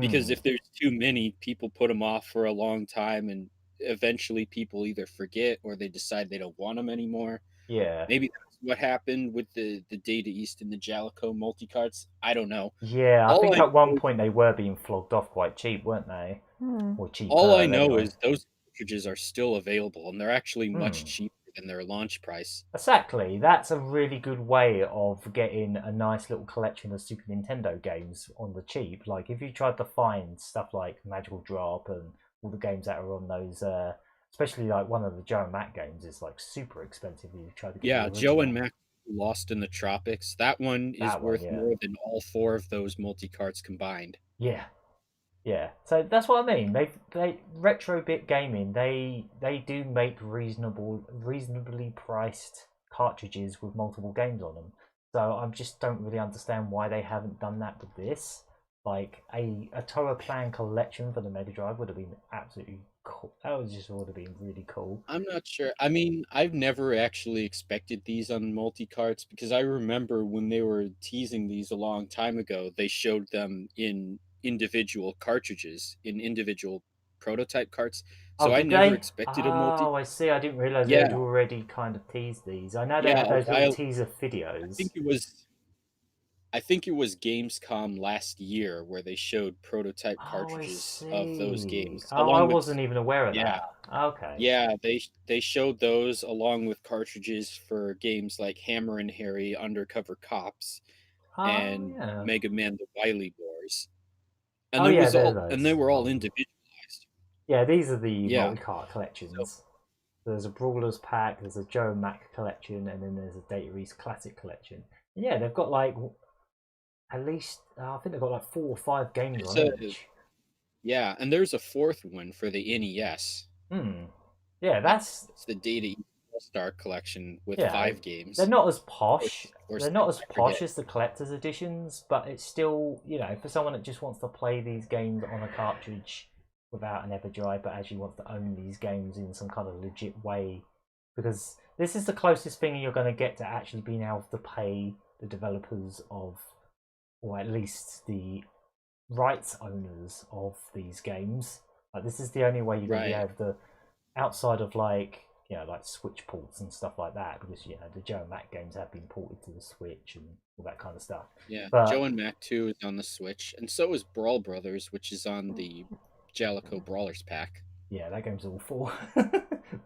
Because if there's too many, people put them off for a long time, and eventually people either forget or they decide they don't want them anymore. Yeah. Maybe that's what happened with the Data East and the Jalico multi-carts. I don't know. Yeah, I think at one point they were being flogged off quite cheap, weren't they? Or cheaper. All I know is those cartridges are still available, and they're actually much cheaper than their launch price. Exactly. That's a really good way of getting a nice little collection of Super Nintendo games on the cheap. Like if you tried to find stuff like Magical Drop and all the games that are on those, especially like one of the Joe and Mac games is like super expensive. You try to get Joe and Mac Lost in the Tropics. That one is worth more than all 4 of those multi-carts combined. Yeah, so that's what I mean. They Retrobit Gaming. They do make reasonably priced cartridges with multiple games on them. So I just don't really understand why they haven't done that with this. Like a Toaplan collection for the Mega Drive would have been absolutely cool. That would have been really cool. I'm not sure. I mean, I've never actually expected these on multi-carts, because I remember when they were teasing these a long time ago, they showed them in individual cartridges, in individual prototype carts. So I never expected a multi. Oh, I see. I didn't realize they'd already kind of teased these. I know they had those little teaser videos. I think it was Gamescom last year where they showed prototype cartridges of those games. I wasn't even aware of that. Okay. Yeah, they showed those along with cartridges for games like Hammer and Harry, Undercover Cops, and Mega Man: The Wily Wars. And they were all individualized. Yeah, these are the multi-cart collections. There's a Brawlers pack, there's a Joe and Mac collection, and then there's a Data East Classic collection. And yeah, they've got like at least I think they've got like 4 or 5 games on each. Yeah, and there's a 4th one for the NES. Yeah, it's the Data East All-Star collection with 5 games. They're not as posh. They're not as posh as the collector's editions, but it's still, for someone that just wants to play these games on a cartridge without an EverDrive, but actually wants to own these games in some kind of legit way, because this is the closest thing you're going to get to actually being able to pay the developers of, or at least the rights owners of these games. Like this is the only way you're going to be able to, outside of like Switch ports and stuff like that, because the Joe and Mac games have been ported to the Switch and all that kind of stuff. Yeah, Joe and Mac 2 is on the Switch, and so is Brawl Brothers, which is on the Jalico Brawlers pack. Yeah, that game's awful,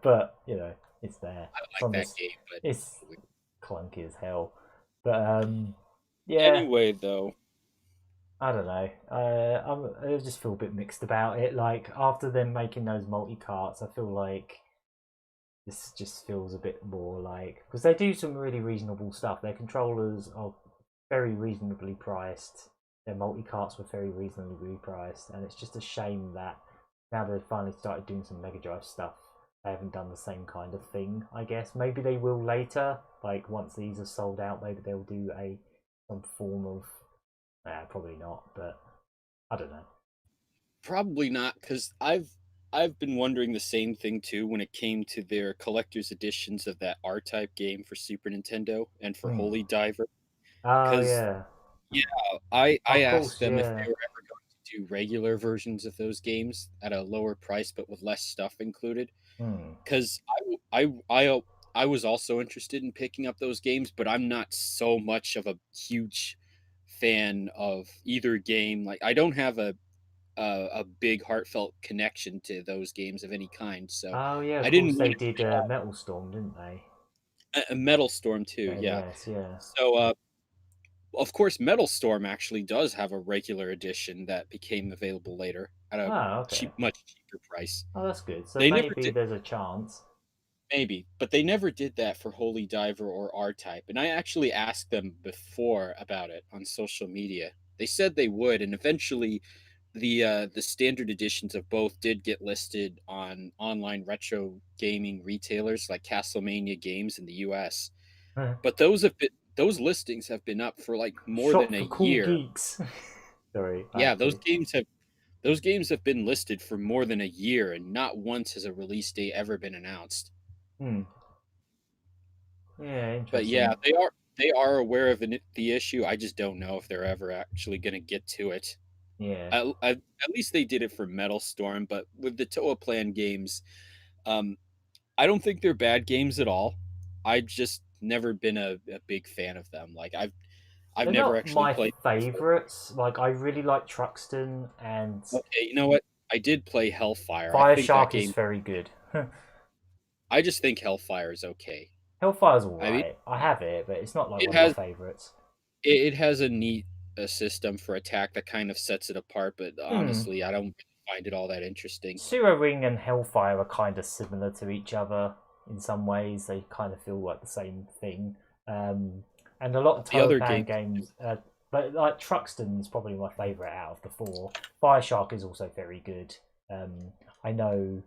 but it's there. I like that game, but it's clunky as hell. But Anyway, though, I don't know. I just feel a bit mixed about it. Like after them making those multi-carts, I feel like this just feels a bit more like, because they do some really reasonable stuff. Their controllers are very reasonably priced. Their multi-carts were very reasonably priced, and it's just a shame that now they've finally started doing some Mega Drive stuff, they haven't done the same kind of thing. I guess maybe they will later. Like once these are sold out, maybe they'll do some form of. Probably not, but I don't know. Probably not, because I've been wondering the same thing too when it came to their collector's editions of that R-Type game for Super Nintendo and for Holy Diver. Oh Because yeah. I Of asked course, them if they yeah. were ever going to do regular versions of those games at a lower price but with less stuff included. Because I was also interested in picking up those games, but I'm not so much of a huge fan of either game. Like I don't have a big heartfelt connection to those games of any kind. So Oh yeah, of I course didn't they want did Metal Storm, didn't they? a Metal Storm too. The Yeah. NES, yeah. So of course, Metal Storm actually does have a regular edition that became available later at a Oh, okay. much cheaper price. Oh, that's good. So They never maybe did, there's a chance. maybe, but they never did that for Holy Diver or R-Type. And I actually asked them before about it on social media. They said they would, and eventually, the standard editions of both did get listed on online retro gaming retailers like Castlemania Games in the U.S. But those listings have been up for like more Shop than a for cool year. geeks. Sorry. Yeah, those games have been listed for more than a year, and not once has a release date ever been announced. Yeah, But interesting. yeah, they are aware of the issue. I just don't know if they're ever actually going to get to it. Yeah. At least they did it for Metal Storm, but with the Toaplan games, I don't think they're bad games at all. I've just never been a big fan of them. Like I've They're never not actually my played. favourites. Like I really like Truxton and Okay, you know what? I did play Hellfire. I Fire think that Shark is game. very good. I just think Hellfire is okay. Hellfire's I mean, alright. I have it, but it's not like it one of my has favourites. it has a neat system for attack that kind of sets it apart, but honestly, I don't find it all that interesting. Zero Ring and Hellfire are kind of similar to each other in some ways. They kind of feel like the same thing. And a lot of The other Toaplan games, games, but like Truxton's probably my favourite out of the four. Fire Shark is also very good. I know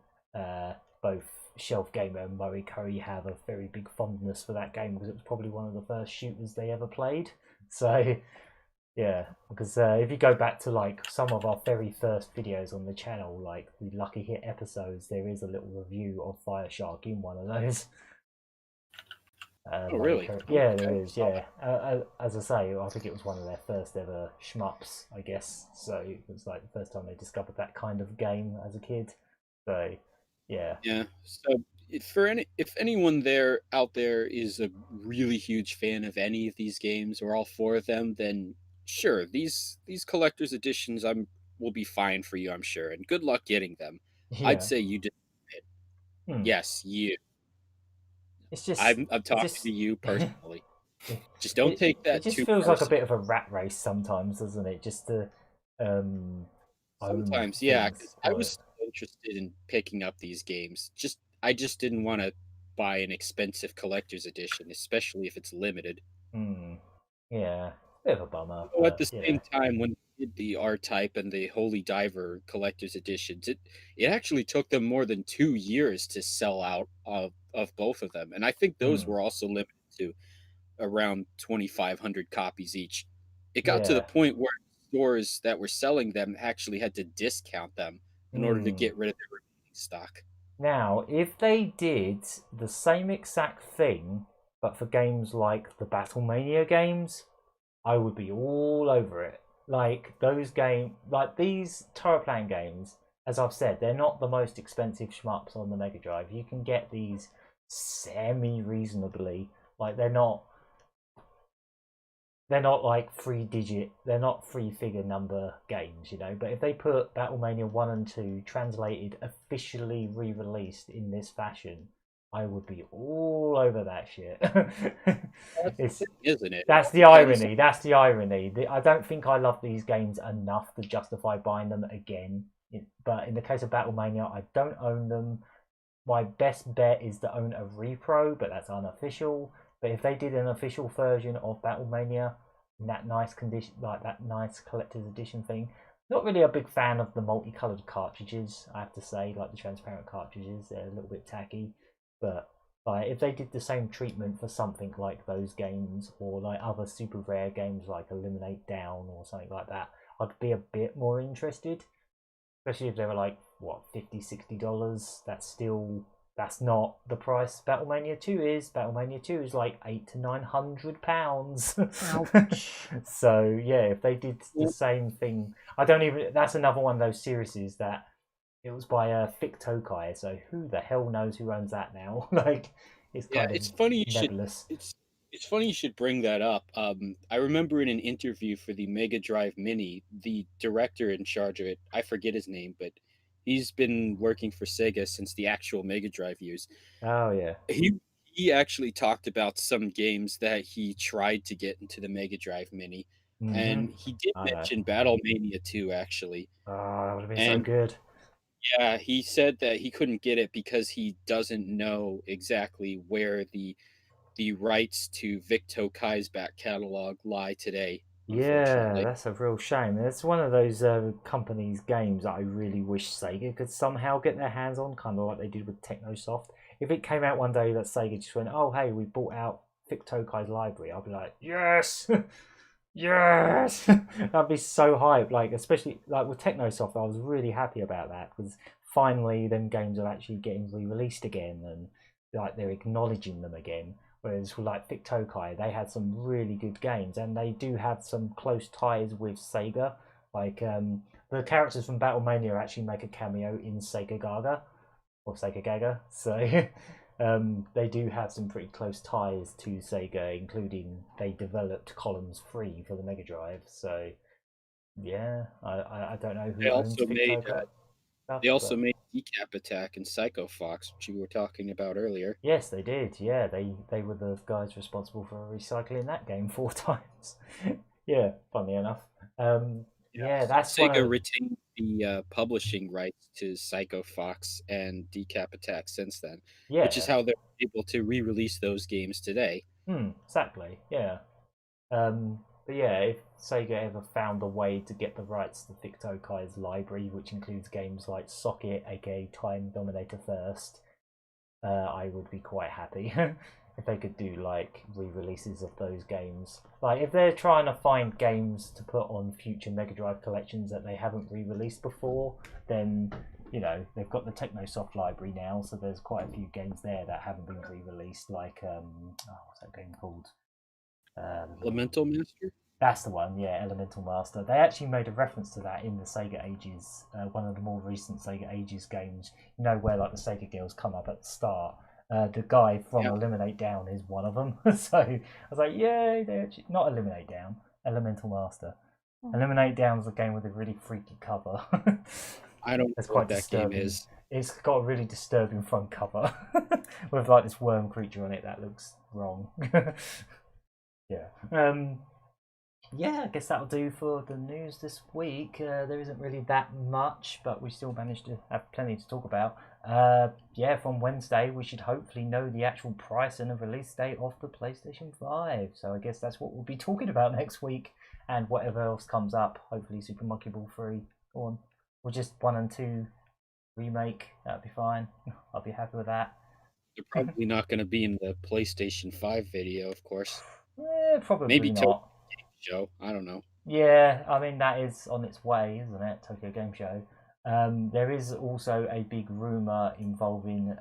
both Shelf Gamer and Murray Curry have a very big fondness for that game because it was probably one of the first shooters they ever played. So yeah, because if you go back to like some of our very first videos on the channel, like the Lucky Hit episodes, there is a little review of Fire Shark in one of those. oh, really? Yeah, there is. Yeah, as I say, I think it was one of their first ever shmups, I guess. So it was like the first time they discovered that kind of game as a kid. So yeah. Yeah. So if anyone out there is a really huge fan of any of these games or all four of them, then sure, these collector's editions will be fine for you, I'm sure. And good luck getting them. I'd Yeah. say you did it. Yes, you. It's just I'm talking to you personally. Just don't it, take that it just too feels like a personally. bit of a rat race sometimes, doesn't it? Just to own Sometimes, yeah, things. because I was interested in picking up these games. I just didn't want to buy an expensive collector's edition, especially if it's limited. Yeah, bit of a bummer. So at But the yeah. same time, when they did the R-Type and the Holy Diver collector's editions, it actually took them more than 2 years to sell out of both of them, and I think those were also limited to around 2,500 copies each. It got to the Yeah. point where stores that were selling them actually had to discount them in order to get rid of their remaining stock. Now, if they did the same exact thing, but for games like the Battlemania games, I would be all over it. Like those like these Toaplan games, as I've said, they're not the most expensive shmups on the Mega Drive. You can get these semi-reasonably. Like they're not like they're not three-figure number games, you know. But if they put Battlemania 1 and 2 translated, officially re-released in this fashion, I would be all over that shit. Isn't it? That's the irony. That's the irony. I don't think I love these games enough to justify buying them again. But in the case of Battlemania, I don't own them. My best bet is to own a repro, but that's unofficial. But if they did an official version of Battlemania in that nice condition, like that nice collector's edition thing, Not really a big fan of the multicolored cartridges, I have to say. Like the transparent cartridges, they're a little bit tacky. But like, if they did the same treatment for something like those games, or like other super rare games like Eliminate Down or something like that, I'd be a bit more interested. Especially if they were like, what, $50-$60. That's not the price Battlemania 2 is. Battlemania 2 is like £800 to £900. So yeah, if they did the same thing, that's another one of those series that it was by Thick Tokai, so who the hell knows who owns that now? Like, it's kind of nebulous. It's funny you should bring that up. I remember in an interview for the Mega Drive Mini, the director in charge of it, I forget his name, but he's been working for Sega since the actual Mega Drive years. Oh yeah. He actually talked about some games that he tried to get into the Mega Drive Mini, and he did mention Battlemania 2 actually. Oh, that would have been so good. Yeah, he said that he couldn't get it because he doesn't know exactly where the rights to Vic Tokai's back catalog lie today. Yeah, that's a real shame. It's one of those companies' games that I really wish Sega could somehow get their hands on, kind of like they did with Technosoft. If it came out one day that Sega just went, "Oh, hey, we bought out Vic Tokai's library," I'd be like, "Yes, yes!" I'd be so hyped. Like, especially like with Technosoft, I was really happy about that because finally, them games are actually getting re-released again, and like they're acknowledging them again. Whereas like Thick Tokai, they had some really good games, and they do have some close ties with Sega. Like the characters from Battlemania actually make a cameo in Sega Gaga or Sega Gaga, so they do have some pretty close ties to Sega, including they developed Columns 3 for the Mega Drive. So yeah, I don't know who owns Thick Tokai. They also made Decap Attack and Psycho Fox, which you were talking about earlier. Yes, they did. Yeah, they were the guys responsible for recycling that game 4 times. Yeah, funny enough. That's Sega retained the publishing rights to Psycho Fox and Decap Attack since then, which is how they're able to re-release those games today. Exactly. Yeah. But yeah, if Sega ever found a way to get the rights to Vic Tokai's library, which includes games like Socket, aka Time Dominator First, I would be quite happy if they could do like re-releases of those games. Like if they're trying to find games to put on future Mega Drive collections that they haven't re-released before, then they've got the Technosoft library now, so there's quite a few games there that haven't been re-released. Like what's that game called? Elemental Master? That's the one, yeah, Elemental Master. They actually made a reference to that in the Sega Ages, one of the more recent Sega Ages games, where like the Sega girls come up at the start. The guy from Eliminate Down is one of them. So I was like, yeah, they actually, not Eliminate Down, Elemental Master. Eliminate Down is a game with a really freaky cover. I don't know what that game is. It's got a really disturbing front cover with like this worm creature on it that looks wrong. Yeah. Yeah, I guess that'll do for the news this week. There isn't really that much, but we still managed to have plenty to talk about. From Wednesday, we should hopefully know the actual price and the release date of the PlayStation 5. So I guess that's what we'll be talking about next week, and whatever else comes up. Hopefully Super Monkey Ball 3 or just 1 and 2 remake. That'll be fine. I'll be happy with that. They're probably not going to be in the PlayStation 5 video, of course. Probably maybe not. Show. I don't know. Yeah, I mean that is on its way, isn't it? Tokyo Game Show. There is also a big rumor involving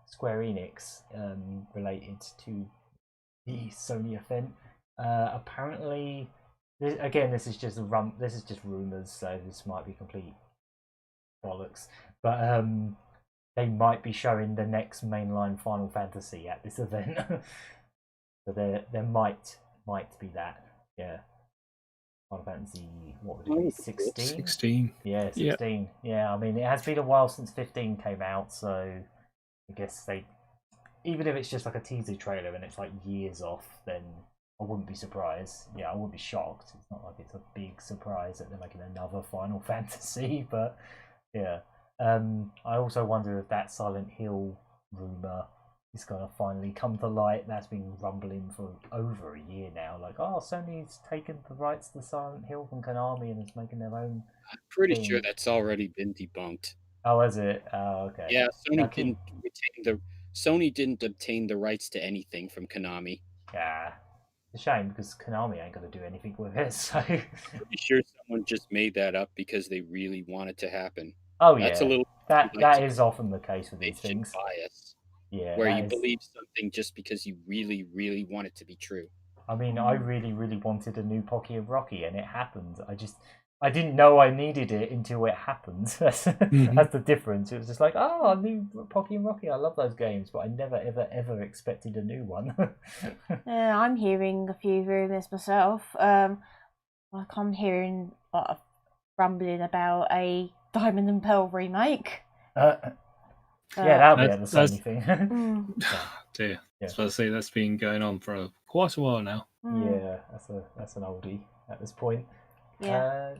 Square Enix related to the Sony event. Apparently, this is just rumors, so this might be complete bollocks. But they might be showing the next mainline Final Fantasy at this event. So there might be that. Yeah. Final Fantasy, what would it be? 16? 16. Yeah, 16. Yeah, I mean, it has been a while since 15 came out, so I guess even if it's just like a teaser trailer and it's like years off, then I wouldn't be surprised. Yeah, I wouldn't be shocked. It's not like it's a big surprise that they're making another Final Fantasy, but yeah. I also wonder if that Silent Hill rumor it's gonna finally come to light. That's been rumbling for over a year now. Like, oh, Sony's taken the rights to Silent Hill from Konami and is making their own. I'm pretty thing. sure that's already been debunked. Oh, is it? Oh, okay. Yeah, Sony didn't obtain the rights to anything from Konami. Yeah, it's a shame because Konami ain't gonna do anything with it. So I'm pretty sure someone just made that up because they really want it to happen. oh That's yeah, a little that is often the case with these things. Bias, Yeah, where you believe something just because you really, really want it to be true. I mean, I really, really wanted a new Pocky and Rocky, and it happened. I didn't know I needed it until it happened. That's the difference. It was just like, oh, a new Pocky and Rocky. I love those games, but I never, ever, ever expected a new one. Yeah, I'm hearing a few rumours myself. Like I'm hearing a lot of rumbling about a Diamond and Pearl remake. Yeah, that'll be the Sony thing. Dear. Yeah. I was supposed to say that's been going on for quite a while now. Yeah, that's an oldie at this point. Yeah.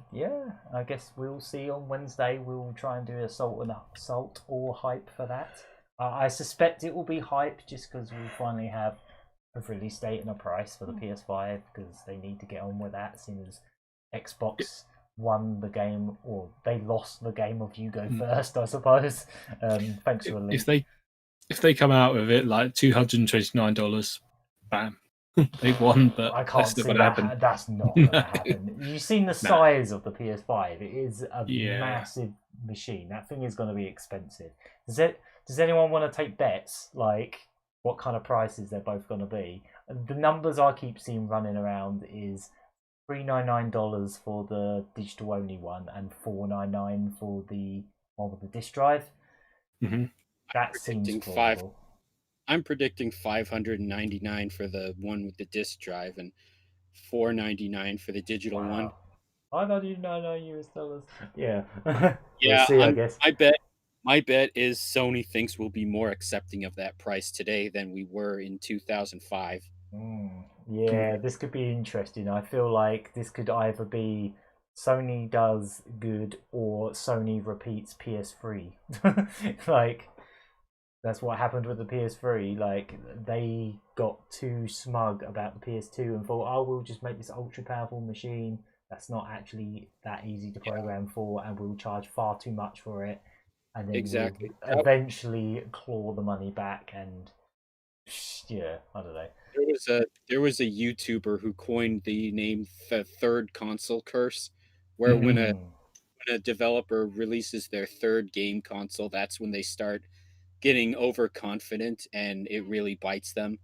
I guess we'll see on Wednesday. We'll try and do assault or hype for that. I suspect it will be hype just because we'll finally have a release date and a price for the PS5 because they need to get on with that, seeing as Xbox won the game, or they lost the game of you go first, I suppose. Thanks for a link. If they come out with it like $229, bam. They've won, but I can't see that. That's not going to happen. You've seen the size of the PS5. It is a massive machine. That thing is going to be expensive. Does anyone want to take bets, like what kind of prices they're both going to be? The numbers I keep seeing running around is $399 for the digital only one and $499 for the one with the disc drive. Mm-hmm. That seems plausible. I'm predicting $599 for the one with the disc drive and $499 for the digital one. $599 US. Yeah. Yeah, we'll see, I guess. My bet is Sony thinks we'll be more accepting of that price today than we were in 2005. Yeah, this could be interesting. I feel like this could either be Sony does good or Sony repeats PS3. Like, that's what happened with the PS3. Like, they got too smug about the PS2 and thought, oh, we'll just make this ultra powerful machine that's not actually that easy to program for, and we'll charge far too much for it. And then we'll eventually claw the money back. And yeah, I don't know. There was a YouTuber who coined the name the third console curse, where when a developer releases their third game console, that's when they start getting overconfident and it really bites them.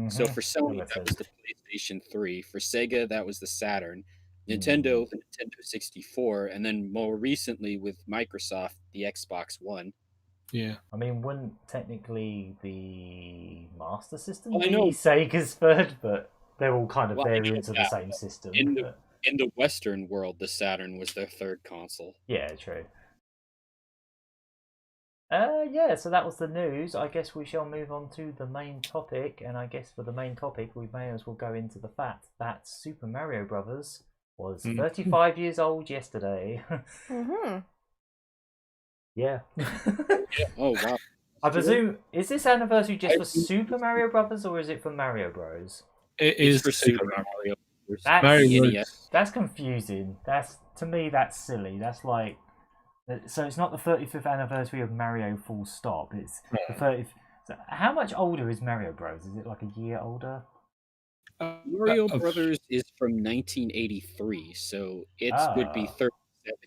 So for Sony, that was the PlayStation 3. For Sega, that was the Saturn. Nintendo, the Nintendo 64, and then more recently with Microsoft, the Xbox One. Yeah. I mean, wouldn't technically the Master System be Sega's third, but they're all kind of variants of the same system. In the Western world, the Saturn was their third console. Yeah, true. So that was the news. I guess we shall move on to the main topic, and I guess for the main topic, we may as well go into the fact that Super Mario Brothers was 35 years old yesterday. Yeah. Oh, wow. I presume, is this anniversary just for Super Mario Brothers, or is it for Mario Bros? It is for Super Mario. That's confusing. To me, that's silly. That's like, so it's not the 35th anniversary of Mario full stop. It's the 30th. So how much older is Mario Bros? Is it like a year older? Mario Brothers is from 1983, so it would be 37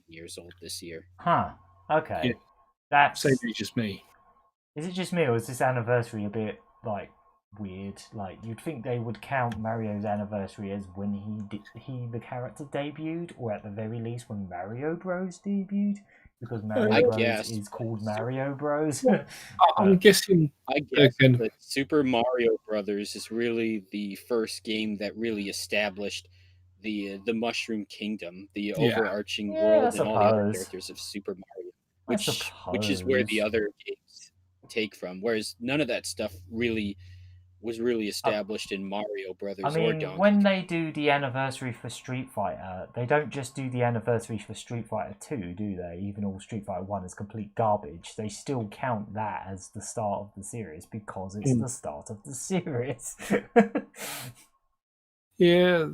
years old this year. Huh. Okay. Yeah. That's same age as me. Is it just me, or is this anniversary a bit like weird? Like, you'd think they would count Mario's anniversary as when the character debuted, or at the very least when Mario Bros debuted, because Mario Bros is called Mario Bros. I'm guessing. I guess that Super Mario Brothers is really the first game that really established the Mushroom Kingdom, the overarching world, and all the other characters of Super Mario, which is where the other games take from. Whereas none of that stuff really was really established in Mario Brothers I or mean, Donkey when Kong. they do the anniversary for Street Fighter, they don't just do the anniversary for Street Fighter 2, do they? Even though Street Fighter 1 is complete garbage, they still count that as the start of the series because it's the start of the series. Yeah,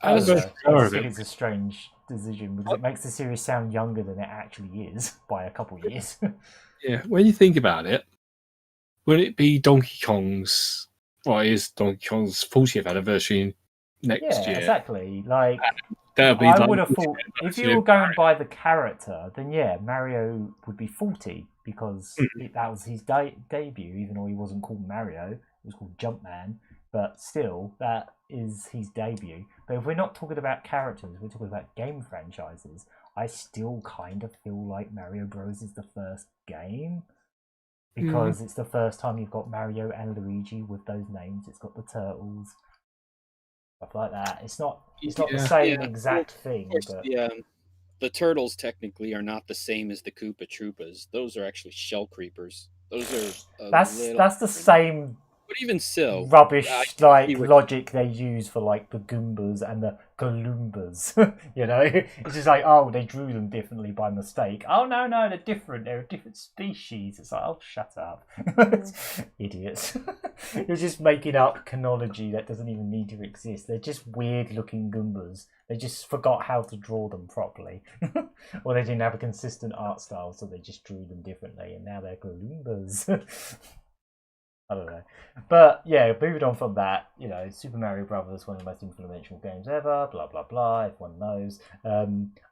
I just anniversary think it's a strange decision because it makes the series sound younger than it actually is by a couple years. Yeah, when you think about it, would it be Donkey Kong's? Well, it is Donkey Kong's 40th anniversary next year. Exactly. Like, That'd be I like would have thought if you were going by the character, then yeah, Mario would be 40 because that was his debut. Even though he wasn't called Mario, it was called Jumpman. But still, that is his debut. But if we're not talking about characters, we're talking about game franchises. I still kind of feel like Mario Bros is the first game because it's the first time you've got Mario and Luigi with those names. It's got the turtles, stuff like that. It's not the same exact thing. But the turtles technically are not the same as the Koopa Troopas. Those are actually shell creepers. Those are that's the same. But even so, rubbish logic they use for like the Goombas and the Galoombas. You know, it's just like, oh, they drew them differently by mistake. Oh no, they're different. They're a different species. It's like, oh, shut up, idiots. You're just making up chronology that doesn't even need to exist. They're just weird looking Goombas. They just forgot how to draw them properly, or they didn't have a consistent art style, so they just drew them differently, and now they're Galoombas. I don't know. But yeah, moving on from that, you know, Super Mario Brothers, one of the most influential games ever, blah, blah, blah, everyone knows.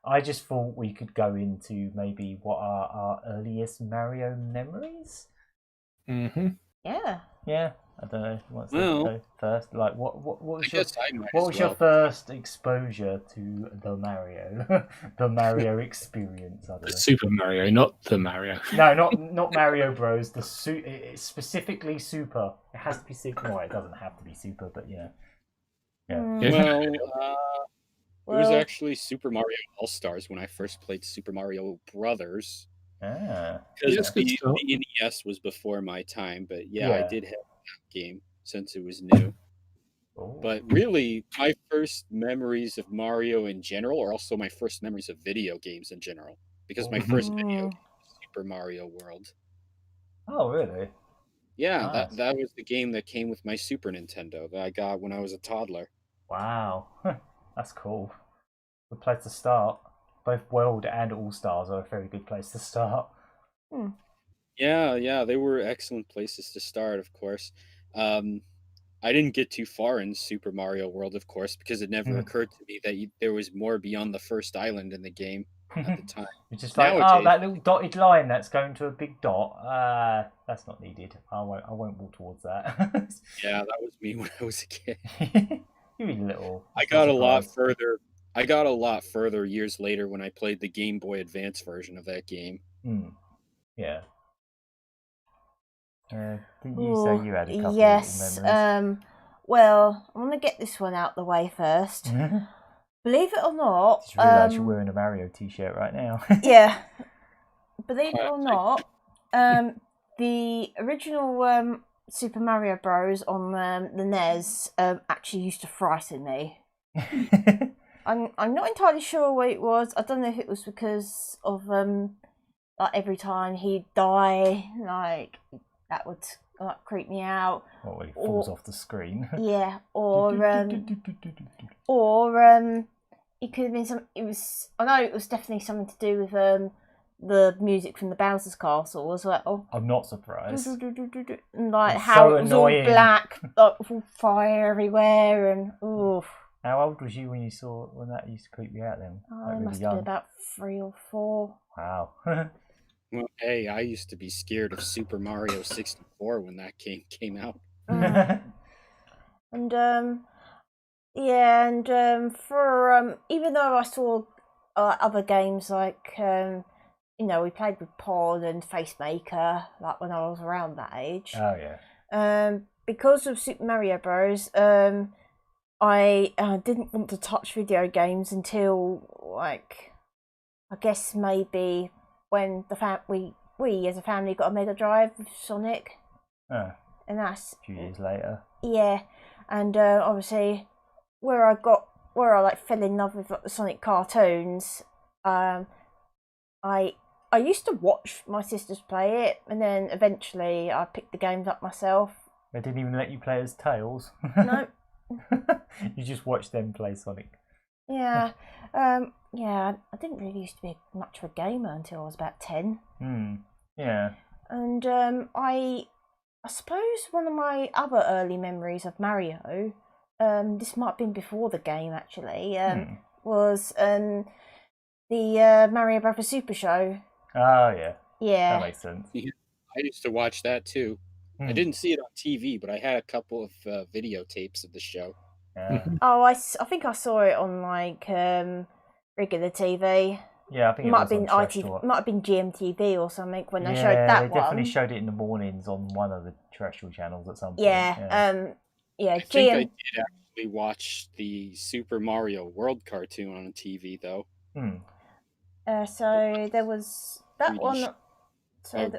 I just thought we could go into maybe what are our earliest Mario memories? Yeah. Yeah, I don't know. What's the first? Like, what was your first exposure to the Mario, the Mario experience? I don't know. Super Mario, not the Mario. No, not Mario Bros. It's specifically Super. It has to be Super. No, it doesn't have to be Super, but yeah. It was actually Super Mario All Stars when I first played Super Mario Brothers. Because the NES was before my time, but I did have that game since it was new. But really, my first memories of Mario in general are also my first memories of video games in general. Because my first video game was Super Mario World. Oh, really? Yeah, nice. that was the game that came with my Super Nintendo that I got when I was a toddler. Wow, that's cool. Good place to start. Both World and All Stars are a very good place to start. Yeah, they were excellent places to start, of course. I didn't get too far in Super Mario World, of course, because it never occurred to me that there was more beyond the first island in the game at the time. It's just like, nowadays, that little dotted line that's going to a big dot. That's not needed. I won't walk towards that. Yeah, that was me when I was a kid. You little. I got a lot further. I got a lot further years later when I played the Game Boy Advance version of that game. Yeah. Didn't you say you had a couple yes, of memories? Well, I want to get this one out the way first. Believe it or not... Just realised you're wearing a Mario t-shirt right now. Yeah. Believe it or not, the original Super Mario Bros. On the NES actually used to frighten me. I'm not entirely sure what it was. I don't know if it was because of like every time he'd die, like that would like creep me out. Or when he falls off the screen. Yeah, or it could have been some. I know it was definitely something to do with the music from the Bowser's Castle as well. I'm not surprised. And like how it was all black, like all fire everywhere, and oof. How old was you when that used to creep you out then? I must have been about 3 or 4. Wow. Well, hey, I used to be scared of Super Mario 64 when that game came out. And for even though I saw other games like we played with Pod and Facemaker like when I was around that age. Oh yeah. Because of Super Mario Bros. I didn't want to touch video games until like I guess maybe when we as a family got a Mega Drive with Sonic. Oh. And that's a few years later. Yeah, and obviously where I like fell in love with like, the Sonic cartoons. I used to watch my sisters play it, and then eventually I picked the games up myself. They didn't even let you play as Tails. No. You just watched them play Sonic. Yeah, yeah. I didn't really used to be much of a gamer until I was about 10. Yeah. And I suppose one of my other early memories of Mario, this might have been before the game actually, was the Mario Brothers Super Show. Oh yeah. Yeah. That makes sense. Yeah, I used to watch that too. I didn't see it on TV, but I had a couple of videotapes of the show. Oh, I think I saw it on like regular TV. Yeah, I think it might was have been on ITV, might have been GMTV or something when they yeah, showed that they definitely one. showed it in the mornings on one of the terrestrial channels at some point. Yeah, yeah. I think I did actually watch the Super Mario World cartoon on TV though. So there was that 3D one. So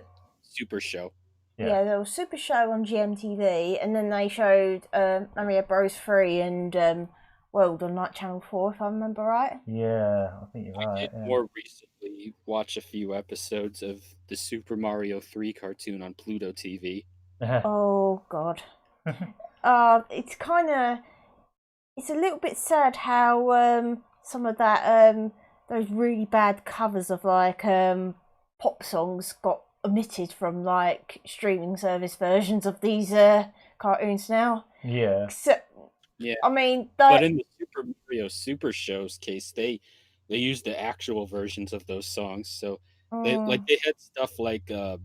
Super Show. Yeah, there was Super Show on GMTV, and then they showed Mario Bros 3 and World on like Channel 4, if I remember right. Yeah, I think you're right. I did more recently watch a few episodes of the Super Mario 3 cartoon on Pluto TV. Oh God. It's it's a little bit sad how some of that those really bad covers of like pop songs got omitted from like streaming service versions of these cartoons now. Yeah. Yeah. I mean, but in the Super Mario Super Show's case, they used the actual versions of those songs. So they had stuff like the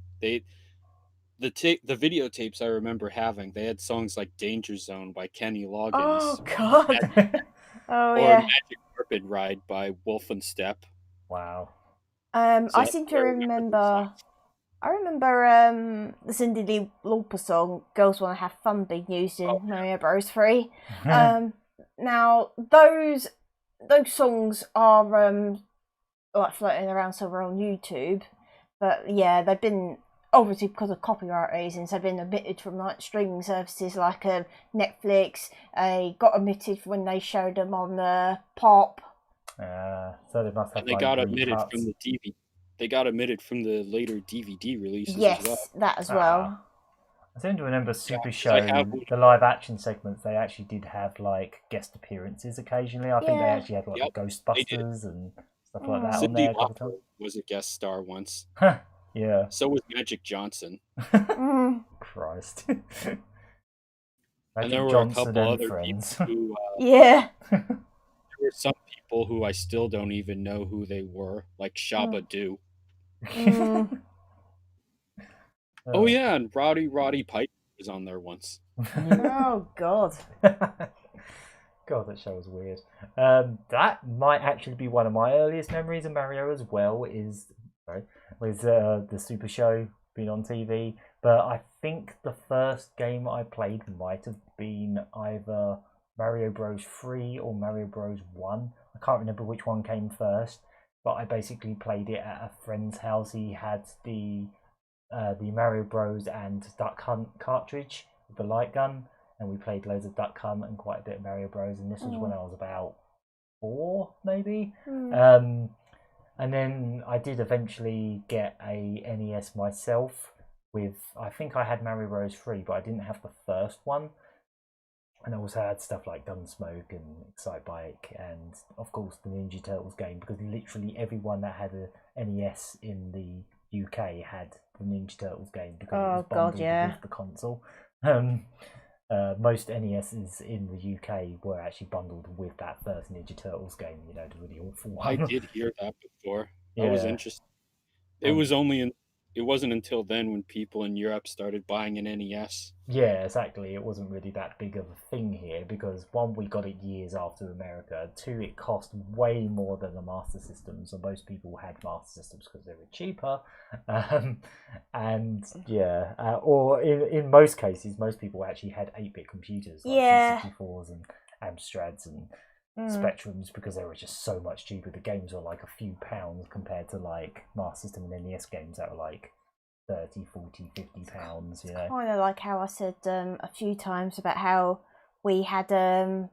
videotapes I remember having. They had songs like "Danger Zone" by Kenny Loggins. Oh God. Or "Magic Carpet Ride" by Wolfenstep. Wow. I seem to remember. I remember the Cindy Lauper song "Girls Wanna Have Fun" being used in Mario Bros 3. Now those songs are like floating around somewhere on YouTube, but yeah, they've been obviously because of copyright reasons. They've been omitted from like streaming services like Netflix. They got omitted when they showed them on Pop. So they must have. And they got omitted from the TV. They got omitted from the later DVD releases as well. That as well. I seem to remember Super Show, the live action segments, they actually did have like guest appearances occasionally. I think they actually had like Ghostbusters and stuff like that on there. Cindy Lauper was a guest star once. Yeah. So was Magic Johnson. Christ. And there were a couple other friends. people who... yeah. There were some people who I still don't even know who they were, like Shabba Do. Oh yeah, and Roddy Piper was on there once. Oh God. God, that show was weird. That might actually be one of my earliest memories of Mario as well. Was the Super Show being on TV? But I think the first game I played might have been either Mario Bros 3 or Mario Bros 1. I can't remember which one came first, but I basically played it at a friend's house. He had the Mario Bros and Duck Hunt cartridge with the light gun, and we played loads of Duck Hunt and quite a bit of Mario Bros. And this was when I was about 4, maybe. And then I did eventually get a NES myself with, I think I had Mario Bros 3, but I didn't have the first one. And I also had stuff like Gunsmoke and Excitebike and, of course, the Ninja Turtles game, because literally everyone that had a NES in the UK had the Ninja Turtles game because it was bundled with the console. Most NESs in the UK were actually bundled with that first Ninja Turtles game, the really awful one. I did hear that before. That was interesting. It wasn't until then when people in Europe started buying an NES. Yeah, exactly. It wasn't really that big of a thing here because 1, we got it years after America. 2, it cost way more than the Master System, so most people had Master Systems because they were cheaper. And yeah, or in most cases, most people actually had 8-bit computers like C64s and Amstrads and Spectrums because they were just so much cheaper. The games were like a few pounds compared to like Master System and NES games that were like 30, 40, 50 pounds, you know. Kind of like how I said a few times about how we had the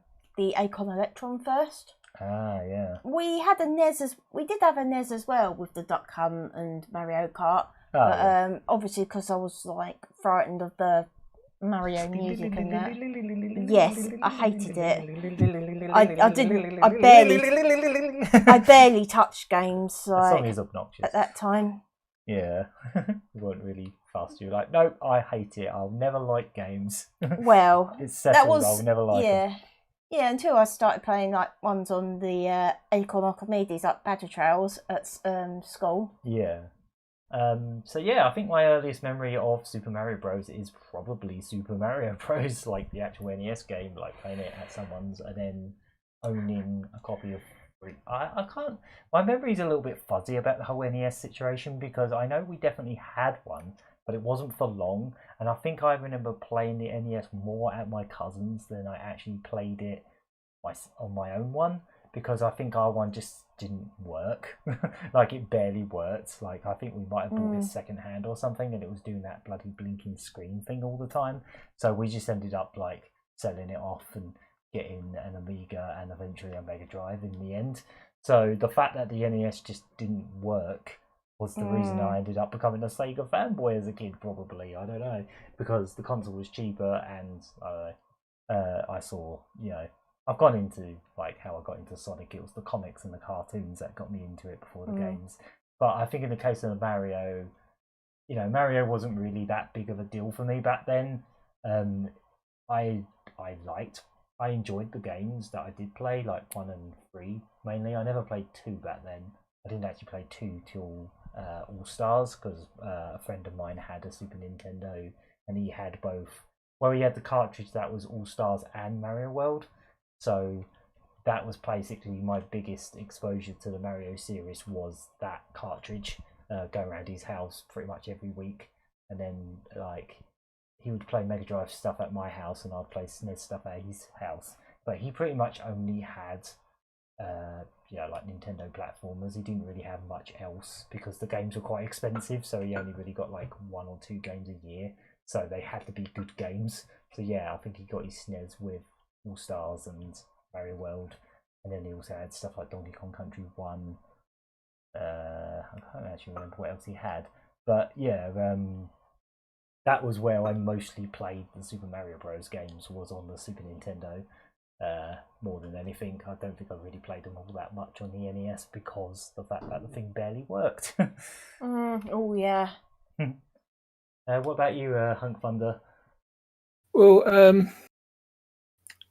Acorn Electron first. Ah, yeah. We had a NES we did have a NES as well with the Duck Hunt and Mario Kart. Oh, but yeah. obviously because I was like frightened of the Mario music and that. Yes, I hated it. I barely touched games The song like is obnoxious. at that time. Yeah. You weren't really fast. You're like, no, I hate it. I'll never like games. Well, It's settled. that was I'll never like them. Yeah, until I started playing like ones on the Acorn Archimedes, like Badger Trails at school. Yeah. So yeah, I think my earliest memory of Super Mario Bros. Is probably Super Mario Bros. Like the actual NES game, like playing it at someone's and then owning a copy of. I can't. My memory's a little bit fuzzy about the whole NES situation because I know we definitely had one, but it wasn't for long. And I think I remember playing the NES more at my cousin's than I actually played it on my own one because I think our one just didn't work. Like it barely worked. Like I think we might have bought it second hand or something, and it was doing that bloody blinking screen thing all the time. So we just ended up like selling it off and getting an Amiga and eventually a Mega Drive in the end. So the fact that the NES just didn't work was the reason I ended up becoming a Sega fanboy as a kid, probably. I don't know, because the console was cheaper and I saw, you know, I've gone into like how I got into Sonic. It was the comics and the cartoons that got me into it before the games. But I think in the case of Mario, you know, Mario wasn't really that big of a deal for me back then. I enjoyed the games that I did play, like 1 and 3 mainly. I never played 2 back then. I didn't actually play 2 till All Stars because a friend of mine had a Super Nintendo and he had both. Well, he had the cartridge that was All Stars and Mario World. So that was basically my biggest exposure to the Mario series was that cartridge. Going around his house pretty much every week, and then like he would play Mega Drive stuff at my house, and I'd play SNES stuff at his house. But he pretty much only had, like Nintendo platformers. He didn't really have much else because the games were quite expensive. So he only really got like 1 or 2 games a year. So they had to be good games. So yeah, I think he got his SNES with All Stars and Mario World, and then he also had stuff like Donkey Kong Country 1. I can't actually remember what else he had, but yeah, that was where I mostly played the Super Mario Bros. Games, was on the Super Nintendo more than anything. I don't think I really played them all that much on the NES because the fact that the thing barely worked. Oh yeah. What about you, Hunk Thunder? Well,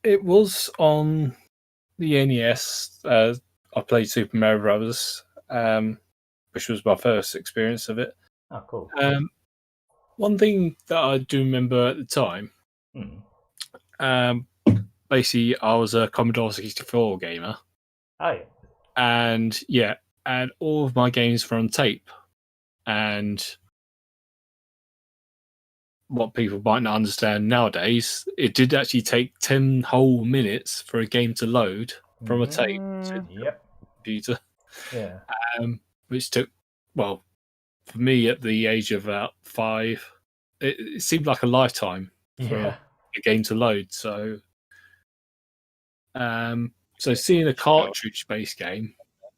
it was on the NES. I played Super Mario Bros., which was my first experience of it. Oh, cool. One thing that I do remember at the time, basically, I was a Commodore 64 gamer. Oh, yeah. And all of my games were on tape. And what people might not understand nowadays, it did actually take 10 whole minutes for a game to load from a tape to the computer. Yeah. Which took, well, for me at the age of about 5, it seemed like a lifetime for a game to load. So, so seeing a cartridge-based game,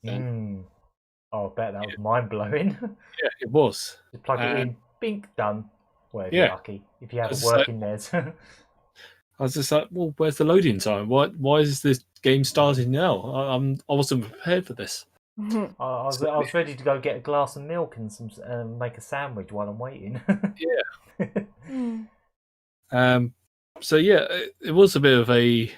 I bet that was mind blowing. Yeah, it was. Just plug it in, bink, done. Well, if you're lucky, if you have a working NES. I was just like, well, where's the loading time? Why is this game starting now? I wasn't prepared for this. I was ready to go get a glass of milk and some make a sandwich while I'm waiting. So yeah, it was a bit of a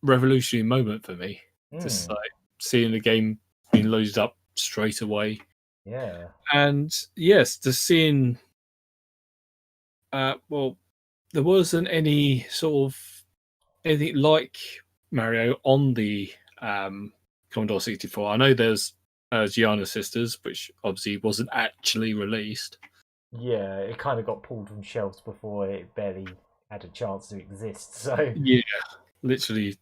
revolutionary moment for me. Just like seeing the game being loaded up straight away. Yeah. And yes, just seeing. Well, there wasn't any sort of anything like Mario on the Commodore 64. I know there's Gianna Sisters, which obviously wasn't actually released. Yeah, it kind of got pulled from shelves before it barely had a chance to exist. So yeah, literally,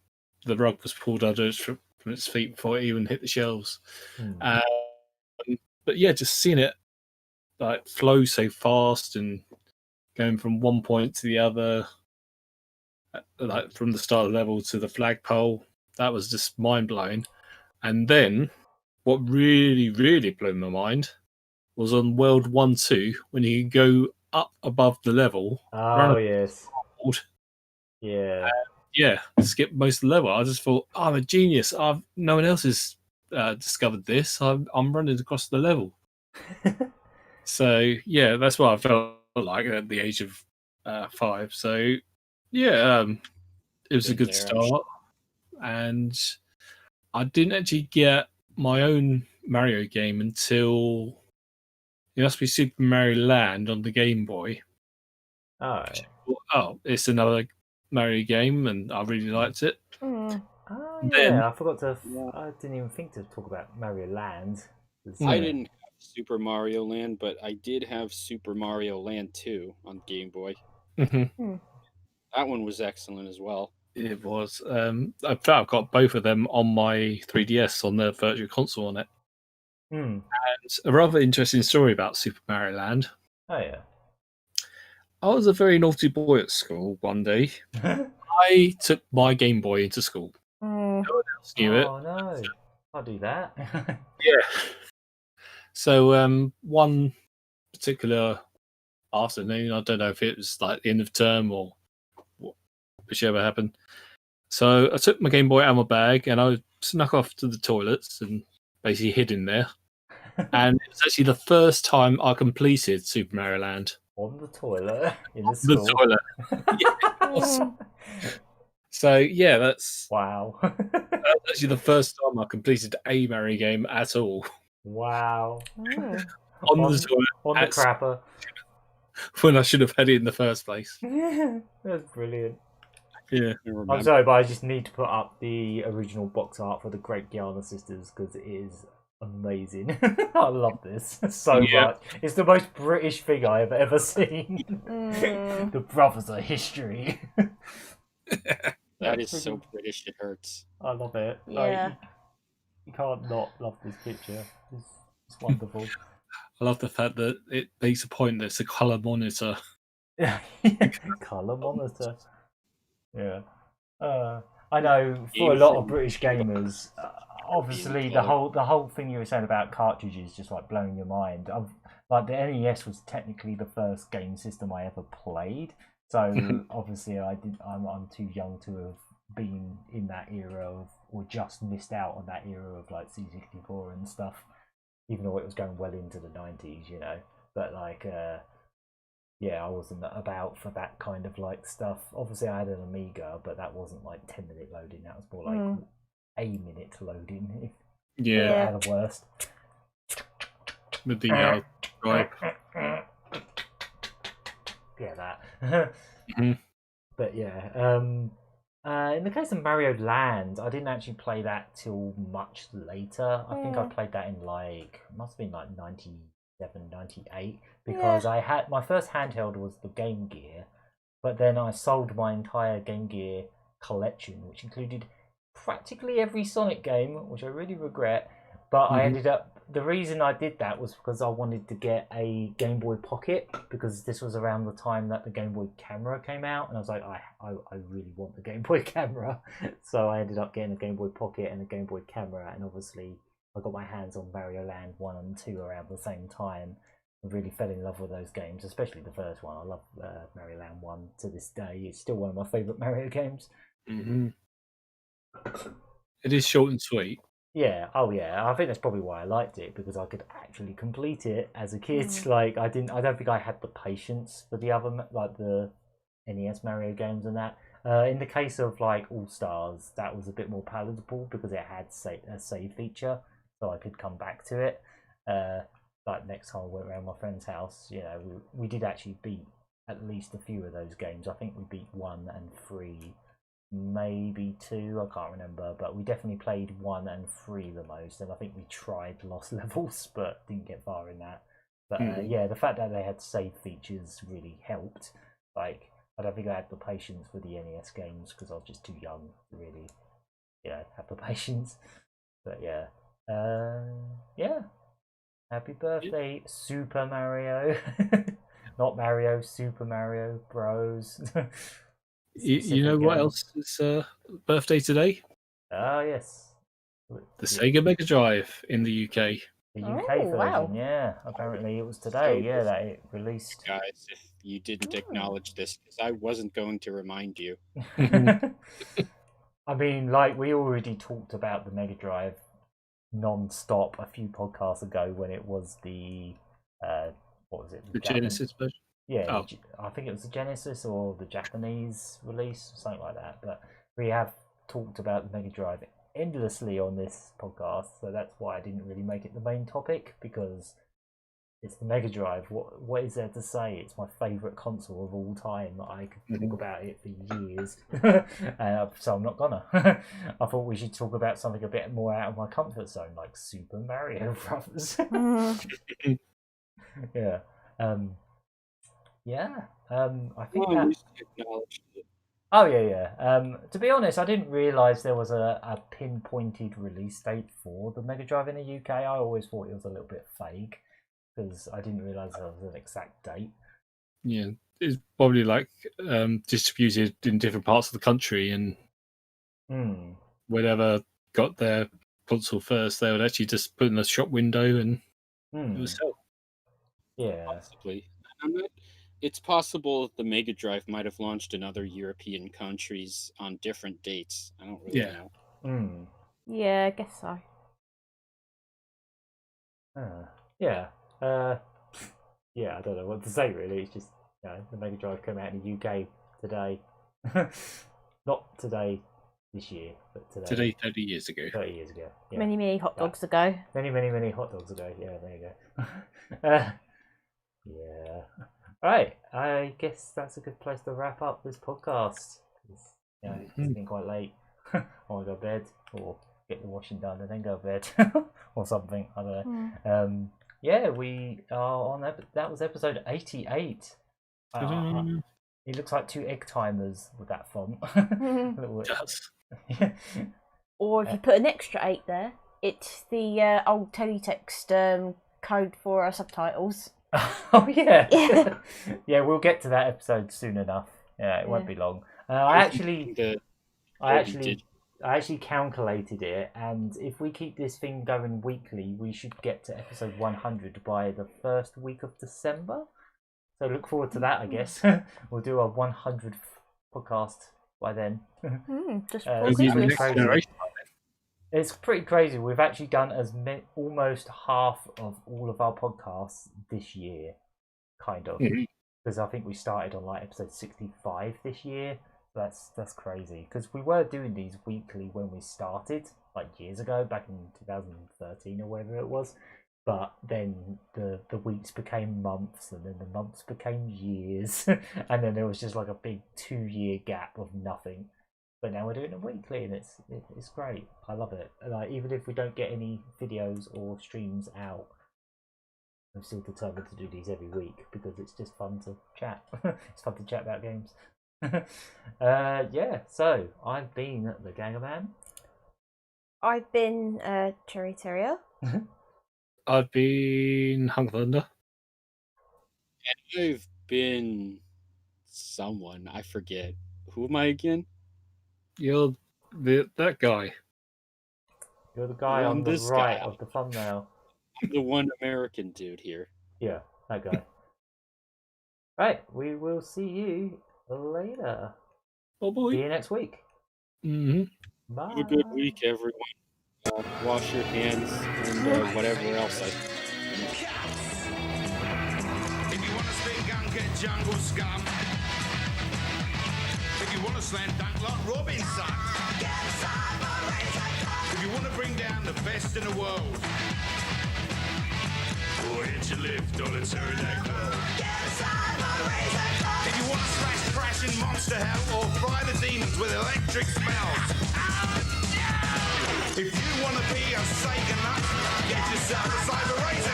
the rug was pulled under from its feet before it even hit the shelves. But yeah, just seeing it like flow so fast and going from one point to the other, like from the start of the level to the flagpole. That was just mind blowing. And then what really, really blew my mind was on World 1-2 when you go up above the level, Oh, yes. around, Yeah. skip most of the level. I just thought, I'm a genius. No one else has discovered this. I'm running across the level. So yeah, that's what I felt like at the age of 5. So yeah, it was a good start, and I didn't actually get my own Mario game until it must be Super Mario Land on the Game Boy. Oh. Oh, it's another Mario game, and I really liked it. Mm. Oh, Then- yeah. I forgot to. I didn't even think to talk about Mario Land. I didn't have Super Mario Land, but I did have Super Mario Land 2 on Game Boy. Mhm. That one was excellent as well. It was. I've got both of them on my 3DS on the Virtual Console on it. Hmm. And a rather interesting story about Super Mario Land. Oh, yeah. I was a very naughty boy at school one day. I took my Game Boy into school. Mm. No one else knew it. Oh, no. I'll do that. Yeah. So one particular afternoon, I don't know if it was like the end of term or whichever happened. So I took my Game Boy out of my bag and I snuck off to the toilets and basically hid in there. And it was actually the first time I completed Super Mario Land. On the toilet in the school. The toilet. Mm. So yeah, that's Wow. actually the first time I completed a Mario game at all. Wow. Mm. On the toilet On the at- crapper. when I should have had it in the first place. That's brilliant. Yeah. I'm sorry, but I just need to put up the original box art for the Great Guiana Sisters because it is amazing. I love this so much. It's the most British thing I have ever seen. Mm. The brothers are history. That is so British, it hurts. I love it. Yeah. Like, you can't not love this picture. It's wonderful. I love the fact that it makes a point that it's a colour monitor. Colour monitor. Yeah. I know for a lot of British gamers, obviously the whole thing you were saying about cartridges just like blowing your mind. Like the NES was technically the first game system I ever played, so obviously I'm too young to have been in that era of, or just missed out on that era of like C64 and stuff, even though it was going well into the 90s, you know. But like yeah, I wasn't about for that kind of like stuff. Obviously, I had an Amiga, but that wasn't like 10-minute loading. That was more like a minute loading. Yeah. At the worst. With the drive. Yeah, that. Mhm. But yeah, in the case of Mario Land, I didn't actually play that till much later. I think I played that in like, must have been like 97, 98, because I had my first handheld was the Game Gear, but then I sold my entire Game Gear collection, which included practically every Sonic game, which I really regret. But I ended up, the reason I did that was because I wanted to get a Game Boy Pocket, because this was around the time that the Game Boy camera came out, and I was like, I really want the Game Boy camera. So I ended up getting a Game Boy Pocket and a Game Boy camera, and obviously I got my hands on Mario Land 1 and 2 around the same time. I really fell in love with those games, especially the first one. I love Mario Land 1 to this day. It's still one of my favourite Mario games. Mm-hmm. It is short and sweet. Yeah, oh yeah. I think that's probably why I liked it, because I could actually complete it as a kid. Like I don't think I had the patience for the other, like the NES Mario games and that. In the case of like All Stars, that was a bit more palatable because it had a save feature, so I could come back to it. Like next time I went around my friend's house, you know, we did actually beat at least a few of those games. I think we beat 1 and 3. Maybe 2, I can't remember, but we definitely played 1 and 3 the most, and I think we tried Lost Levels but didn't get far in that. But yeah, the fact that they had save features really helped. Like, I don't think I had the patience for the NES games because I was just too young to really, you know, have the patience. But yeah, yeah, Happy birthday, Super Mario. Not Mario, Super Mario Bros. You know what else is birthday today? Ah, yes. The Sega Mega Drive in the UK. The UK version, wow. yeah. Apparently it was today, So that it released. Guys, if you didn't acknowledge this, because I wasn't going to remind you. I mean, like, we already talked about the Mega Drive non-stop a few podcasts ago when it was the what was it? The Genesis version. Yeah, I think it was the Genesis or the Japanese release, something like that. But we have talked about the Mega Drive endlessly on this podcast, so that's why I didn't really make it the main topic, because it's the Mega Drive. What is there to say? It's my favourite console of all time. I could talk about it for years, so I'm not gonna. I thought we should talk about something a bit more out of my comfort zone, like Super Mario Brothers. Yeah. I think Well, at least you acknowledged it. Oh yeah. To be honest, I didn't realise there was a pinpointed release date for the Mega Drive in the UK. I always thought it was a little bit vague, because I didn't realise there was an exact date. Yeah, it's probably like distributed in different parts of the country, and whatever got their console first, they would actually just put in the shop window and it would sell. Yeah, possibly. It's possible the Mega Drive might have launched in other European countries on different dates. I don't really know. Yeah, I guess so. Yeah. Yeah, I don't know what to say really. It's just, the Mega Drive came out in the UK today. Not today this year, but today. Today, 30 years ago. 30 years ago. Yeah. Many hot dogs ago. Many hot dogs ago. Yeah, there you go. Yeah. Right. I guess that's a good place to wrap up this podcast. It's getting quite late. I want to go to bed, or get the washing done and then go to bed, or something. I don't know. Yeah, we are on that was episode 88. It looks like 2 egg timers with that font. Or if you put an extra 8 there, it's the old teletext code for our subtitles. Oh yeah. Yeah, we'll get to that episode soon enough. Yeah, it won't be long. I actually calculated it, and if we keep this thing going weekly, we should get to episode 100 by the first week of December. So look forward to that, I guess. We'll do our 100th podcast by then. It's pretty crazy. We've actually done almost half of all of our podcasts this year, kind of. Because I think we started on like episode 65 this year. That's crazy. Because we were doing these weekly when we started, like years ago, back in 2013 or whatever it was. But then the weeks became months, and then the months became years, and then there was just like a big 2-year gap of nothing. But now we're doing it weekly, and it's great. I love it. Like, even if we don't get any videos or streams out, I'm still determined to do these every week because it's just fun to chat. It's fun to chat about games. So I've been the Gagaman. I've been Cherry Terrier. I've been Hunk Thunder. And I've been someone. I forget. Who am I again? You're that guy. You're the guy on the right of the thumbnail. I'm the one American dude here. Yeah, that guy. Right, we will see you later. Oh boy. See you next week. Bye. Have a good week, everyone. Wash your hands and whatever else. If you want to spin gun, get jungle scum. If you want to slam dunk like Robinson. If you want to bring down the best in the world. Or hit your lift on a pterodactyl. If you want to smash crash in Monster Hell or fry the demons with electric spells. If you want to be a Sega nut, get yourself a Cyber Razor.